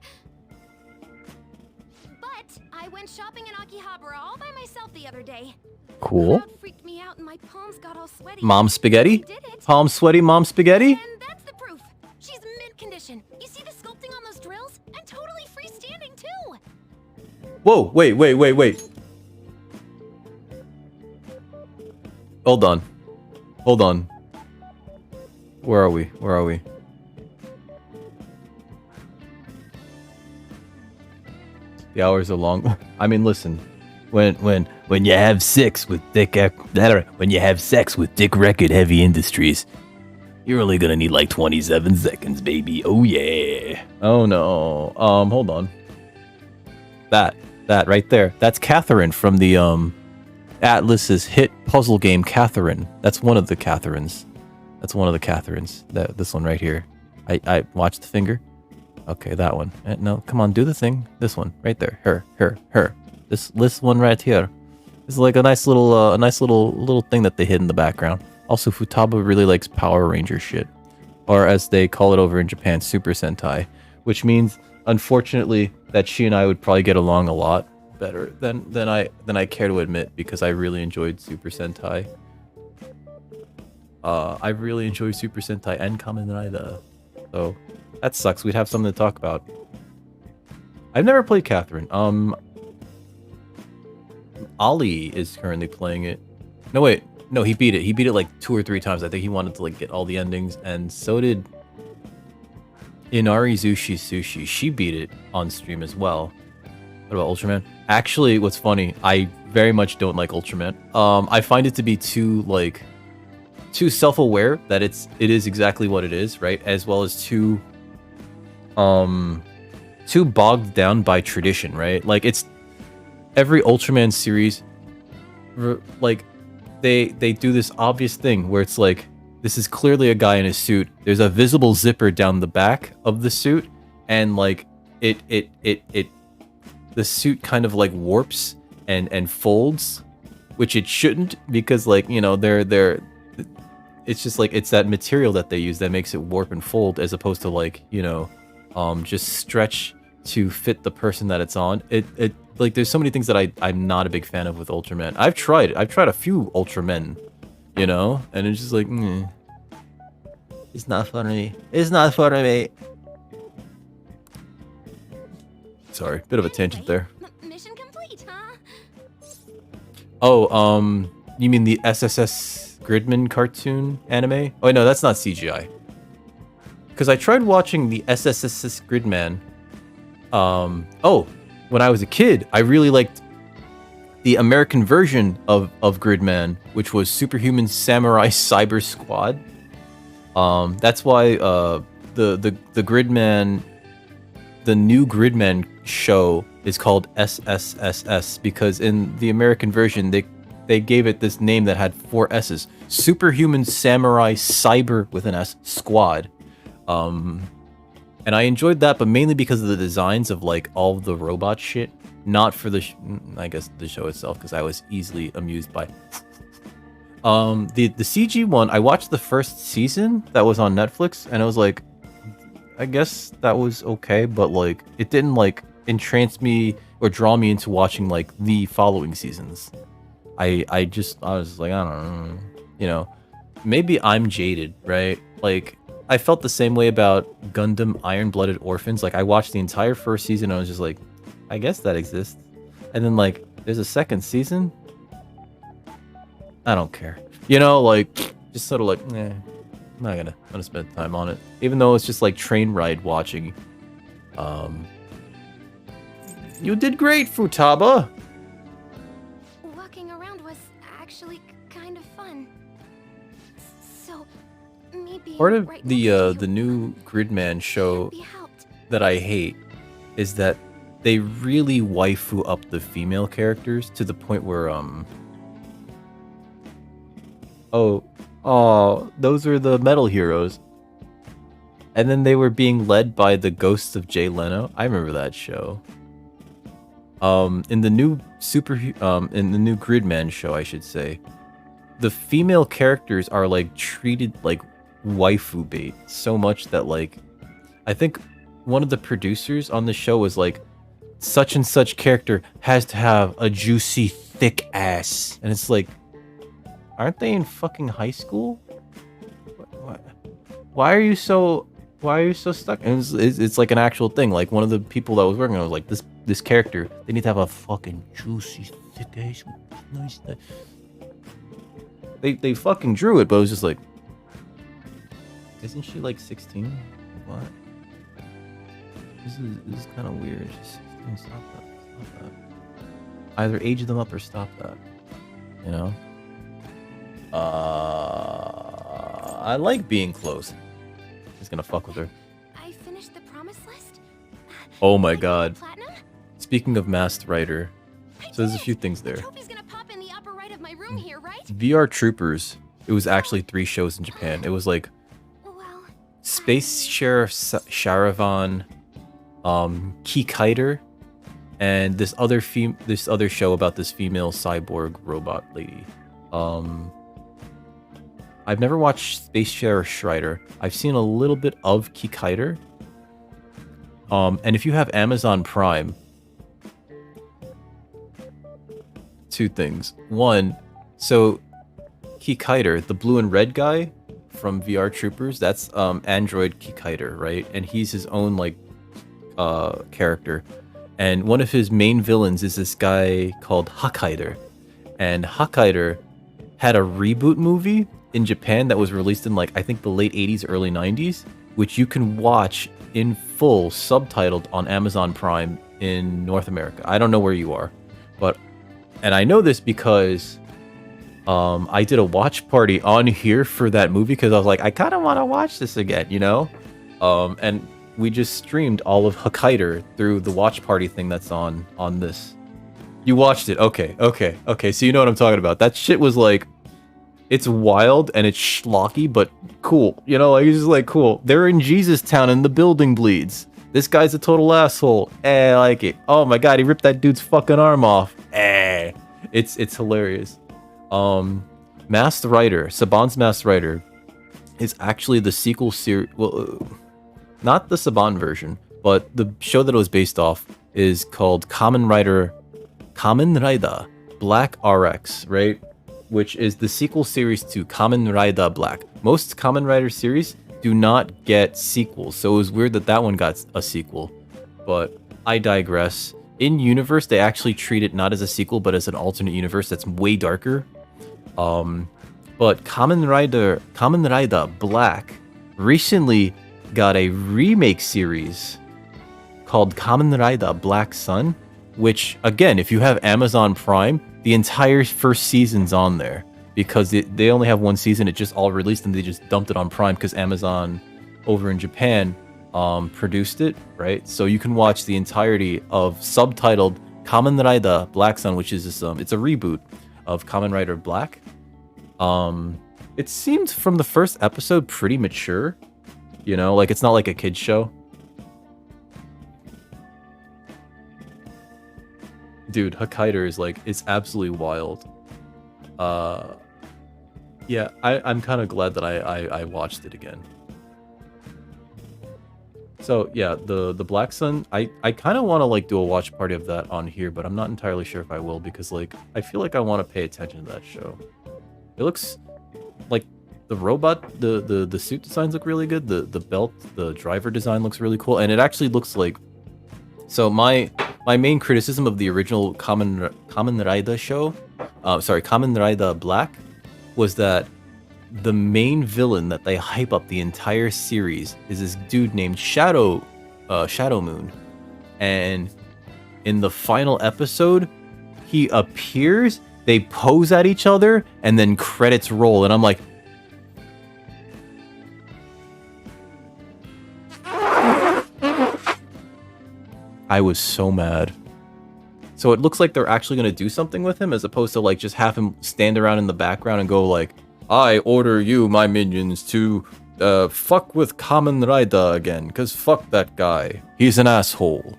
But I went shopping in Akihabara all by myself the other day. Cool. The crowd freaked me out and my palms got all sweaty. Mom spaghetti? Did it? Palm sweaty mom spaghetti? And that's the proof. She's mint condition. You see the sculpting on those drills? And totally freestanding too. Whoa, wait. Hold on. Where are we? The hours are long. I mean, listen. When you have sex with Dick Record Heavy Industries, you're only gonna need like 27 seconds, baby. Oh yeah. Oh no. Hold on. That right there. That's Catherine from the Atlas's hit puzzle game Catherine. That's one of the Catherines. This one right here. I watch the finger. Okay, that one. No, come on, do the thing. This one right there. Her. This one right here. It's like a nice little thing that they hid in the background. Also, Futaba really likes Power Ranger shit, or as they call it over in Japan, Super Sentai, which means, unfortunately, that she and I would probably get along a lot better than I care to admit, because I really enjoyed Super Sentai. I really enjoy Super Sentai and Kamen Rider, so that sucks. We'd have something to talk about. I've never played Catherine. Ali is currently playing it. No, wait. No, he beat it. He beat it like 2 or 3 times. I think he wanted to like get all the endings, and so did Inari Sushi. She beat it on stream as well. What about Ultraman? Actually, what's funny, I very much don't like Ultraman. I find it to be too self-aware that it is exactly what it is, right? As well as too bogged down by tradition, right? Like, it's every Ultraman series, like, they do this obvious thing where it's like, this is clearly a guy in a suit. There's a visible zipper down the back of the suit, and like the suit kind of like warps and folds, which it shouldn't, because like, you know, it's just like, it's that material that they use that makes it warp and fold, as opposed to like, you know, just stretch to fit the person that it's on. It like, there's so many things that I'm not a big fan of with Ultraman. I've tried a few Ultramen, you know, and it's just like, it's not for me. Sorry, bit of a tangent there. Mission complete, huh? Oh, you mean the SSS Gridman cartoon anime? Oh no, that's not CGI. Because I tried watching the SSS Gridman. When I was a kid, I really liked the American version of Gridman, which was Superhuman Samurai Cyber Squad. That's why the Gridman, the new Gridman show is called SSSS, because in the American version they gave it this name that had 4 S's: Superhuman Samurai Cyber with an S Squad. And I enjoyed that, but mainly because of the designs of like all the robot shit, not for the I guess the show itself, because I was easily amused by the CG one. I watched the first season that was on Netflix, and I was like, I guess that was okay, but like, it didn't like entrance me or draw me into watching like the following seasons. I was like, I don't know, you know, maybe I'm jaded, right? Like, I felt the same way about Gundam Iron-Blooded Orphans. Like, I watched the entire first season and I was just like, I guess that exists. And then, like, there's a second season? I don't care. You know, like, just sort of like, I'm not gonna spend time on it. Even though it's just like train ride watching. You did great, Futaba! Walking around was actually kind of fun. So, me being Part of right the next to you new Gridman show can't be helped. that I hate is that they really waifu up the female characters to the point where those are the metal heroes. And then they were being led by the ghosts of Jay Leno. I remember that show. In the new Gridman show, I should say, the female characters are like treated like waifu bait so much that like I think one of the producers on the show was like, such and such character has to have a juicy thick ass, and it's like, aren't they in fucking high school? Why are you so stuck? And it's like an actual thing. Like one of the people that was working on was like, this character, they need to have a fucking juicy thick ass. Nice. They fucking drew it, but it was just like, isn't she like 16? What? This is kind of weird. Just stop that. Either age them up or stop that. You know? I like being close. He's gonna fuck with her. I finished the promise list. Oh my I got god. platinum? Speaking of Masked Rider, so there's a few things The there. trophy's gonna pop in the upper right of my room here, right? VR Troopers, it was actually 3 shows in Japan. It was like Well, Space Sheriff Sharavan, Kikiter, and this other show about this female cyborg robot lady. I've never watched Space Sheriff Schreider. I've seen a little bit of Kikiter. And if you have Amazon Prime, 2 things. One, so Kikiter, the blue and red guy from VR Troopers, that's Android Kikiter, right? And he's his own like character. And one of his main villains is this guy called Hakaider. And Hakaider had a reboot movie in Japan that was released in like I think the late 80s, early 90s, which you can watch in full subtitled on Amazon Prime in North America. I don't know where you are, and I know this because I did a watch party on here for that movie because I was like, I kind of want to watch this again, you know? And we just streamed all of Hakaider through the watch party thing that's on this. You watched it. Okay. So you know what I'm talking about. That shit was like, it's wild and it's schlocky, but cool. You know, like it's just like cool. They're in Jesus Town and the building bleeds. This guy's a total asshole. I like it. Oh my god, he ripped that dude's fucking arm off. It's hilarious. Masked Rider, Saban's Masked Rider, is actually the sequel series. Well, not the Saban version, but the show that it was based off is called Kamen Rider Black RX, right? Which is the sequel series to Kamen Rider Black. Most Kamen Rider series do not get sequels, so it was weird that one got a sequel. But I digress. In universe, they actually treat it not as a sequel, but as an alternate universe that's way darker. But Kamen Rider Black recently got a remake series called Kamen Rider Black Sun, which again, if you have Amazon Prime, the entire first season's on there because they only have 1 season. It just all released and they just dumped it on Prime because Amazon over in Japan produced it, right? So you can watch the entirety of subtitled Kamen Rider Black Sun, which is this, it's a reboot of Kamen Rider Black. It seemed from the first episode pretty mature, you know, like it's not like a kid's show. Dude, Hakaider is like, it's absolutely wild. Yeah, I'm kind of glad that I watched it again. So yeah, the Black Sun, I kind of want to like do a watch party of that on here, but I'm not entirely sure if I will because like I feel like I want to pay attention to that show. It looks like the robot, the suit designs look really good. The belt, the driver design looks really cool, and it actually looks like. So my main criticism of the original Kamen Rider show, Kamen Rider Black, was that the main villain that they hype up the entire series is this dude named Shadow Moon. And in the final episode, he appears, they pose at each other, and then credits roll. And I'm like, I was so mad. So it looks like they're actually going to do something with him as opposed to like just have him stand around in the background and go like, I order you, my minions, to fuck with Kamen Rider again, because fuck that guy. He's an asshole.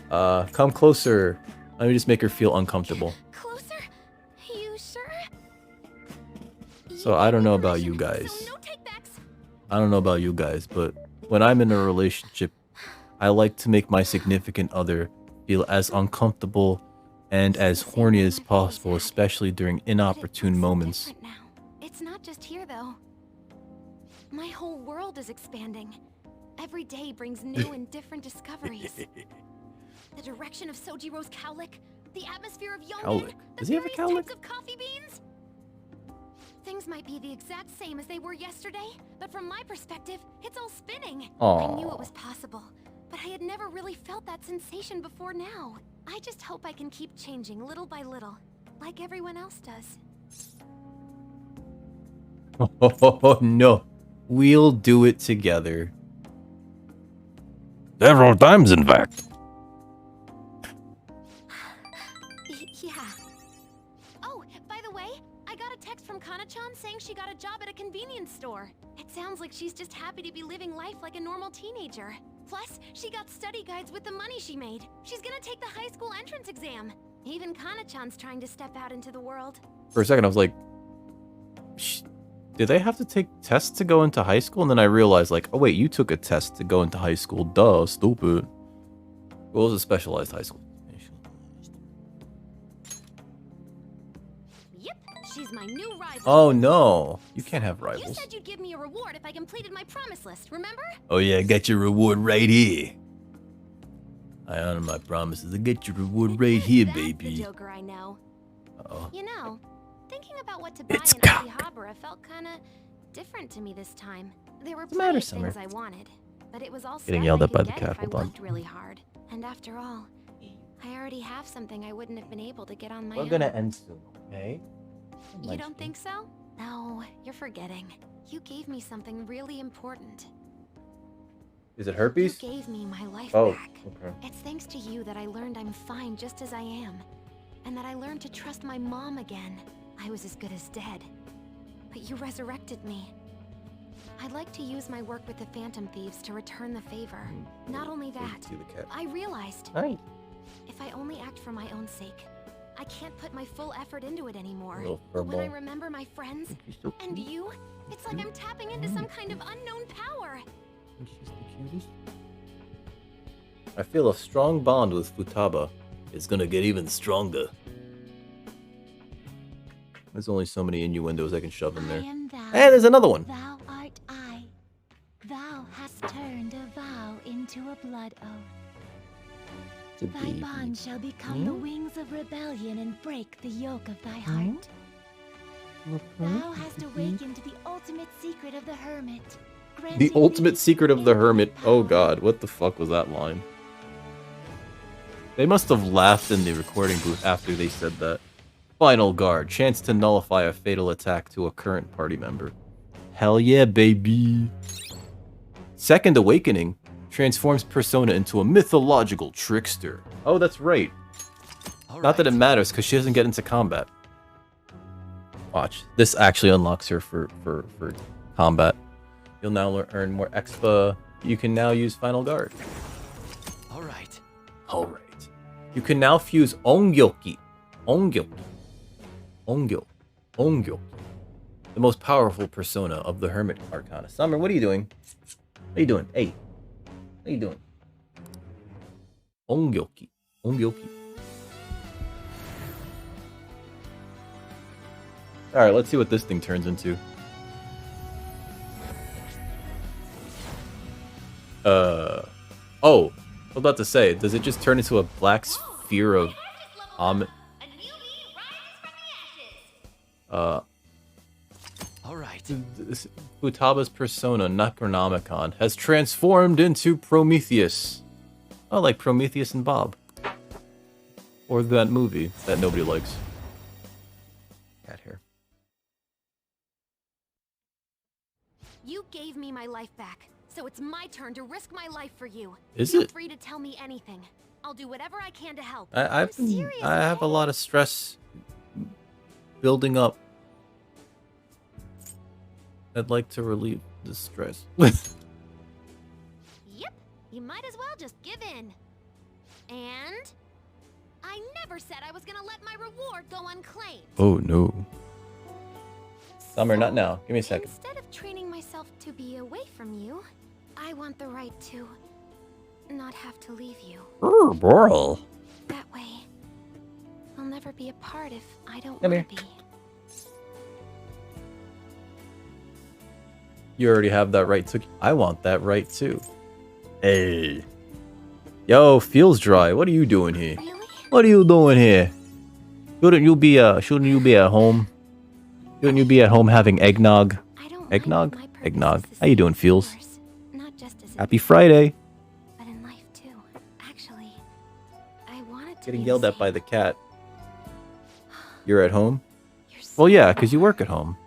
Come closer. Let me just make her feel uncomfortable. Closer? You sure? So I don't know about you guys. So no takebacks. I don't know about you guys, but when I'm in a relationship, I like to make my significant other feel as uncomfortable and as horny as possible, especially during inopportune moments. Now. It's not just here, though. My whole world is expanding. Every day brings new and different discoveries. The direction of Sojiro's cowlick, the atmosphere of Yongin, Does the he have a various cowlick? types of coffee beans. Things might be the exact same as they were yesterday, but from my perspective, it's all spinning. I knew it was possible, but I had never really felt that sensation before now. I just hope I can keep changing little by little, like everyone else does. Oh no, we'll do it together. Several times, in fact. Yeah. Oh, by the way, I got a text from Kana-chan saying she got a job at a convenience store. It sounds like she's just happy to be living life like a normal teenager. Plus, she got study guides with the money she made. She's gonna take the high school entrance exam. Even Kana-chan's trying to step out into the world. For a second, I was like, did they have to take tests to go into high school? And then I realized, like, oh wait, you took a test to go into high school. Duh, stupid. What was a specialized high school? Yep, she's my new rival. Oh no, you can't have You rivals. said you'd give me a reward if I completed my promise list, remember? Oh yeah, I got your reward right here. I honor my promises. I get your reward right here, That's the baby. Joker I know. Uh-oh. You know, thinking about what to buy It's in cock. Akihabara felt kinda different to me this time. There were the matter, plenty of Summer? things I wanted, but it was all Getting stuff yelled I at by could the get cat, if I hold on. worked really hard. And after all, I already have something I wouldn't have been able to get on my We're own. gonna end soon, okay? You don't think so? No, you're forgetting. You gave me something really important. Is it herpes? You gave me my life Oh, back. okay. It's thanks to you that I learned I'm fine just as I am. And that I learned to trust my mom again. I was as good as dead. But you resurrected me. I'd like to use my work with the Phantom Thieves to return the favor. Not only that, See the cat. I realized Hi. if I only act for my own sake, I can't put my full effort into it anymore. Little But when I furball. remember my friends She's so and cute. you, it's like I'm tapping into some kind of unknown power. She's the cutest. I feel a strong bond with Futaba. It's gonna get even stronger. There's only so many innuendos I can shove in I there. am thou. Hey, there's another one. Thou art I. Thou hast turned a vow into a blood oath. It's a Thy baby. bond shall become the wings of rebellion and break the yoke of thy heart. Thou hast awakened the ultimate secret of the hermit. The granting ultimate thee secret of the hermit. infinite Oh power. god, what the fuck was that line? They must have laughed in the recording booth after they said that. Final guard, chance to nullify a fatal attack to a current party member. Hell yeah, baby. Second awakening transforms Persona into a mythological trickster. Oh, that's right. Not that it matters, because she doesn't get into combat. Watch. This actually unlocks her for combat. You'll now earn more expa. You can now use Final Guard. Alright. Alright. You can now fuse Ongyoki. Ongyo. The most powerful persona of the Hermit Arcana. Summer, what are you doing? What are you doing? Hey. How you doing? Ongyoki. Ongyoki. Alright, let's see what this thing turns into. Oh. I was about to say, does it just turn into a black sphere of Alright. Futaba's persona, Necronomicon, has transformed into Prometheus. Oh, like Prometheus and Bob. Or that movie that nobody likes. Cat hair. You gave me my life back, so it's my turn to risk my life for you. Is Feel it? free to tell me anything. I'll do whatever I can to help. I have a lot of stress building up. I'd like to relieve the stress. Yep, you might as well just give in. And I never said I was gonna let my reward go unclaimed. Oh no. Summer, not now. Give me a second. Instead of training myself to be away from you, I want the right to not have to leave you. Oh, boy. That way, I'll never be apart if I don't Come want to here. be. You already have that right to. I want that right too. Hey. Yo, feels dry. What are you doing here? Really? What are you doing here? Shouldn't you be at home? Shouldn't you be at home having eggnog? I don't Eggnog? mind if my purpose Eggnog. is the How you same doing, as Feels? yours. Not just as a Happy business, Friday. but in life too. Actually, I wanted to Getting be yelled the at by same. the cat. You're at home? You're so Well, yeah, because you work at home.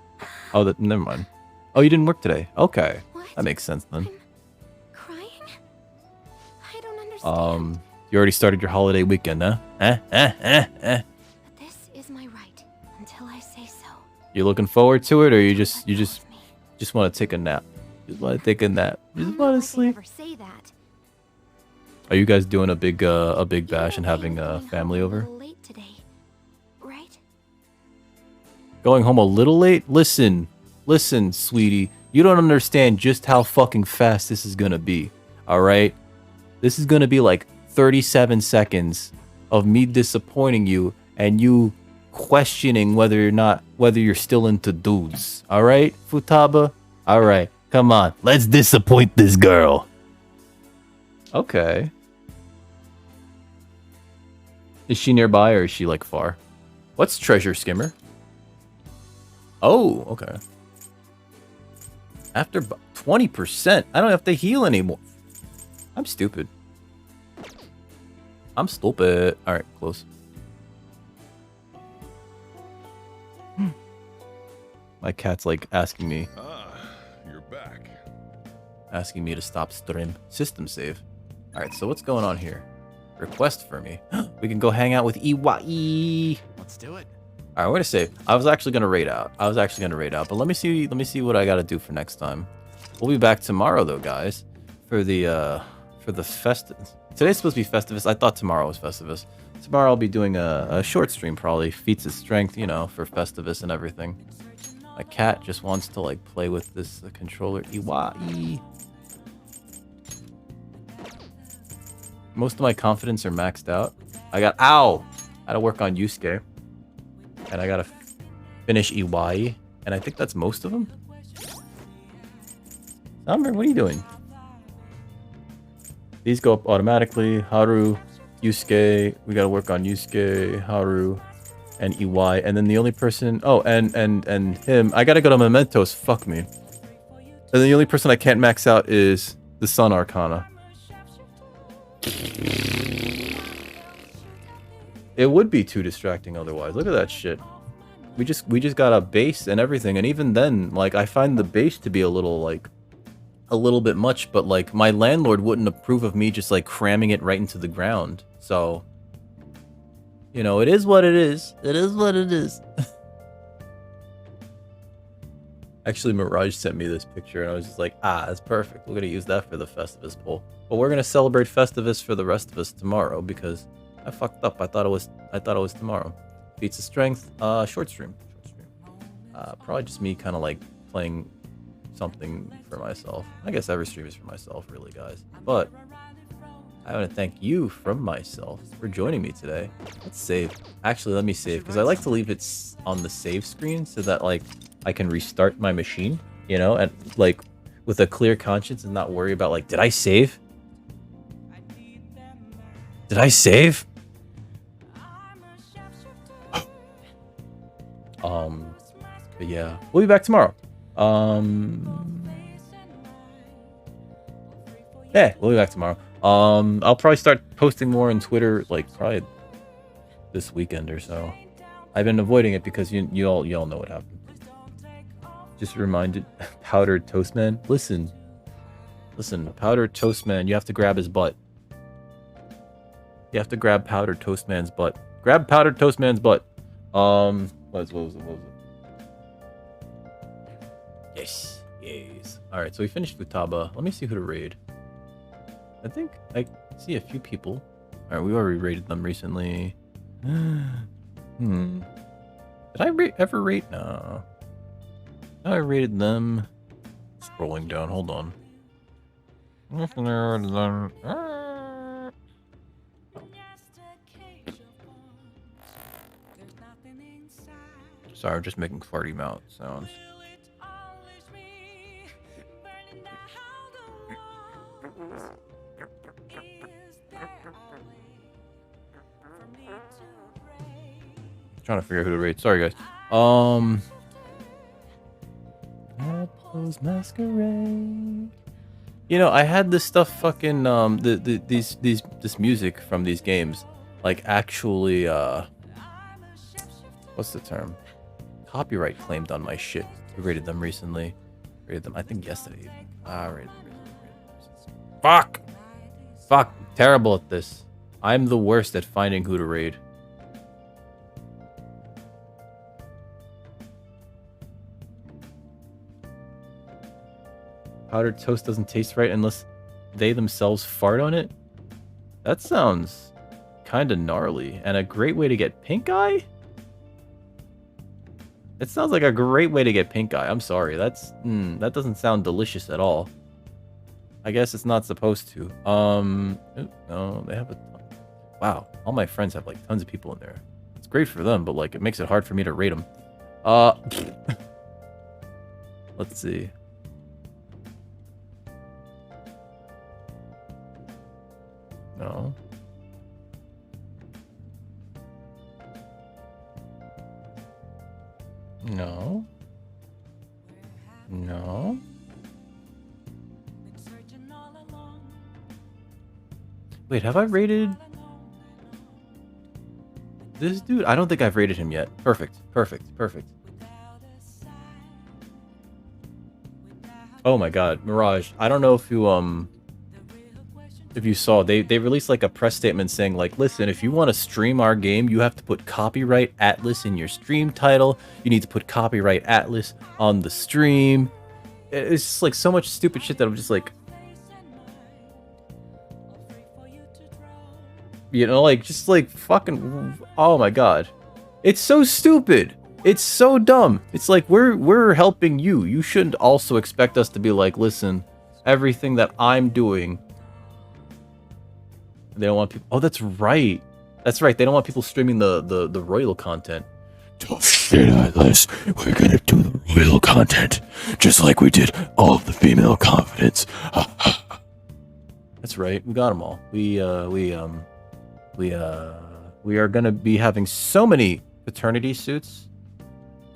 Oh, never mind. Oh, you didn't work today. Okay. What? That makes sense then. I'm crying? I don't understand. You already started your holiday weekend, huh? But this is my right until I say so. You looking forward to it, or you just Let go of me. want to take a nap? Just want to take a nap. Just Not want like to I sleep. ever say that. Are you guys doing a big You're bash and okay having with a going family home over? little late today, right? Going home a little late? Listen, sweetie. You don't understand just how fucking fast this is gonna be. All right? This is gonna be like 37 seconds of me disappointing you and you questioning whether you're still into dudes. All right, Futaba? All right, come on. Let's disappoint this girl. Okay. Is she nearby or is she like far? What's Treasure Skimmer? Oh, okay. After 20%, I don't have to heal anymore. I'm stupid. Alright, close. My cat's like asking me You're back. to stop stream. System save. Alright, so what's going on here? Request for me. We can go hang out with Iwai. Let's do it. Alright, I'm gonna save. I was actually gonna raid out, but let me see what I gotta do for next time. We'll be back tomorrow though, guys, for the Festivus. Today's supposed to be Festivus. I thought tomorrow was Festivus. Tomorrow I'll be doing a short stream, probably feats of strength, you know, for Festivus and everything. My cat just wants to like play with this controller. Iwai. Most of my confidence are maxed out. I gotta work on Yusuke. And I gotta finish Iwai. And I think that's most of them. Summer, what are you doing? These go up automatically. Haru, Yusuke. We gotta work on Yusuke, Haru, and Iwai. And then the only person... Oh, and him. I gotta go to Mementos. Fuck me. And then the only person I can't max out is the Sun Arcana. It would be too distracting otherwise. Look at that shit. We just got a base and everything, and even then, like, I find the base to be a little bit much, but like my landlord wouldn't approve of me just like cramming it right into the ground. So, you know, it is what it is. It is what it is. Actually, Mirage sent me this picture, and I was just like, that's perfect. We're gonna use that for the Festivus poll. But we're gonna celebrate Festivus for the rest of us tomorrow because I fucked up. I thought it was tomorrow. Feats of Strength, short stream. Probably just me kind of like playing something for myself. I guess every stream is for myself, really, guys. But I want to thank you from myself for joining me today. Let's save. Actually, let me save because I like to leave it on the save screen so that like I can restart my machine, you know, and like with a clear conscience and not worry about like, did I save? Did I save? But yeah, we'll be back tomorrow. Yeah, we'll be back tomorrow. I'll probably start posting more on Twitter, like probably this weekend or so. I've been avoiding it because you all know what happened. Just reminded, Powdered Toast Man. Listen, Powdered Toast Man. You have to grab his butt. You have to grab Powdered Toast Man's butt. Grab Powdered Toast Man's butt. What was it? Yes. All right, so we finished Futaba. Let me see who to raid. I think I see a few people. All right, we already raided them recently. Did I ever rate? No. I rated them. Scrolling down. Hold on. Sorry, I'm just making farty mouth sounds. Trying to figure out who to rate. Sorry, guys. Apples Masquerade. You know, I had this stuff fucking this music from these games, like actually what's the term? Copyright claimed on my shit. We rated them recently. Rated them, I think yesterday even. Rated them. Fuck. Terrible at this. I'm the worst at finding who to raid. Powdered toast doesn't taste right unless they themselves fart on it? That sounds kind of gnarly. And a great way to get pink eye? It sounds like a great way to get pink eye. I'm sorry. That doesn't sound delicious at all. I guess it's not supposed to. No, they have a... Wow. All my friends have like tons of people in there. It's great for them, but like it makes it hard for me to rate them. Let's see. No. No. No. Wait, have I rated this dude? I don't think I've rated him yet. Perfect. Oh my god, Mirage. I don't know if you saw, they released like a press statement saying like, listen, if you want to stream our game, you have to put copyright Atlas in your stream title. You need to put copyright Atlas on the stream. It's just like so much stupid shit that I'm just like, you know, like just like fucking, oh my god. It's so stupid. It's so dumb. It's like we're helping you. You shouldn't also expect us to be like, listen, everything that I'm doing, they don't want people. Oh, that's right. That's right. They don't want people streaming the Royale content. Tough shit, Atlas. We're gonna do the Royale content, just like we did all of the female confidence. That's right. We got them all. We are gonna be having so many paternity suits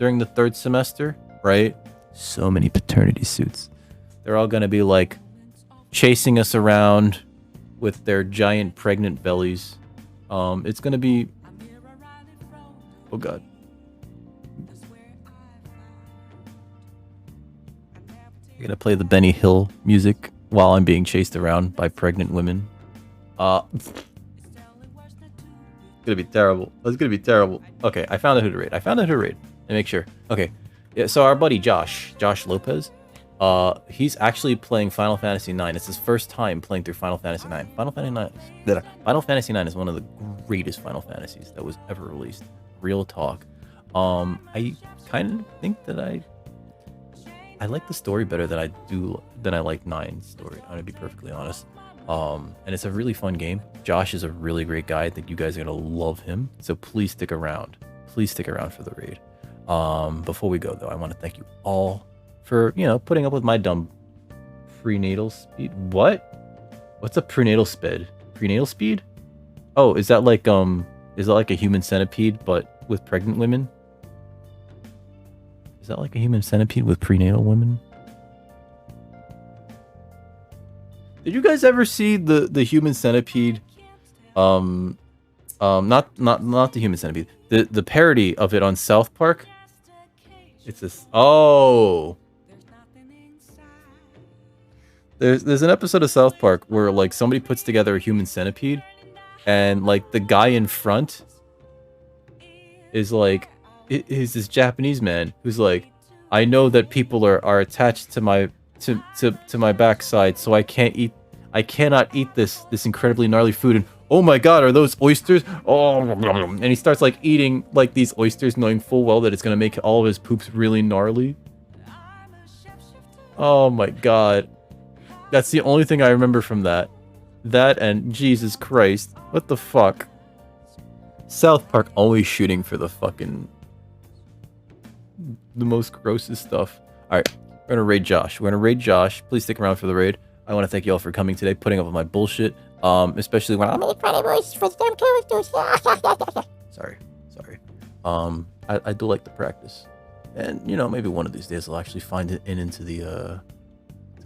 during the third semester, right? So many paternity suits. They're all gonna be like chasing us around with their giant pregnant bellies. It's gonna be, oh god. I'm gonna play the Benny Hill music while I'm being chased around by pregnant women. It's gonna be terrible. It's gonna be terrible. Okay, I found out who to raid. Let me make sure. Okay, yeah. So our buddy Josh Lopez, he's actually playing Final Fantasy IX. It's his first time playing through Final Fantasy IX. Final Fantasy IX is one of the greatest Final Fantasies that was ever released. Real talk. I kind of think that I like the story better than I like 9's story. I'm gonna be perfectly honest. And it's a really fun game. Josh is a really great guy. I think you guys are gonna love him. So please stick around. Please stick around for the raid. Before we go though, I want to thank you all for, you know, putting up with my dumb prenatal speed. What's a prenatal speed? Prenatal speed? Oh, is that like a human centipede but with pregnant women? Is that like a human centipede with prenatal women? Did you guys ever see the human centipede? Not the human centipede. The parody of it on South Park. It's this. Oh. There's an episode of South Park where like somebody puts together a human centipede, and like the guy in front is like is this Japanese man who's like, I know that people are attached to my to my backside, so I cannot eat this incredibly gnarly food. And oh my god, are those oysters? Oh, and he starts like eating like these oysters, knowing full well that it's gonna make all of his poops really gnarly. Oh my god. That's the only thing I remember from that. That and Jesus Christ. What the fuck? South Park always shooting for the most grossest stuff. Alright, we're gonna raid Josh. Please stick around for the raid. I want to thank you all for coming today, putting up with my bullshit. Especially when I make funny voices for the damn characters. Sorry. I do like to practice. And, you know, maybe one of these days I'll actually find it into the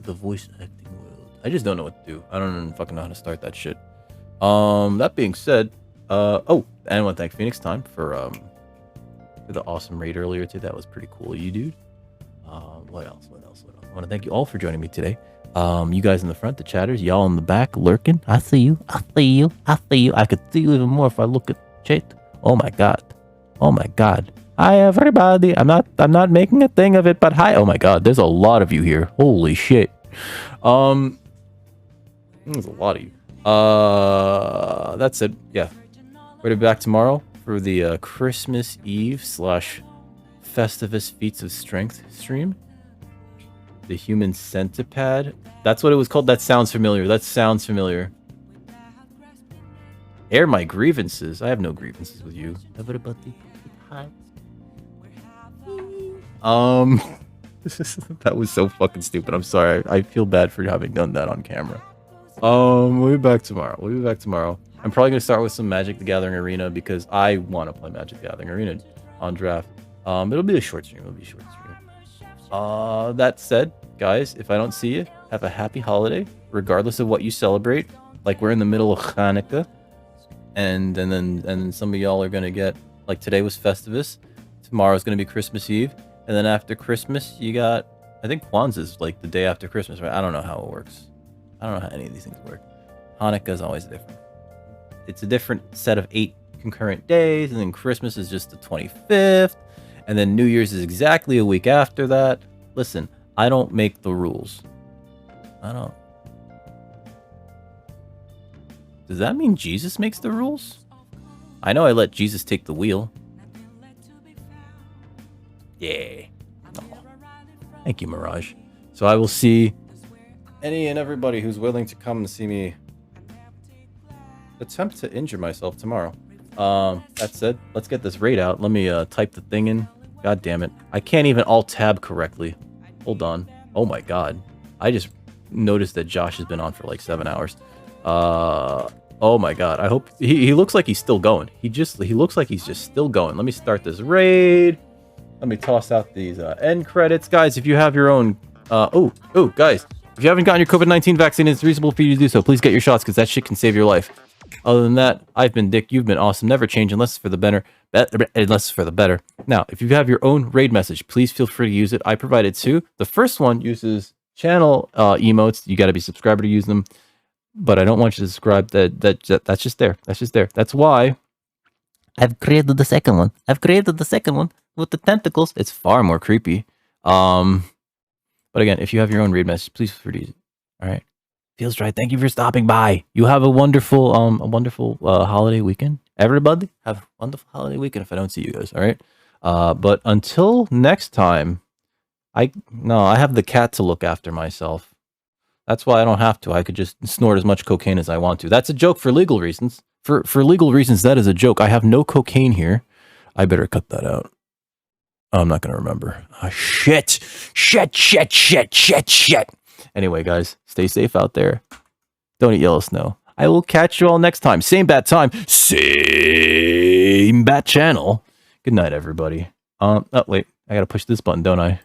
voice acting world. I just don't know what to do. I don't fucking know how to start that shit. That being said, and I want to thank Phoenix Time for the awesome raid earlier today. That was pretty cool of you, dude. What else? I want to thank you all for joining me today. You guys in the front, the chatters, y'all in the back lurking. I see you. I could see you even more if I look at chat. Oh my god. Hi everybody. I'm not making a thing of it, but hi. Oh my god, there's a lot of you here. Holy shit. There's a lot of you. That's it. Yeah. We're gonna be back tomorrow for the Christmas Eve / Festivus Feats of Strength stream. The Human Centipede. That's what it was called. That sounds familiar. Air my grievances. I have no grievances with you. Everybody. Hi. That was so fucking stupid. I'm sorry. I feel bad for having done that on camera. We'll be back tomorrow. I'm probably gonna start with some Magic the Gathering Arena because I want to play Magic the Gathering Arena on draft. It'll be a short stream. That said, guys, if I don't see you, have a happy holiday, regardless of what you celebrate. Like, we're in the middle of Hanukkah, and then some of y'all are gonna get, like, today was Festivus, tomorrow's gonna be Christmas Eve, and then after Christmas you got, I think Kwanzaa's like the day after Christmas, right? I don't know how it works. I don't know how any of these things work. Hanukkah is always different. It's a different set of 8 concurrent days, and then Christmas is just the 25th. And then New Year's is exactly a week after that. Listen, I don't make the rules. I don't. Does that mean Jesus makes the rules? I know I let Jesus take the wheel. Yeah. Oh. Thank you, Mirage. So I will see any and everybody who's willing to come and see me attempt to injure myself tomorrow. That said, let's get this raid out. Let me type the thing in. God damn it. I can't even alt-tab correctly. Hold on. Oh my god. I just noticed that Josh has been on for like 7 hours. Oh my god. I hope... He looks like he's still going. He looks like he's just still going. Let me start this raid. Let me toss out these end credits. Guys, if you have your own... guys. If you haven't gotten your COVID-19 vaccine, it's reasonable for you to do so. Please get your shots, because that shit can save your life. Other than that, I've been Dick. You've been awesome. Never change unless it's for the better. Now, if you have your own raid message, please feel free to use it. I provided 2. The first one uses channel emotes. You got to be subscriber to use them. But I don't want you to subscribe. That's just there. That's why I've created the second one. With the tentacles. It's far more creepy. But again, if you have your own raid message, please feel free to use it. All right. Feels right. Thank you for stopping by. You have a wonderful holiday weekend. Everybody have a wonderful holiday weekend if I don't see you guys. All right. But until next time, I have the cat to look after myself. That's why I don't have to. I could just snort as much cocaine as I want to. That's a joke for legal reasons. For legal reasons, that is a joke. I have no cocaine here. I better cut that out. I'm not going to remember. Shit. Anyway, guys, stay safe out there. Don't eat yellow snow. I will catch you all next time. Same bat time. Same bat channel. Good night, everybody. Oh, wait. I got to push this button, don't I?